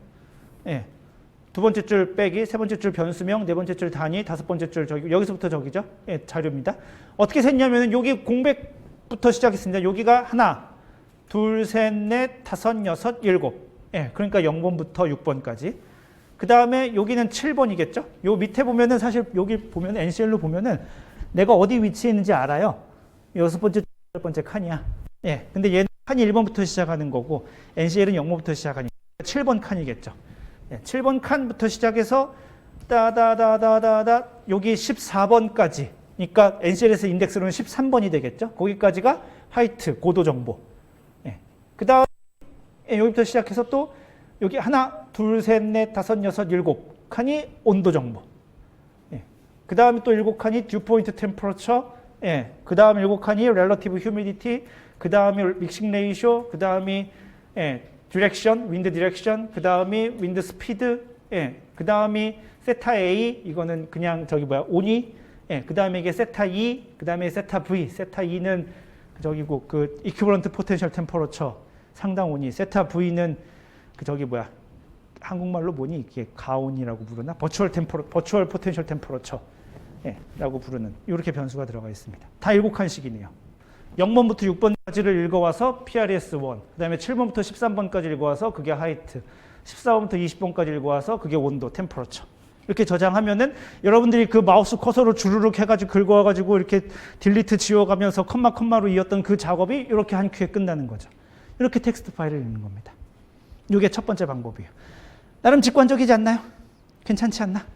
두 번째 줄 빼기, 세 번째 줄 변수명, 네 번째 줄 단위, 다섯 번째 줄 저기 여기서부터 저기죠. 자료입니다. 어떻게 셌냐면은 여기 공백부터 시작했습니다. 여기가 하나, 둘, 셋, 넷, 다섯, 여섯, 일곱. 그러니까 0번부터 6번까지. 그 다음에 여기는 7번이겠죠. 요 밑에 보면은 사실 여기 보면 NCL로 보면은 내가 어디 위치에 있는지 알아요. 여섯 번째, 여덟 번째 칸이야. 근데 얘는 칸이 1번부터 시작하는 거고 NCL은 0번부터 시작하니까 7번 칸이겠죠. 7번 칸부터 시작해서 따다다다다다 여기 14번까지. 그러니까 NCL에서 인덱스로는 13번이 되겠죠. 거기까지가 화이트 고도 정보. 그 다음 여기부터 시작해서 또 여기 하나, 둘, 셋, 넷, 다섯, 여섯, 일곱 칸이 온도 정보. 그 다음에 또 7칸이 듀포인트 템퍼러처. 그 다음 7칸이 렐러티브 휴미디티. 그 다음에 믹싱 레이쇼. 그 다음이 디렉션, 윈드 디렉션. 그 다음이 윈드 스피드. 그 다음이 세타 A. 이거는 그냥 저기 온이. 그 다음에 이게 세타 E. 그 다음에 세타 V. 세타 E는 저기고 그 이퀴벌런트 포텐셜 템퍼러처 상당 온이. 세타 V는 그 저기 한국말로 뭐니 이게 가온이라고 부르나? 버추얼 포텐셜 템퍼러처 라고 부르는 이렇게 변수가 들어가 있습니다. 다 7칸씩이네요. 0번부터 6번까지를 읽어와서 PRES1, 그 다음에 7번부터 13번까지 읽어와서 그게 하이트, 14번부터 20번까지 읽어와서 그게 온도, 템퍼러처. 이렇게 저장하면은 여러분들이 그 마우스 커서로 주르륵 해가지고 긁어와가지고 이렇게 딜리트 지워가면서 컴마로 이었던 그 작업이 이렇게 한 큐에 끝나는 거죠. 이렇게 텍스트 파일을 읽는 겁니다. 이게 첫 번째 방법이에요. 나름 직관적이지 않나요? 괜찮지 않나?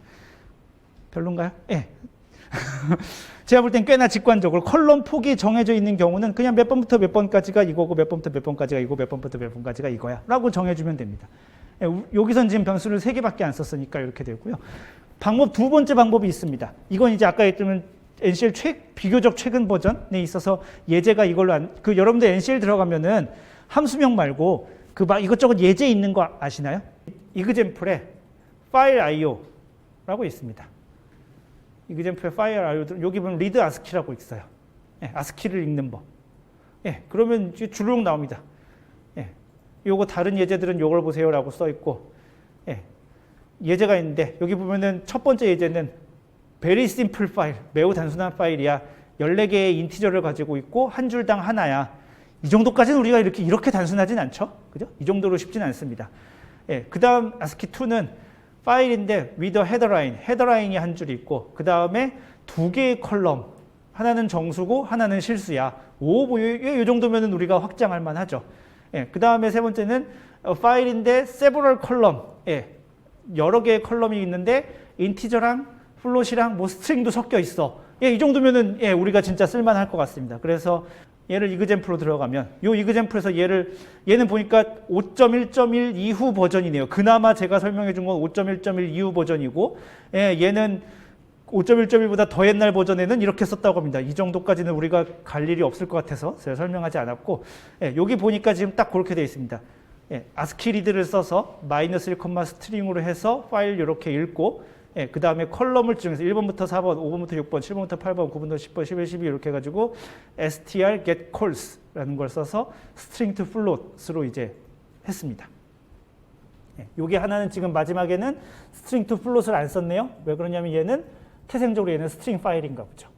별론가요? 제가 볼 땐 꽤나 직관적으로 컬럼 폭이 정해져 있는 경우는 그냥 몇 번부터 몇 번까지가 이거고 몇 번부터 몇 번까지가 이거 몇 번부터 몇 번까지가 이거야 라고 정해주면 됩니다. 여기선 지금 변수를 3개밖에 안 썼으니까 이렇게 되고요. 두 번째 방법이 있습니다. 이건 이제 아까 했던 NCL 비교적 최근 버전에 있어서 예제가 이걸로 여러분들 NCL 들어가면은 함수명 말고 이것저것 예제 있는 거 아시나요? 이그젠플에 파일 IO라고 있습니다. 이그젠플에 파일 IO 여기 보면 리드 아스키라고 있어요. 아스키를 읽는 법. 그러면 주르륵 나옵니다. 요거 다른 예제들은 요걸 보세요라고 써 있고 예제가 있는데 여기 보면은 첫 번째 예제는 very simple 파일, 매우 단순한 파일이야. 14개의 인티저를 가지고 있고 한 줄당 하나야. 이 정도까지는 우리가 이렇게 단순하진 않죠. 그죠? 이 정도로 쉽진 않습니다. 그 다음 ASCII2는 파일인데 with a headerline, 헤더라인이 한 줄이 있고 그 다음에 두 개의 컬럼, 하나는 정수고 하나는 실수야. 이 정도면은 우리가 확장할 만하죠. 예, 그 다음에 세 번째는 파일인데 several column, 예, 여러 개의 컬럼이 있는데 인티저랑 플롯이랑 뭐 스트링도 섞여 있어. 예, 이 정도면은 예, 우리가 진짜 쓸만할 것 같습니다. 그래서 얘를 이그젬플로 들어가면 요 이그젬플에서 얘는 보니까 5.1.1 이후 버전이네요. 그나마 제가 설명해 준 건 5.1.1 이후 버전이고 예, 얘는 5.1.1보다 더 옛날 버전에는 이렇게 썼다고 합니다. 이 정도까지는 우리가 갈 일이 없을 것 같아서 제가 설명하지 않았고 예, 여기 보니까 지금 딱 그렇게 되어 있습니다. 예, 아스키 리드를 써서 -1, 스트링으로 해서 파일 이렇게 읽고 예, 그 다음에 컬럼을 지정해서 1번부터 4번, 5번부터 6번, 7번부터 8번, 9번부터 10번, 11, 12 이렇게 해가지고 str get calls라는 걸 써서 string to float으로 이제 했습니다. 예, 요게 하나는 지금 마지막에는 string to float을 안 썼네요. 왜 그러냐면 얘는 태생적으로 얘는 string 파일인가 보죠.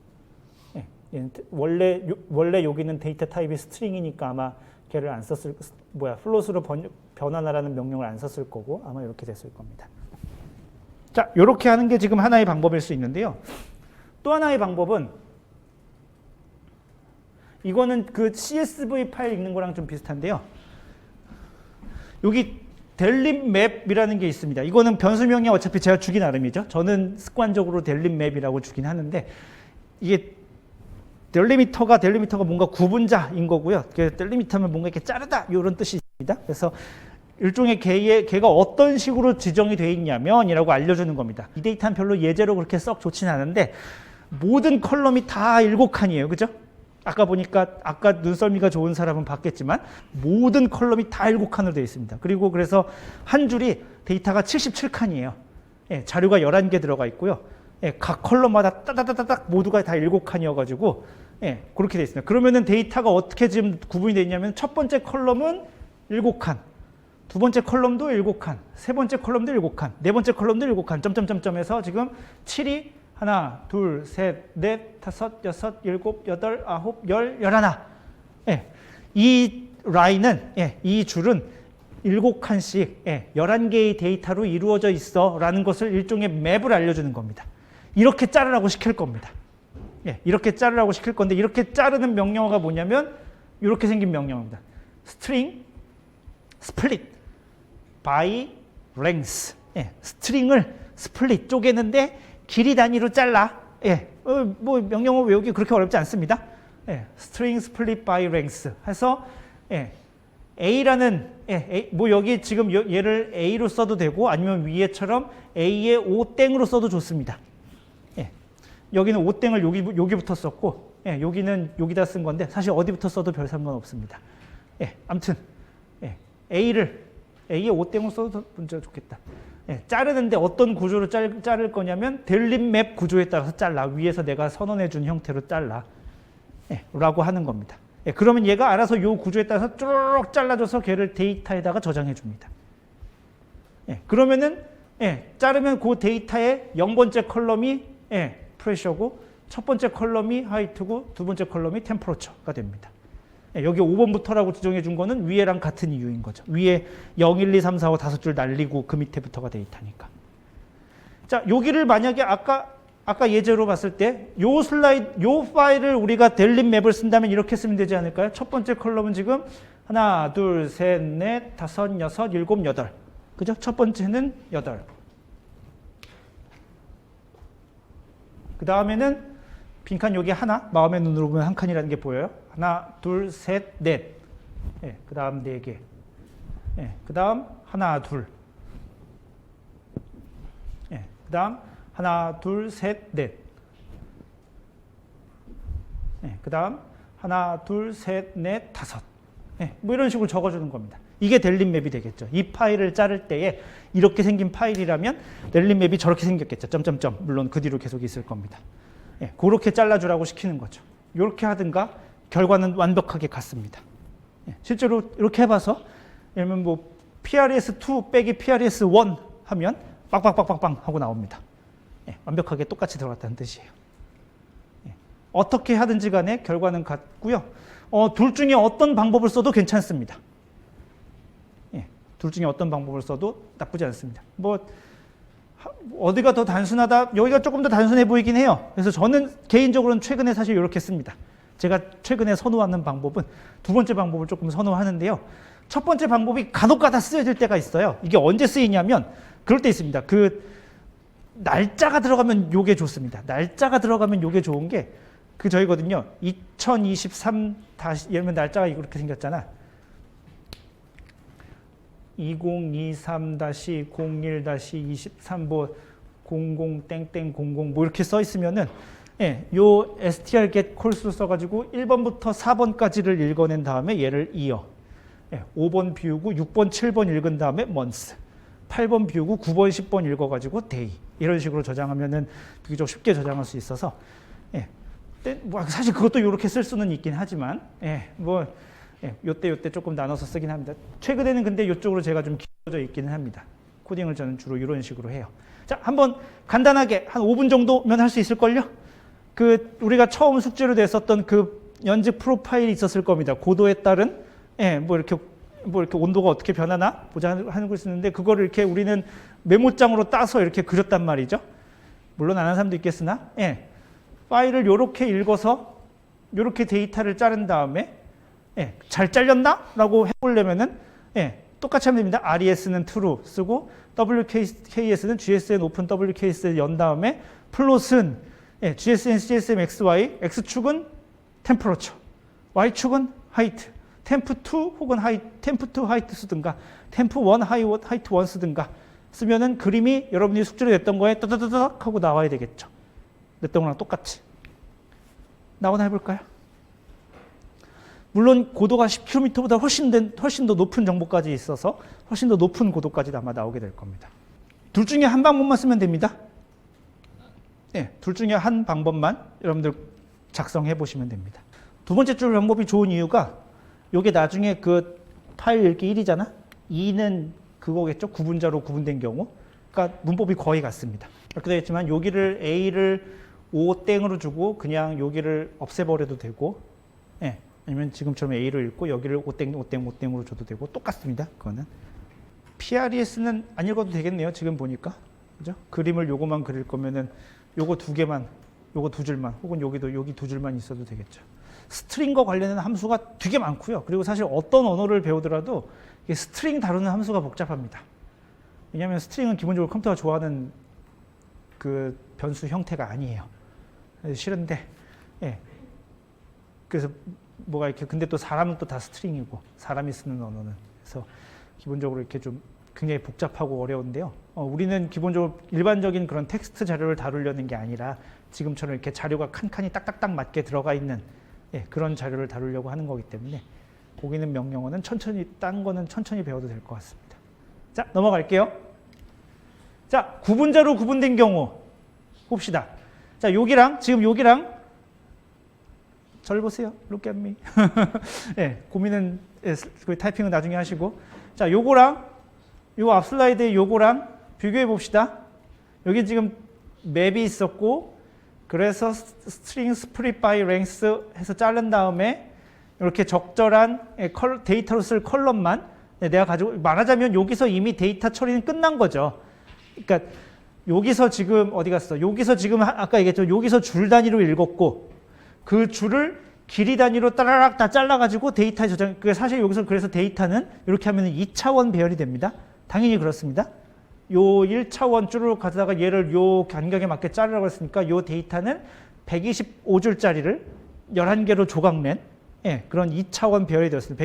예, 얘는 원래 여기는 데이터 타입이 string이니까 아마 걔를 안 썼을 float으로 변환하라는 명령을 안 썼을 거고 아마 이렇게 됐을 겁니다. 자, 이렇게 하는 게 지금 하나의 방법일 수 있는데요. 또 하나의 방법은 이거는 그 CSV 파일 읽는 거랑 좀 비슷한데요. 여기 델립 맵이라는 게 있습니다. 이거는 변수명이 어차피 제가 주기 나름이죠. 저는 습관적으로 델립 맵이라고 주긴 하는데 이게 델리미터가 뭔가 구분자인 거고요. 델리미터면 뭔가 이렇게 자르다 이런 뜻이 있습니다. 그래서 일종의 걔가 어떤 식으로 지정이 되어 있냐면이라고 알려주는 겁니다. 이 데이터는 별로 예제로 그렇게 썩 좋진 않은데 모든 컬럼이 다 7칸이에요. 그죠? 아까 보니까 아까 눈썰미가 좋은 사람은 봤겠지만 모든 컬럼이 다 7칸으로 되어 있습니다. 그리고 그래서 한 줄이 데이터가 77칸이에요. 예, 자료가 11개 들어가 있고요. 예, 각 컬럼마다 따다다닥 모두가 다 7칸이어가지고 예, 그렇게 되어 있습니다. 그러면은 데이터가 어떻게 지금 구분이 되어 있냐면 첫 번째 컬럼은 7칸. 두 번째 컬럼도 7칸, 세 번째 컬럼도 7칸, 네 번째 컬럼도 7칸, 점점점점해서 지금 7이 하나, 둘, 셋, 넷, 다섯, 여섯, 일곱, 여덟, 아홉, 열, 11. 예, 이 라인은, 예, 이 줄은 7칸씩, 예, 11개의 데이터로 이루어져 있어 라는 것을 일종의 맵을 알려주는 겁니다. 이렇게 자르라고 시킬 겁니다. 예, 이렇게 자르라고 시킬 건데 이렇게 자르는 명령어가 뭐냐면 이렇게 생긴 명령어입니다. string, split, by length. 예, 스트링을 스플릿 쪼개는데 길이 단위로 잘라. 예, 뭐 명령어 외우기 그렇게 어렵지 않습니다. 예, string split by length 해서 예, A라는 예, 뭐 여기 지금 얘를 A로 써도 되고 아니면 위에처럼 A의 5땡으로 써도 좋습니다. 예, 여기는 5땡을 여기부터 썼고 예, 여기는 여기다 쓴 건데 사실 어디부터 써도 별 상관없습니다. 예, 아무튼 예, A의 5땡을 써도 문제가 좋겠다. 예, 자르는데 어떤 구조로 자를 거냐면 델립맵 구조에 따라서 잘라. 위에서 내가 선언해 준 형태로 잘라. 예, 라고 하는 겁니다. 예, 그러면 얘가 알아서 이 구조에 따라서 쭉 잘라줘서 걔를 데이터에다가 저장해 줍니다. 예, 그러면은 예, 자르면 그 데이터의 0번째 컬럼이 예, 프레셔고 첫 번째 컬럼이 하이트고 두 번째 컬럼이 템퍼러처가 됩니다. 여기 5번부터라고 지정해 준 거는 위에랑 같은 이유인 거죠. 위에 0, 1, 2, 3, 4, 5, 5줄 날리고 그 밑에부터가 데이터니까. 자, 여기를 만약에 아까 예제로 봤을 때 요 파일을 우리가 델립 맵을 쓴다면 이렇게 쓰면 되지 않을까요? 첫 번째 컬럼은 지금 하나, 둘, 셋, 넷, 다섯, 여섯, 일곱, 여덟. 그죠? 첫 번째는 8. 그 다음에는 빈칸 여기 하나, 마음의 눈으로 보면 한 칸이라는 게 보여요. 하나, 둘, 셋, 넷. 예, 그 다음 4개. 예, 그 다음 하나, 둘. 예, 그 다음 하나, 둘, 셋, 넷. 예, 그 다음 하나, 둘, 셋, 넷, 다섯. 예, 뭐 이런 식으로 적어주는 겁니다. 이게 델립맵이 되겠죠. 이 파일을 자를 때에 이렇게 생긴 파일이라면 델립맵이 저렇게 생겼겠죠. 점점점. 물론 그 뒤로 계속 있을 겁니다. 예, 그렇게 잘라주라고 시키는 거죠. 이렇게 하든가 결과는 완벽하게 같습니다. 예, 실제로 이렇게 해봐서 예를 들면 뭐 PRES2 빼기 PRES1 하면 빵빵빵빵빵 하고 나옵니다. 예, 완벽하게 똑같이 들어갔다는 뜻이에요. 예, 어떻게 하든지 간에 결과는 같고요. 둘 중에 어떤 방법을 써도 괜찮습니다. 예, 둘 중에 어떤 방법을 써도 나쁘지 않습니다. 뭐 어디가 더 단순하다? 여기가 조금 더 단순해 보이긴 해요. 그래서 저는 개인적으로는 최근에 사실 이렇게 씁니다. 제가 최근에 선호하는 방법은 두 번째 방법을 조금 선호하는데요. 첫 번째 방법이 간혹가다 쓰여질 때가 있어요. 이게 언제 쓰이냐면 그럴 때 있습니다. 그 날짜가 들어가면 요게 좋습니다. 날짜가 들어가면 요게 좋은 게 그 저희거든요. 2023 다시 예를 들면 날짜가 이렇게 생겼잖아. 2023-01-23 뭐 00땡땡00 뭐 이렇게 써 있으면은 예, 요 str get calls로 써가지고 1번부터 4번까지를 읽어낸 다음에 얘를 이어. 예, 5번 비우고 6번, 7번 읽은 다음에 months. 8번 비우고 9번, 10번 읽어가지고 day. 이런 식으로 저장하면은 비교적 쉽게 저장할 수 있어서 예, 뭐 사실 그것도 이렇게 쓸 수는 있긴 하지만 예, 뭐 예, 요때 조금 나눠서 쓰긴 합니다. 최근에는 근데 이쪽으로 제가 좀 길어져 있기는 합니다. 코딩을 저는 주로 이런 식으로 해요. 자, 한번 간단하게 한 5분 정도면 할 수 있을걸요? 그 우리가 처음 숙제로 냈었던 그 연직 프로파일이 있었을 겁니다. 고도에 따른 예, 뭐 이렇게 온도가 어떻게 변하나 보자 하는 걸 쓰는데 그거를 이렇게 우리는 메모장으로 따서 이렇게 그렸단 말이죠. 물론 안 하는 사람도 있겠으나 예, 파일을 이렇게 읽어서 이렇게 데이터를 자른 다음에 예, 잘 잘렸나? 라고 해보려면은 예, 똑같이 하면 됩니다. RES는 true 쓰고 WKS는 GSN open WKS 연 다음에 플롯은 예, GSN, CSM, XY X축은 temperature, Y축은 height, temp2 혹은 temp2 height 쓰든가 temp1 height 1 쓰든가 쓰면은 그림이 여러분이 숙제로 냈던 거에 따다다닥 하고 나와야 되겠죠. 냈던 거랑 똑같이. 나오나 해볼까요? 물론 고도가 10km보다 훨씬 더 높은 정보까지 있어서 훨씬 더 높은 고도까지 아마 나오게 될 겁니다. 둘 중에 한 방법만 쓰면 됩니다. 네, 둘 중에 한 방법만 여러분들 작성해 보시면 됩니다. 두 번째 줄 방법이 좋은 이유가 이게 나중에 그 파일 읽기 1이잖아. 2는 그거겠죠. 구분자로 구분된 경우. 그러니까 문법이 거의 같습니다. 이렇게 되겠지만 여기를 A를 5땡으로 주고 그냥 여기를 없애버려도 되고 예. 아니면 지금처럼 A를 읽고 여기를 5땡으로 줘도 되고 똑같습니다. 그거는. PRES는 안 읽어도 되겠네요. 지금 보니까. 그죠? 그림을 요거만 그릴 거면은 요거 두 개만, 요거 두 줄만, 혹은 여기도 여기 두 줄만 있어도 되겠죠. 스트링과 관련된 함수가 되게 많고요. 그리고 사실 어떤 언어를 배우더라도 이게 스트링 다루는 함수가 복잡합니다. 왜냐하면 스트링은 기본적으로 컴퓨터가 좋아하는 그 변수 형태가 아니에요. 싫은데, 예. 그래서 뭐가 이렇게 근데 또 사람은 또 다 스트링이고 사람이 쓰는 언어는 그래서 기본적으로 이렇게 좀 굉장히 복잡하고 어려운데요. 우리는 기본적으로 일반적인 그런 텍스트 자료를 다루려는 게 아니라 지금처럼 이렇게 자료가 칸칸이 딱딱딱 맞게 들어가 있는 예, 그런 자료를 다루려고 하는 거기 때문에 거기는 명령어는 천천히 딴 거는 천천히 배워도 될 것 같습니다. 자, 넘어갈게요. 자, 구분자로 구분된 경우 봅시다. 자, 지금 여기랑 절 보세요. Look at me. 예, 고민은 그 타이핑은 나중에 하시고 자, 요거랑 요 앞 슬라이드의 요거랑 비교해 봅시다. 여기 지금 맵이 있었고 그래서 string split by length 해서 자른 다음에 이렇게 적절한 데이터로 쓸 컬럼만 내가 가지고 말하자면 여기서 이미 데이터 처리는 끝난 거죠. 그러니까 여기서 지금 어디 갔어? 여기서 지금 아까 얘기했죠. 여기서 줄 단위로 읽었고 그 줄을 길이 단위로 따라락 다 잘라가지고 데이터에 저장. 사실 여기서 그래서 데이터는 이렇게 하면 2차원 배열이 됩니다. 당연히 그렇습니다. 요 1차원 줄을 가져다가 얘를 요 간격에 맞게 자르라고 했으니까 요 데이터는 125줄짜리를 11개로 조각낸 예, 그런 2차원 배열이 되었습니다.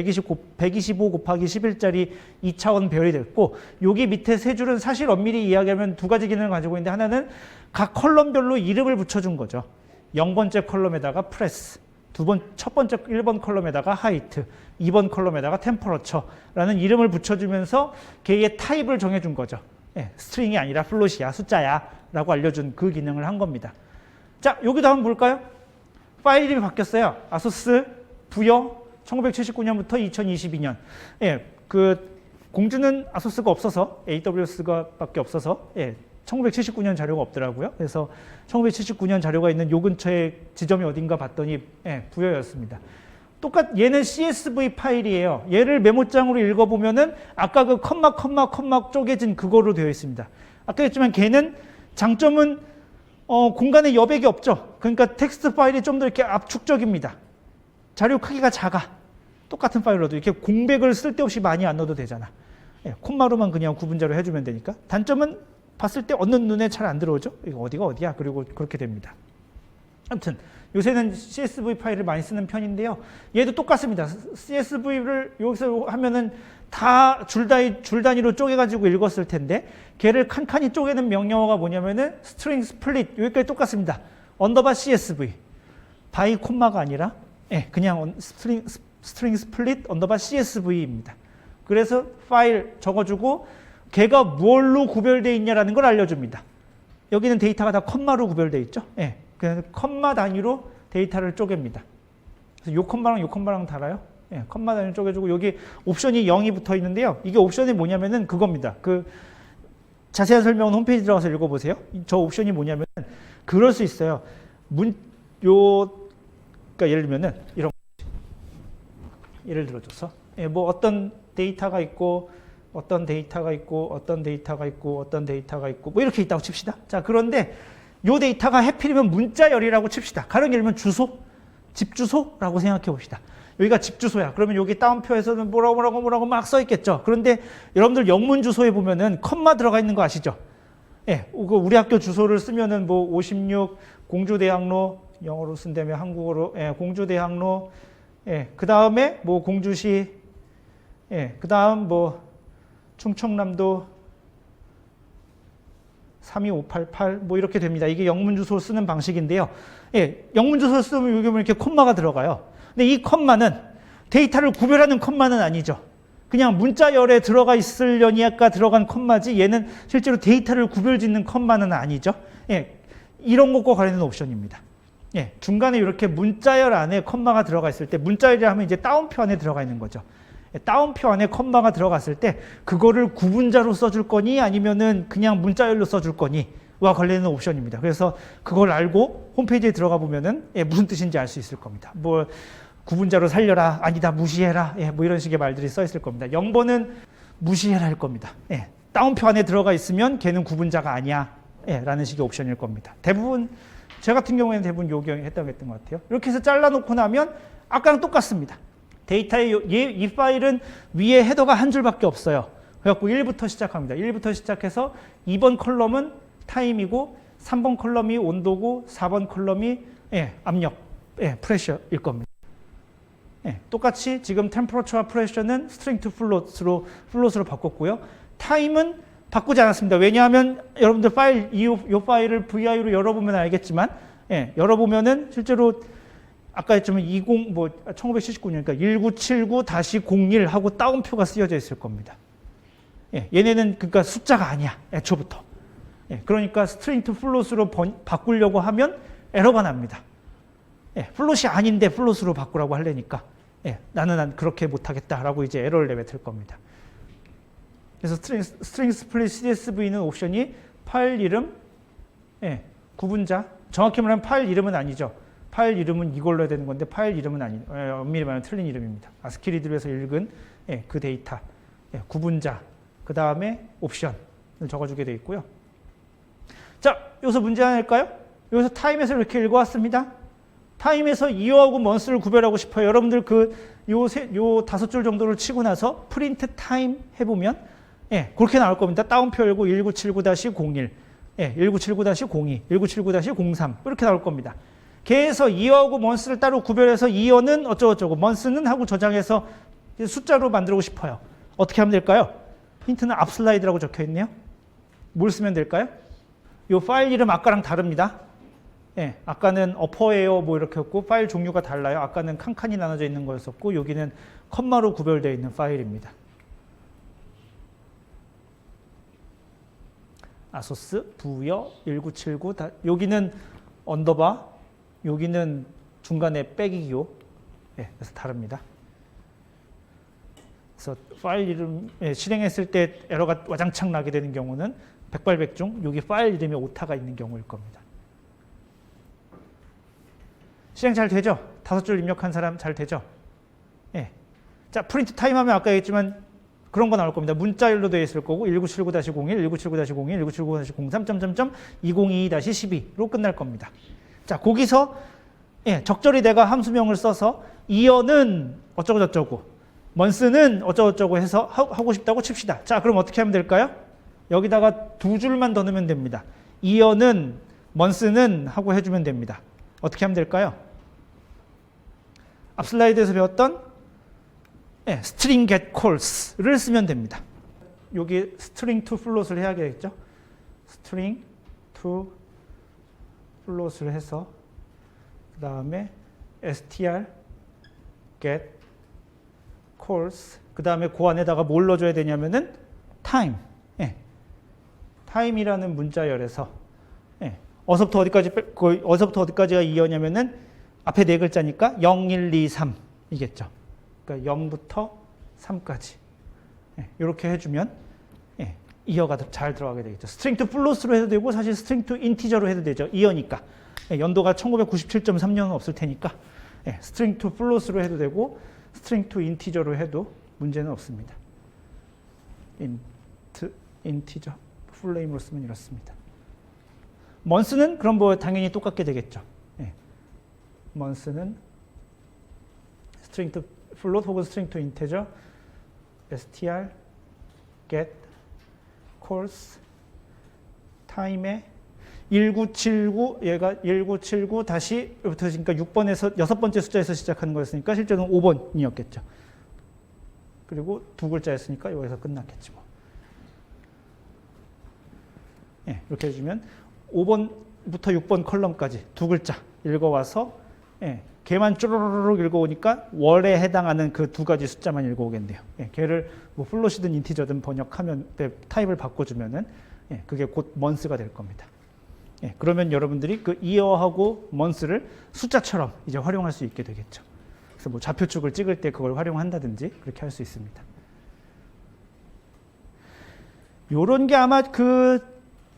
125 곱하기 11짜리 2차원 배열이 됐고 여기 밑에 세 줄은 사실 엄밀히 이야기하면 두 가지 기능을 가지고 있는데 하나는 각 컬럼별로 이름을 붙여준 거죠. 0번째 컬럼에다가 프레스, 첫 번째 1번 컬럼에다가 하이트, 2번 컬럼에다가 템퍼러처라는 이름을 붙여주면서 걔의 타입을 정해준 거죠. 예, 스트링이 아니라 플롯이야, 숫자야 라고 알려준 그 기능을 한 겁니다. 자, 여기도 한번 볼까요? 파일 이름이 바뀌었어요. 아소스 부여 1979년부터 2022년. 예, 그 공주는 아소스가 없어서 AWS가 밖에 없어서 예, 1979년 자료가 없더라고요. 그래서 1979년 자료가 있는 요 근처에 지점이 어딘가 봤더니 예, 부여였습니다. 얘는 CSV 파일이에요. 얘를 메모장으로 읽어보면은 아까 그 컴마 쪼개진 그거로 되어 있습니다. 아까 했지만 걔는 장점은 공간에 여백이 없죠. 그러니까 텍스트 파일이 좀 더 이렇게 압축적입니다. 자료 크기가 작아. 똑같은 파일로도 이렇게 공백을 쓸데없이 많이 안 넣어도 되잖아. 예, 콤마로만 그냥 구분자로 해주면 되니까. 단점은 봤을 때 얻는 눈에 잘 안 들어오죠. 이거 어디가 어디야? 그리고 그렇게 됩니다. 아무튼 요새는 CSV 파일을 많이 쓰는 편인데요. 얘도 똑같습니다. CSV를 여기서 하면은 다 줄 단위로 쪼개가지고 읽었을 텐데 걔를 칸칸이 쪼개는 명령어가 뭐냐면은 string split 여기까지 똑같습니다. 언더바 CSV 바이 콤마가 아니라 그냥 string split 언더바 CSV입니다. 그래서 파일 적어주고 걔가 뭘로 구별되어 있냐라는 걸 알려줍니다. 여기는 데이터가 다 컴마로 구별되어 있죠. 그래서 컴마 단위로 데이터를 쪼갭니다. 그래서 요 컴마랑 요 컴마랑 달아요. 컴마 단위로 쪼개주고 여기 옵션이 0이 붙어 있는데요. 이게 옵션이 뭐냐면은 그겁니다. 그 자세한 설명은 홈페이지 들어가서 읽어보세요. 저 옵션이 뭐냐면 그럴 수 있어요. 그러니까 예를 들면은 이런 예를 들어줘서 뭐 어떤 데이터가 있고 어떤 데이터가 있고 어떤 데이터가 있고 어떤 데이터가 있고 뭐 이렇게 있다고 칩시다. 자 그런데 요 데이터가 해필이면 문자열이라고 칩시다. 가령 예를 들면 주소, 집 주소라고 생각해 봅시다. 여기가 집 주소야. 그러면 여기 다운표에서는 뭐라고 막 써 있겠죠. 그런데 여러분들 영문 주소에 보면은 컴마 들어가 있는 거 아시죠? 우리 학교 주소를 쓰면은 뭐 56 공주대학로 영어로 쓴다면 한국어로 공주대학로 그 다음에 뭐 공주시 그 다음 뭐 충청남도 32588 뭐 이렇게 됩니다. 이게 영문 주소 쓰는 방식인데요. 영문 주소 쓰면 여기 보면 이렇게 콤마가 들어가요. 근데 이 컴마는 데이터를 구별하는 컴마는 아니죠. 그냥 문자열에 들어가 있으려니 아까 들어간 컴마지 얘는 실제로 데이터를 구별짓는 컴마는 아니죠. 이런 것과 관련된 옵션입니다. 중간에 이렇게 문자열 안에 컴마가 들어가 있을 때 문자열이라 하면 이제 다운표 안에 들어가 있는 거죠. 다운표 안에 컴마가 들어갔을 때 그거를 구분자로 써줄 거니 아니면은 그냥 문자열로 써줄 거니와 관련된 옵션입니다. 그래서 그걸 알고 홈페이지에 들어가 보면은 무슨 뜻인지 알 수 있을 겁니다. 뭐 구분자로 살려라, 아니다 무시해라, 뭐 이런 식의 말들이 써 있을 겁니다. 0번은 무시해라 할 겁니다. 다운표 안에 들어가 있으면 걔는 구분자가 아니야 라는 식의 옵션일 겁니다. 대부분 제 같은 경우에는 대부분 요경이 했던 것 같아요. 이렇게 해서 잘라놓고 나면 아까랑 똑같습니다. 데이터의 이 파일은 위에 헤더가 한 줄밖에 없어요. 그래갖고 1부터 시작합니다. 1부터 시작해서 2번 컬럼은 타임이고 3번 컬럼이 온도고 4번 컬럼이 압력, 프레셔일 겁니다. 똑같이 지금 템퍼러처와 프레셔는 스트링 투 플롯으로 바꿨고요. 타임은 바꾸지 않았습니다. 왜냐하면 여러분들 이 파일을 VI로 열어보면 알겠지만 열어보면은 실제로 아까 했지만 1979년이니까 1979-01 하고 다운표가 쓰여져 있을 겁니다. 얘네는 그러니까 숫자가 아니야. 애초부터. 그러니까 스트링 투 플롯으로 바꾸려고 하면 에러가 납니다. 플롯이 아닌데 플롯으로 바꾸라고 하려니까 나는 그렇게 못하겠다라고 이제 에러를 내뱉을 겁니다. 그래서 스트링 스플릿 CSV는 옵션이 파일 이름, 구분자, 정확히 말하면 파일 이름은 아니죠. 파일 이름은 이걸로 해야 되는 건데 파일 이름은 엄밀히 말하면 틀린 이름입니다. 아스키 리드루에서 읽은 그 데이터, 구분자, 그 다음에 옵션을 적어주게 되어 있고요. 자, 여기서 문제 하나 낼까요? 여기서 타임에서 이렇게 읽어왔습니다. 타임에서 이어하고 먼스를 구별하고 싶어요. 여러분들 요 5줄 정도를 치고 나서 프린트 타임 해보면 그렇게 나올 겁니다. 다운표 열고 1979-01, 1979-02, 1979-03 이렇게 나올 겁니다. 걔에서 이어하고 먼스를 따로 구별해서 이어는 어쩌고저쩌고 먼스는 하고 저장해서 숫자로 만들고 싶어요. 어떻게 하면 될까요? 힌트는 앞 슬라이드라고 적혀 있네요. 뭘 쓰면 될까요? 이 파일 이름 아까랑 다릅니다. 아까는 어퍼예요 뭐 이렇게 했고 파일 종류가 달라요. 아까는 칸칸이 나눠져 있는 거였었고 여기는 컴마로 구별되어 있는 파일입니다. 아소스 부여 1979 여기는 언더바 여기는 중간에 빼기요. 그래서 다릅니다. 그래서 파일 이름 실행했을 때 에러가 와장창 나게 되는 경우는 백발백중 여기 파일 이름에 오타가 있는 경우일 겁니다. 실행 잘 되죠? 5줄 입력한 사람 잘 되죠? 자, 프린트 타임 하면 아까 얘기했지만 그런 거 나올 겁니다. 문자열로 되어 있을 거고 1979-01, 1979-01, 1979-03, 2022-12로 끝날 겁니다. 자, 거기서 적절히 내가 함수명을 써서 이어는 어쩌고 저쩌고 먼스는 어쩌고 저쩌고 해서 하고 싶다고 칩시다. 자, 그럼 어떻게 하면 될까요? 여기다가 두 줄만 더 넣으면 됩니다. 이어는 먼스는 하고 해주면 됩니다. 어떻게 하면 될까요? 앞 슬라이드에서 배웠던 string get calls를 쓰면 됩니다. 여기 string to float을 해야겠죠? string to float을 해서 그 다음에 str get calls 그 다음에 그 안에다가 뭘 넣어줘야 되냐면은 time time이라는 문자열에서 어서부터 어디까지 어서부터 어디까지가 이어냐면은 앞에 네 글자니까 0, 1, 2, 3이겠죠. 그러니까 0부터 3까지 이렇게 해주면 이어가 잘 들어가게 되겠죠. string to float로 해도 되고 사실 string to integer로 해도 되죠. 이어니까 연도가 1997.3년은 없을 테니까 string to float로 해도 되고 string to integer로 해도 문제는 없습니다. integer 풀네임으로 쓰면 이렇습니다. 먼스는 그럼 뭐 당연히 똑같게 되겠죠. 먼스는 string to float 혹은 string to integer str get calls time에 1979 얘가 1979 다시 그러니까 6번에서 6번째 숫자에서 시작하는 거였으니까 실제로는 5번이었겠죠. 그리고 두 글자였으니까 여기서 끝났겠지 뭐. 이렇게 해주면 5번부터 6번 컬럼까지 두 글자 읽어와서 걔만 쪼르르륵 읽어오니까 월에 해당하는 그 두 가지 숫자만 읽어오겠네요. 걔를 뭐 플롯이든 인티저든 번역하면 타입을 바꿔주면은 그게 곧 먼스가 될 겁니다. 그러면 여러분들이 그 이어하고 먼스를 숫자처럼 이제 활용할 수 있게 되겠죠. 그래서 뭐 좌표축을 찍을 때 그걸 활용한다든지 그렇게 할 수 있습니다. 요런 게 아마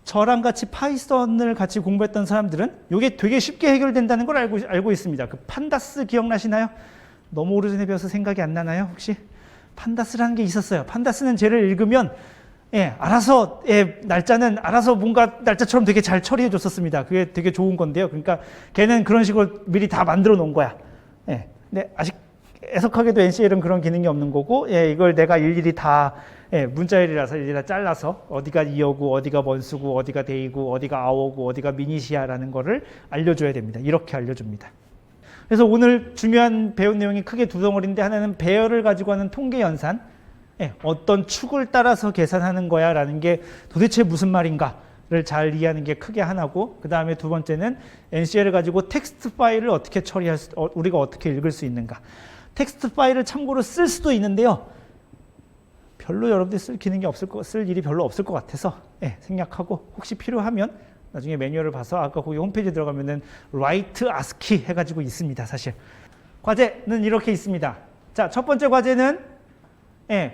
저랑 같이 파이썬을 같이 공부했던 사람들은 이게 되게 쉽게 해결된다는 걸 알고 있습니다. 그 판다스 기억나시나요? 너무 오래전에 배워서 생각이 안 나나요? 혹시? 판다스라는 게 있었어요. 판다스는 쟤를 읽으면 알아서 날짜는 알아서 뭔가 날짜처럼 되게 잘 처리해 줬었습니다. 그게 되게 좋은 건데요. 그러니까 걔는 그런 식으로 미리 다 만들어 놓은 거야. 근데 아직 애석하게도 NCL은 그런 기능이 없는 거고 이걸 내가 일일이 다 문자열이라서 일일이 잘라서 어디가 이어고 어디가 먼스고 어디가 데이고 어디가 아워고 어디가 미니시아라는 거를 알려줘야 됩니다. 이렇게 알려줍니다. 그래서 오늘 중요한 배운 내용이 크게 두 덩어리인데 하나는 배열을 가지고 하는 통계 연산 어떤 축을 따라서 계산하는 거야 라는 게 도대체 무슨 말인가를 잘 이해하는 게 크게 하나고 그 다음에 두 번째는 NCL을 가지고 텍스트 파일을 어떻게 우리가 어떻게 읽을 수 있는가. 텍스트 파일을 참고로 쓸 수도 있는데요. 별로 여러분들이 쓸 일이 별로 없을 것 같아서 생략하고 혹시 필요하면 나중에 매뉴얼을 봐서 아까 거기 홈페이지 들어가면은 write ASCII 해가지고 있습니다. 사실 과제는 이렇게 있습니다. 자, 첫 번째 과제는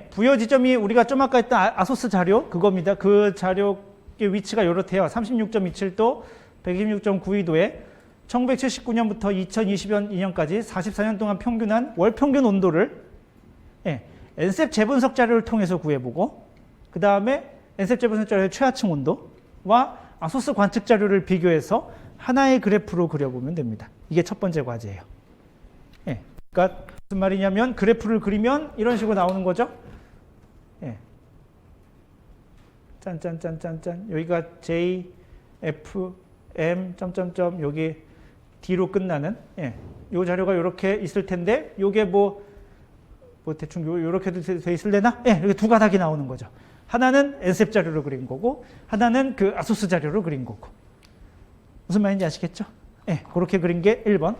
부여 지점이 우리가 좀 아까 했던 아소스 자료 그겁니다. 그 자료의 위치가 이렇대요. 36.27도, 126.92도에 1979년부터 2022년까지 44년 동안 평균한 월 평균 온도를 NCEP 재분석 자료를 통해서 구해보고 그 다음에 NCEP 재분석 자료의 최하층 온도와 아소스 관측 자료를 비교해서 하나의 그래프로 그려보면 됩니다. 이게 첫 번째 과제예요. 그러니까 무슨 말이냐면 그래프를 그리면 이런 식으로 나오는 거죠. 짠짠짠짠짠 여기가 J, F, M, 점점점 여기 D로 끝나는 요 자료가 이렇게 있을 텐데 요게 뭐 대충 요렇게도 돼 있을래나? 이렇게 두 가닥이 나오는 거죠. 하나는 NCEP 자료로 그린 거고 하나는 그 아소스 자료로 그린 거고. 무슨 말인지 아시겠죠? 그렇게 그린 게 1번.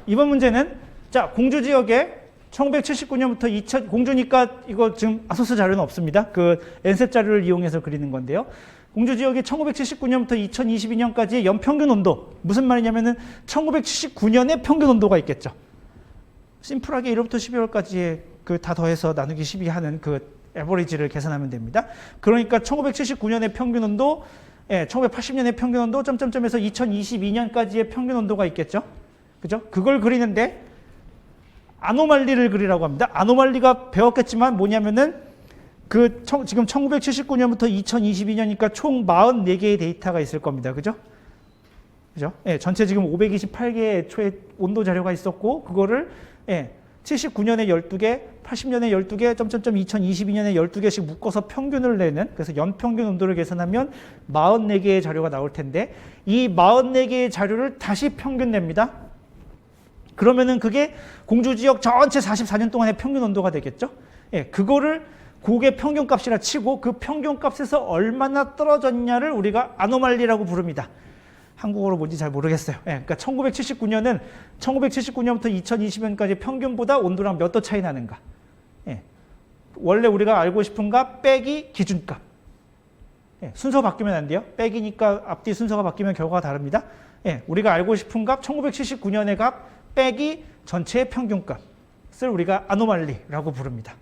2번 문제는 자, 공주 지역에 1979년부터 2000 공주니까 이거 지금 아소스 자료는 없습니다. 그 NCEP 자료를 이용해서 그리는 건데요. 공주 지역이 1979년부터 2022년까지의 연평균 온도. 무슨 말이냐면은 1979년에 평균 온도가 있겠죠. 심플하게 1월부터 12월까지의 그 다 더해서 나누기 12 하는 그 에버리지를 계산하면 됩니다. 그러니까 1979년의 평균 온도, 1980년의 평균 온도, 점점점에서 2022년까지의 평균 온도가 있겠죠. 그죠? 그걸 그리는데 아노말리를 그리라고 합니다. 아노말리가 배웠겠지만 뭐냐면은 지금 1979년부터 2022년이니까 총 44개의 데이터가 있을 겁니다. 그죠? 그죠? 예, 전체 지금 528개의 애초에 온도 자료가 있었고, 그거를, 79년에 12개, 80년에 12개, 점점점 2022년에 12개씩 묶어서 평균을 내는, 그래서 연평균 온도를 계산하면 44개의 자료가 나올 텐데, 이 44개의 자료를 다시 평균 냅니다. 그러면은 그게 공주지역 전체 44년 동안의 평균 온도가 되겠죠? 예, 그거를 그게 평균값이라 치고 그 평균값에서 얼마나 떨어졌냐를 우리가 아노말리라고 부릅니다. 한국어로 뭔지 잘 모르겠어요. 예, 그러니까 1979년은 1979년부터 2020년까지 평균보다 온도랑 몇 도 차이 나는가. 예, 원래 우리가 알고 싶은 값 빼기 기준값. 예, 순서 바뀌면 안 돼요. 빼기니까 앞뒤 순서가 바뀌면 결과가 다릅니다. 예, 우리가 알고 싶은 값 1979년의 값 빼기 전체의 평균값을 우리가 아노말리라고 부릅니다.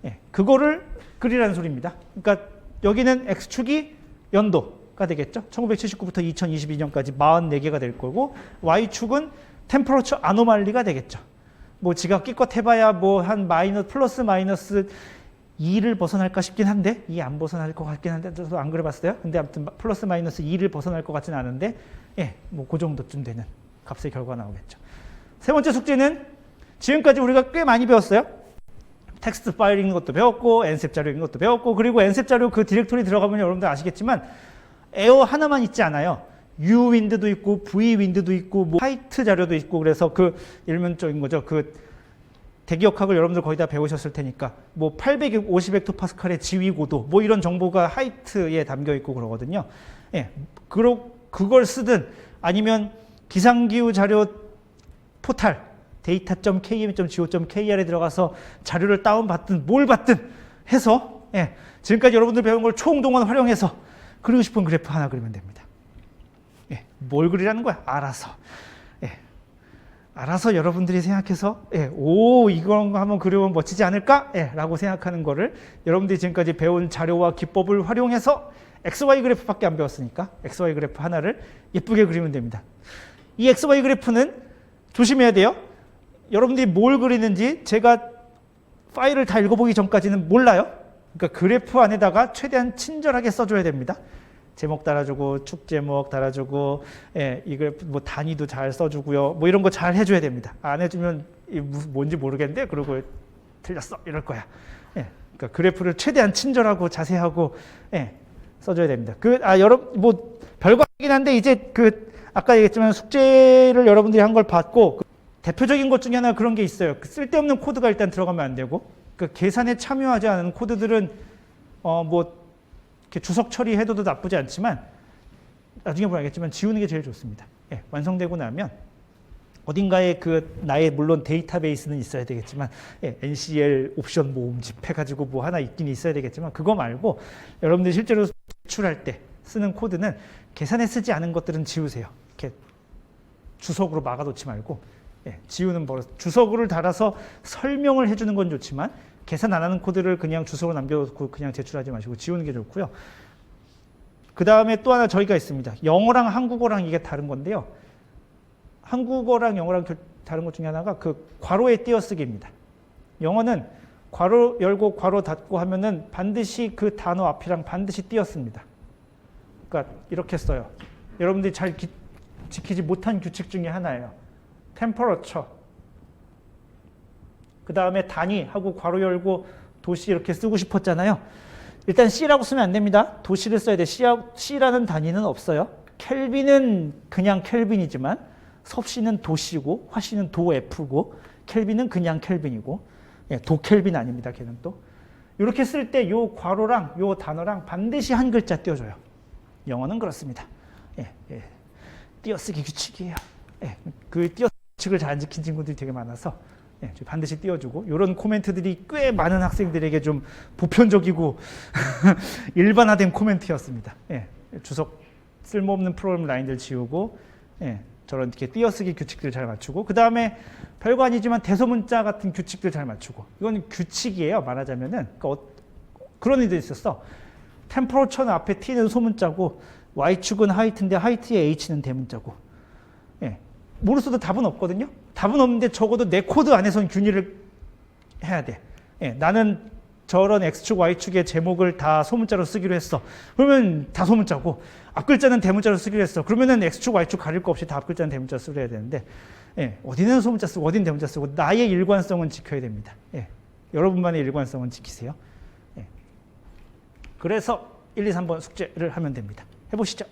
예, 그거를 그리라는 소리입니다. 그러니까 여기는 X축이 연도가 되겠죠. 1979부터 2022년까지 44개가 될 거고, Y축은 템퍼러처 아노말리가 되겠죠. 뭐 지가 끼껏 해봐야 뭐 한 플러스 마이너스 2를 벗어날까 싶긴 한데, 2 안 벗어날 것 같긴 한데, 저도 안 그려봤어요. 근데 아무튼 플러스 마이너스 2를 벗어날 것 같지는 않은데, 예, 뭐 그 정도쯤 되는 값의 결과가 나오겠죠. 세 번째 숙제는 지금까지 우리가 꽤 많이 배웠어요. 텍스트 파일 읽는 것도 배웠고, 엔셉 자료 읽는 것도 배웠고, 그리고 엔셉 자료 그 디렉토리 들어가면 여러분들 아시겠지만 에어 하나만 있지 않아요. U 윈드도 있고, V 윈드도 있고, 뭐 하이트 자료도 있고, 그래서 그 일면적인 거죠. 그 대기역학을 여러분들 거의 다 배우셨을 테니까 뭐 850헥토파스칼의 지위 고도 뭐 이런 정보가 하이트에 담겨 있고 그러거든요. 예, 그걸 쓰든 아니면 기상기후 자료 포탈 data.km.go.kr에 들어가서 자료를 다운받든 뭘 받든 해서, 예, 지금까지 여러분들 배운 걸 총동원 활용해서 그리고 싶은 그래프 하나 그리면 됩니다. 예, 뭘 그리라는 거야? 알아서. 예, 알아서 여러분들이 생각해서, 예, 오, 이런 거 한번 그려보면 멋지지 않을까? 예, 라고 생각하는 거를 여러분들이 지금까지 배운 자료와 기법을 활용해서 XY 그래프밖에 안 배웠으니까 XY 그래프 하나를 예쁘게 그리면 됩니다. 이 XY 그래프는 조심해야 돼요. 여러분들이 뭘 그리는지 제가 파일을 다 읽어보기 전까지는 몰라요. 그러니까 그래프 안에다가 최대한 친절하게 써줘야 됩니다. 제목 달아주고, 축 제목 달아주고, 예, 이 그래프 뭐 단위도 잘 써주고요. 뭐 이런 거 잘 해줘야 됩니다. 안 해주면 뭔지 모르겠는데, 그러고 틀렸어 이럴 거야. 예, 그러니까 그래프를 최대한 친절하고 자세하고, 예, 써줘야 됩니다. 여러분 뭐 별거 아니긴 한데 이제 아까 얘기했지만 숙제를 여러분들이 한 걸 받고. 대표적인 것 중에 하나 그런 게 있어요. 쓸데없는 코드가 일단 들어가면 안 되고, 계산에 참여하지 않은 코드들은 뭐 이렇게 주석 처리해도 나쁘지 않지만 나중에 보면 알겠지만 지우는 게 제일 좋습니다. 예, 완성되고 나면 어딘가에 나의 물론 데이터베이스는 있어야 되겠지만, 예, NCL 옵션 모음집 해가지고 뭐 하나 있긴 있어야 되겠지만, 그거 말고 여러분들이 실제로 제출할 때 쓰는 코드는 계산에 쓰지 않은 것들은 지우세요. 이렇게 주석으로 막아놓지 말고. 예, 지우는 버릇. 주석을 달아서 설명을 해주는 건 좋지만 계산 안 하는 코드를 그냥 주석으로 남겨놓고 그냥 제출하지 마시고 지우는 게 좋고요. 그 다음에 또 하나 저희가 있습니다. 영어랑 한국어랑 이게 다른 건데요. 한국어랑 영어랑 다른 것 중에 하나가 괄호에 띄어쓰기입니다. 영어는 괄호 열고 괄호 닫고 하면은 반드시 그 단어 앞이랑 반드시 띄어씁니다. 그러니까 이렇게 써요. 여러분들이 잘 지키지 못한 규칙 중에 하나예요. 템퍼러처, 그 다음에 단위하고 괄호 열고 도시 이렇게 쓰고 싶었잖아요. 일단 C라고 쓰면 안 됩니다. 도시를 써야 돼. C라는 단위는 없어요. 켈빈은 그냥 켈빈이지만 섭씨는 도시고 화씨는 도F고 켈빈은 그냥 켈빈이고, 예, 도켈빈 아닙니다. 걔는 또. 이렇게 쓸 때 요 괄호랑 요 단어랑 반드시 한 글자 띄워줘요. 영어는 그렇습니다. 예, 예. 띄어쓰기 규칙이에요. 예, 규칙을 잘 안 지킨 친구들이 되게 많아서, 예, 반드시 띄워주고, 이런 코멘트들이 꽤 많은 학생들에게 좀 보편적이고 일반화된 코멘트였습니다. 예, 주석 쓸모없는 프로그램 라인들 지우고, 예, 저런 이렇게 띄어쓰기 규칙들 잘 맞추고, 그 다음에 별거 아니지만 대소문자 같은 규칙들 잘 맞추고. 이건 규칙이에요, 말하자면은. 그러니까 그런 일도 있었어. 템퍼러처는 앞에 T는 소문자고 Y축은 하이트인데 하이트의 H는 대문자고. 예, 모르서도 답은 없거든요. 답은 없는데 적어도 내 코드 안에서는 균일을 해야 돼. 예, 나는 저런 X축, Y축의 제목을 다 소문자로 쓰기로 했어. 그러면 다 소문자고 앞글자는 대문자로 쓰기로 했어. 그러면은 X축, Y축 가릴 거 없이 다 앞글자는 대문자로 쓰려야 되는데 예, 어디는 소문자 쓰고 어디는 대문자 쓰고 나의 일관성은 지켜야 됩니다. 예, 여러분만의 일관성은 지키세요. 예. 그래서 1, 2, 3번 숙제를 하면 됩니다. 해보시죠.